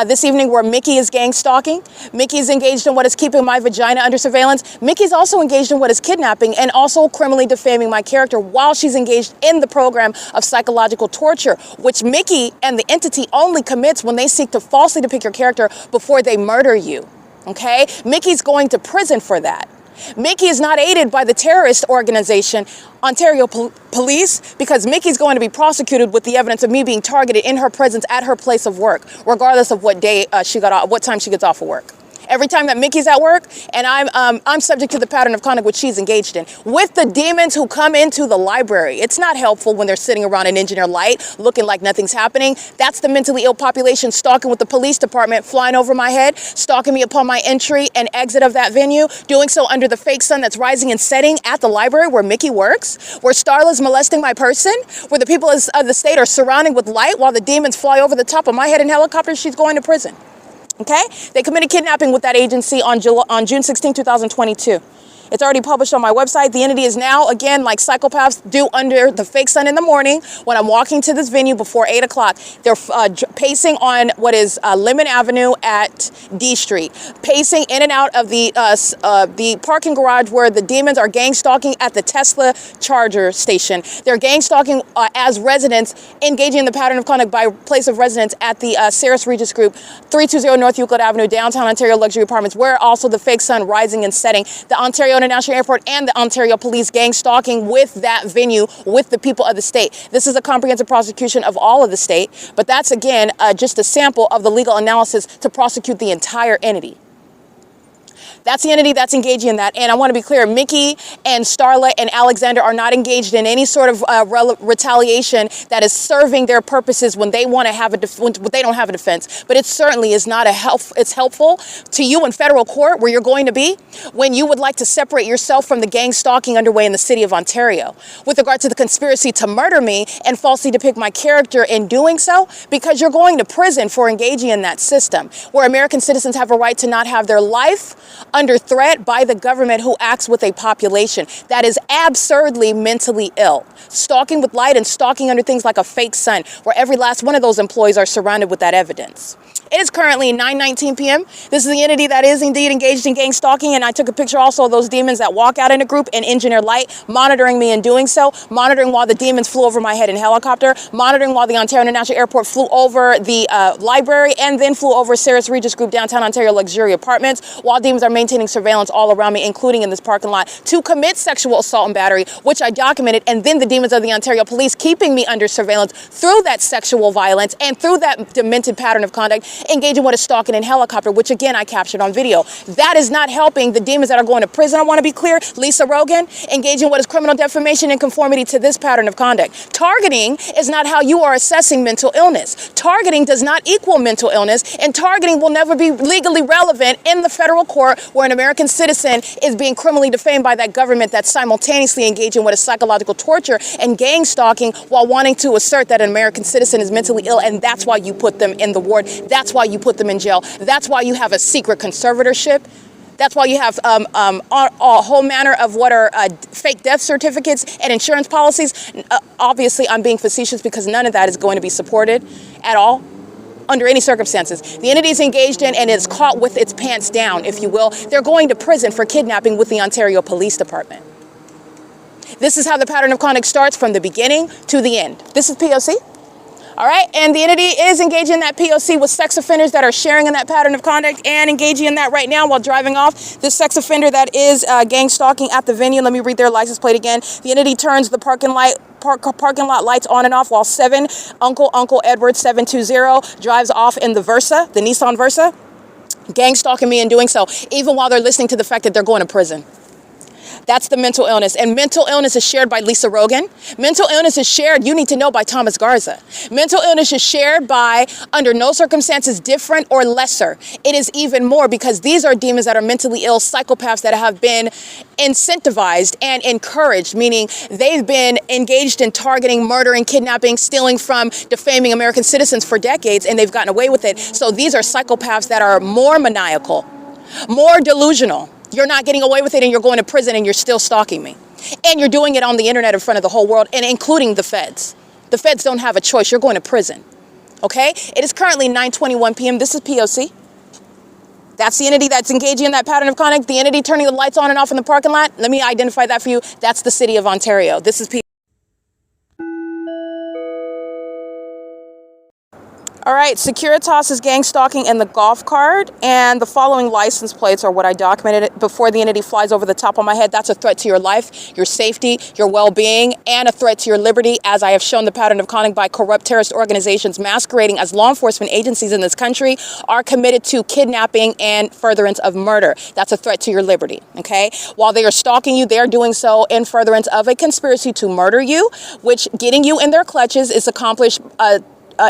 This evening, where Mickey is gang stalking. Mickey's engaged in what is keeping my vagina under surveillance. Mickey's also engaged in what is kidnapping and also criminally defaming my character while she's engaged in the program of psychological torture, which Mickey and the entity only commits when they seek to falsely depict your character before they murder you. Okay? Mickey's going to prison for that. Mickey is not aided by the terrorist organization Ontario Police, because Mickey's going to be prosecuted with the evidence of me being targeted in her presence at her place of work, regardless of what day what time she gets off of work. Every time that Mickey's at work, and I'm subject to the pattern of conduct which she's engaged in with the demons who come into the library. It's not helpful when they're sitting around an engineer light looking like nothing's happening. That's the mentally ill population stalking with the police department flying over my head, stalking me upon my entry and exit of that venue, doing so under the fake sun that's rising and setting at the library where Mickey works, where Starla's molesting my person, where the people of the state are surrounding with light while the demons fly over the top of my head in helicopters. She's going to prison. Okay? They committed kidnapping with that agency on June 16, 2022. It's already published on my website. The entity is now, again, like psychopaths do under the fake sun in the morning when I'm walking to this venue before 8 o'clock. They're pacing on what is Lemon Avenue at D Street, pacing in and out of the parking garage where the demons are gang stalking at the Tesla charger station. They're gang stalking as residents, engaging in the pattern of conduct by place of residence at the Saris Regis Group, 320 North Euclid Avenue, downtown Ontario luxury apartments, where also the fake sun rising and setting. The Ontario International Airport and the Ontario Police gang stalking with that venue with the people of the state. This is a comprehensive prosecution of all of the state, but that's again just a sample of the legal analysis to prosecute the entire entity. That's the entity that's engaging in that. And I want to be clear, Mickey and Starla and Alexander are not engaged in any sort of retaliation that is serving their purposes when they want to have when they don't have a defense. But it certainly is not it's helpful to you in federal court, where you're going to be when you would like to separate yourself from the gang stalking underway in the city of Ontario with regard to the conspiracy to murder me and falsely depict my character in doing so, because you're going to prison for engaging in that system where American citizens have a right to not have their life under threat by the government who acts with a population that is absurdly mentally ill, stalking with light and stalking under things like a fake sun, where every last one of those employees are surrounded with that evidence. It is currently 9:19 p.m. This is the entity that is indeed engaged in gang stalking, and I took a picture also of those demons that walk out in a group and engineer light, monitoring me in doing so, monitoring while the demons flew over my head in helicopter, monitoring while the Ontario International Airport flew over the library and then flew over Saris Regis Group, downtown Ontario luxury apartments, while demons are maintaining surveillance all around me, including in this parking lot, to commit sexual assault and battery, which I documented, and then the demons of the Ontario Police keeping me under surveillance through that sexual violence and through that demented pattern of conduct, engaging with a stalking in helicopter, which again I captured on video. That is not helping the demons that are going to prison. I want to be clear. Lisa Rogan, engaging what is criminal defamation in conformity to this pattern of conduct. Targeting is not how you are assessing mental illness. Targeting does not equal mental illness, and targeting will never be legally relevant in the federal court where an American citizen is being criminally defamed by that government that's simultaneously engaging with a psychological torture and gang stalking while wanting to assert that an American citizen is mentally ill, and that's why you put them in the ward. That's why you put them in jail. That's why you have a secret conservatorship. That's why you have a whole manner of what are fake death certificates and insurance policies. Obviously, I'm being facetious because none of that is going to be supported at all under any circumstances. The entity is engaged in and is caught with its pants down, if you will. They're going to prison for kidnapping with the Ontario Police Department. This is how the pattern of conduct starts from the beginning to the end. This is P.O.C. All right, and the entity is engaging in that P.O.C. with sex offenders that are sharing in that pattern of conduct and engaging in that right now while driving off. This sex offender that is gang stalking at the venue, let me read their license plate again. The entity turns the parking lot lights on and off while Uncle Edward 720 drives off in the Versa, the Nissan Versa, gang stalking me in doing so, even while they're listening to the fact that they're going to prison. That's the mental illness. And mental illness is shared by Lisa Rogan. Mental illness is shared, you need to know, by Thomas Garza. Mental illness is shared by, under no circumstances different or lesser. It is even more, because these are demons that are mentally ill psychopaths that have been incentivized and encouraged, meaning they've been engaged in targeting, murdering, kidnapping, stealing from, defaming American citizens for decades, and they've gotten away with it. So these are psychopaths that are more maniacal, more delusional. You're not getting away with it, and you're going to prison, and you're still stalking me. And you're doing it on the internet in front of the whole world, and including the feds. The feds don't have a choice. You're going to prison. Okay? It is currently 9:21 p.m. This is P.O.C. That's the entity that's engaging in that pattern of conduct. The entity turning the lights on and off in the parking lot. Let me identify that for you. That's the city of Ontario. This is P.O.C. All right, Securitas is gang stalking in the golf cart, and the following license plates are what I documented before the entity flies over the top of my head. That's a threat to your life, your safety, your well-being, and a threat to your liberty, as I have shown the pattern of conduct by corrupt terrorist organizations masquerading as law enforcement agencies in this country are committed to kidnapping and furtherance of murder. That's a threat to your liberty, okay? While they are stalking you, they are doing so in furtherance of a conspiracy to murder you, which getting you in their clutches is accomplished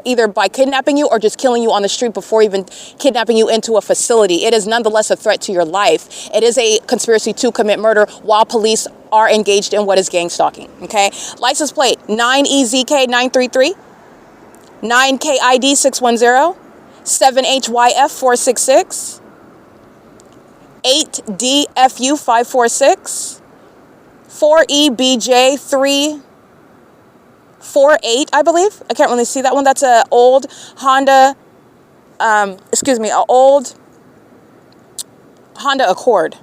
either by kidnapping you or just killing you on the street before even kidnapping you into a facility. It is nonetheless a threat to your life. It is a conspiracy to commit murder while police are engaged in what is gang stalking, okay? License plate 9EZK933, 9KID610, 7HYF466, 8DFU546, 4EBJ348, I believe. I can't really see that one. That's an old Honda, an old Honda Accord.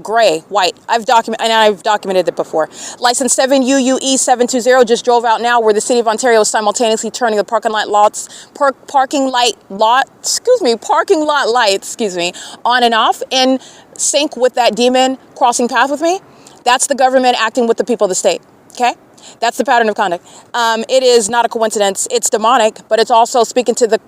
Gray, white. I've documented it before. License 7UUE720 just drove out now, where the city of Ontario is simultaneously turning the parking lot lights on and off in sync with that demon crossing path with me. That's the government acting with the people of the state. Okay? That's the pattern of conduct. It is not a coincidence. It's demonic, but it's also speaking to the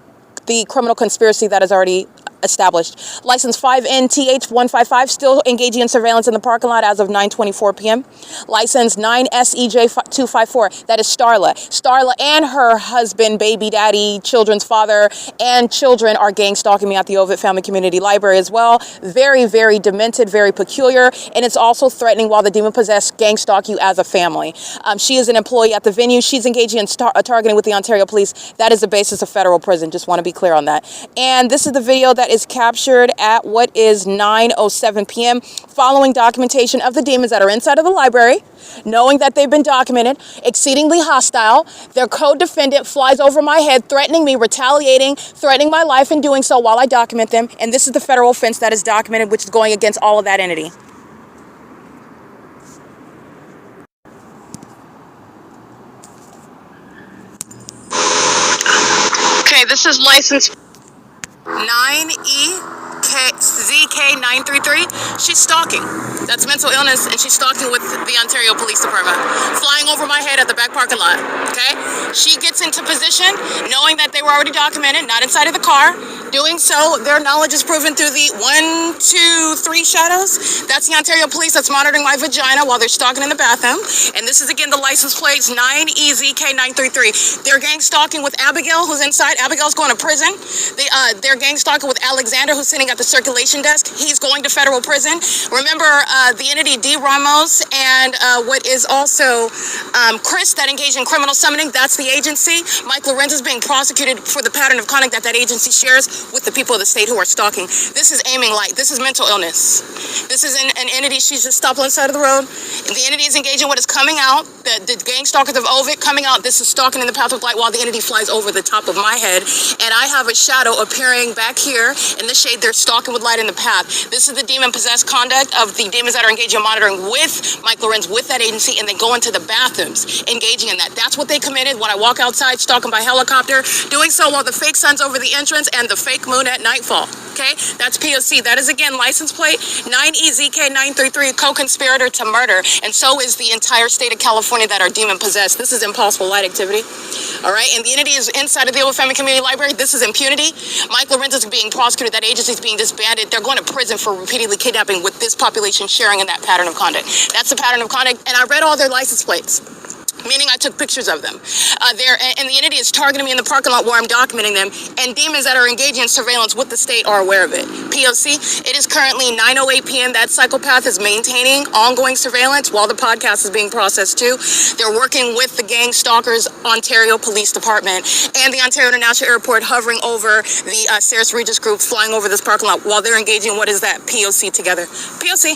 criminal conspiracy that is already established. License 5NTH155, still engaging in surveillance in the parking lot as of 9:24 p.m. License 9SEJ254, that is Starla. Starla and her husband, baby daddy, children's father, and children are gang stalking me at the OVITT Family Community Library as well. Very, very demented, very peculiar, and it's also threatening while the demon-possessed gang stalk you as a family. She is an employee at the venue. She's engaging in targeting with the Ontario Police. That is the basis of federal prison. Just want to be clear on that. And this is the video that is captured at what is 9:07 p.m. following documentation of the demons that are inside of the library, knowing that they've been documented, exceedingly hostile. Their co-defendant flies over my head, threatening me, retaliating, threatening my life, and doing so while I document them. And this is the federal offense that is documented, which is going against all of that entity. Okay, this is license 9EZK933. She's stalking. That's mental illness, and she's stalking with the Ontario Police Department, flying over my head at the back parking lot. Okay? She gets into position, knowing that they were already documented, not inside of the car. Doing so, their knowledge is proven through the 1, 2, 3 shadows. That's the Ontario Police that's monitoring my vagina while they're stalking in the bathroom. And this is again the license plates 9EZK933. They're gang stalking with Abigail, who's inside. Abigail's going to prison. They're gang stalking with Alexander, who's sitting at the circulation desk. He's going to federal prison. Remember the entity D. Ramos and what is also Chris that engaged in criminal summoning. That's the agency. Mike LORENZ is being prosecuted for the pattern of conduct that agency shares with the people of the state who are stalking. This is aiming light. This is mental illness. This is an entity. She's just stopped on the side of the road. And the entity is engaging what is coming out. The gang stalkers of OVITT coming out. This is stalking in the path of light while the entity flies over the top of my head. And I have a shadow appearing back here in the shade. They're stalking with light in the path. This is the demon-possessed conduct of the demons that are engaged in monitoring with Mike LORENZ, with that agency, and they go into the bathrooms engaging in that. That's what they committed when I walk outside, stalking by helicopter, doing so while the fake sun's over the entrance and the fake moon at nightfall. Okay, that's P.O.C. That is, again, license plate 9EZK933, co-conspirator to murder. And so is the entire state of California that are demon-possessed. This is impossible light activity. All right, and the entity is inside of the Old Family Community Library. This is impunity. Mike LORENZ is being prosecuted. That agency is being disbanded. They're going to prison for repeatedly kidnapping with this population sharing in that pattern of conduct. That's the pattern of conduct, and I read all their license plates. Meaning I took pictures of them. And the entity is targeting me in the parking lot where I'm documenting them, and demons that are engaging in surveillance with the state are aware of it. P.O.C., it is currently 9:08 p.m. That psychopath is maintaining ongoing surveillance while the podcast is being processed too. They're working with the gang stalkers Ontario Police Department and the Ontario International Airport, hovering over the Saris Regis group, flying over this parking lot while they're engaging what is that? P.O.C. together. P.O.C.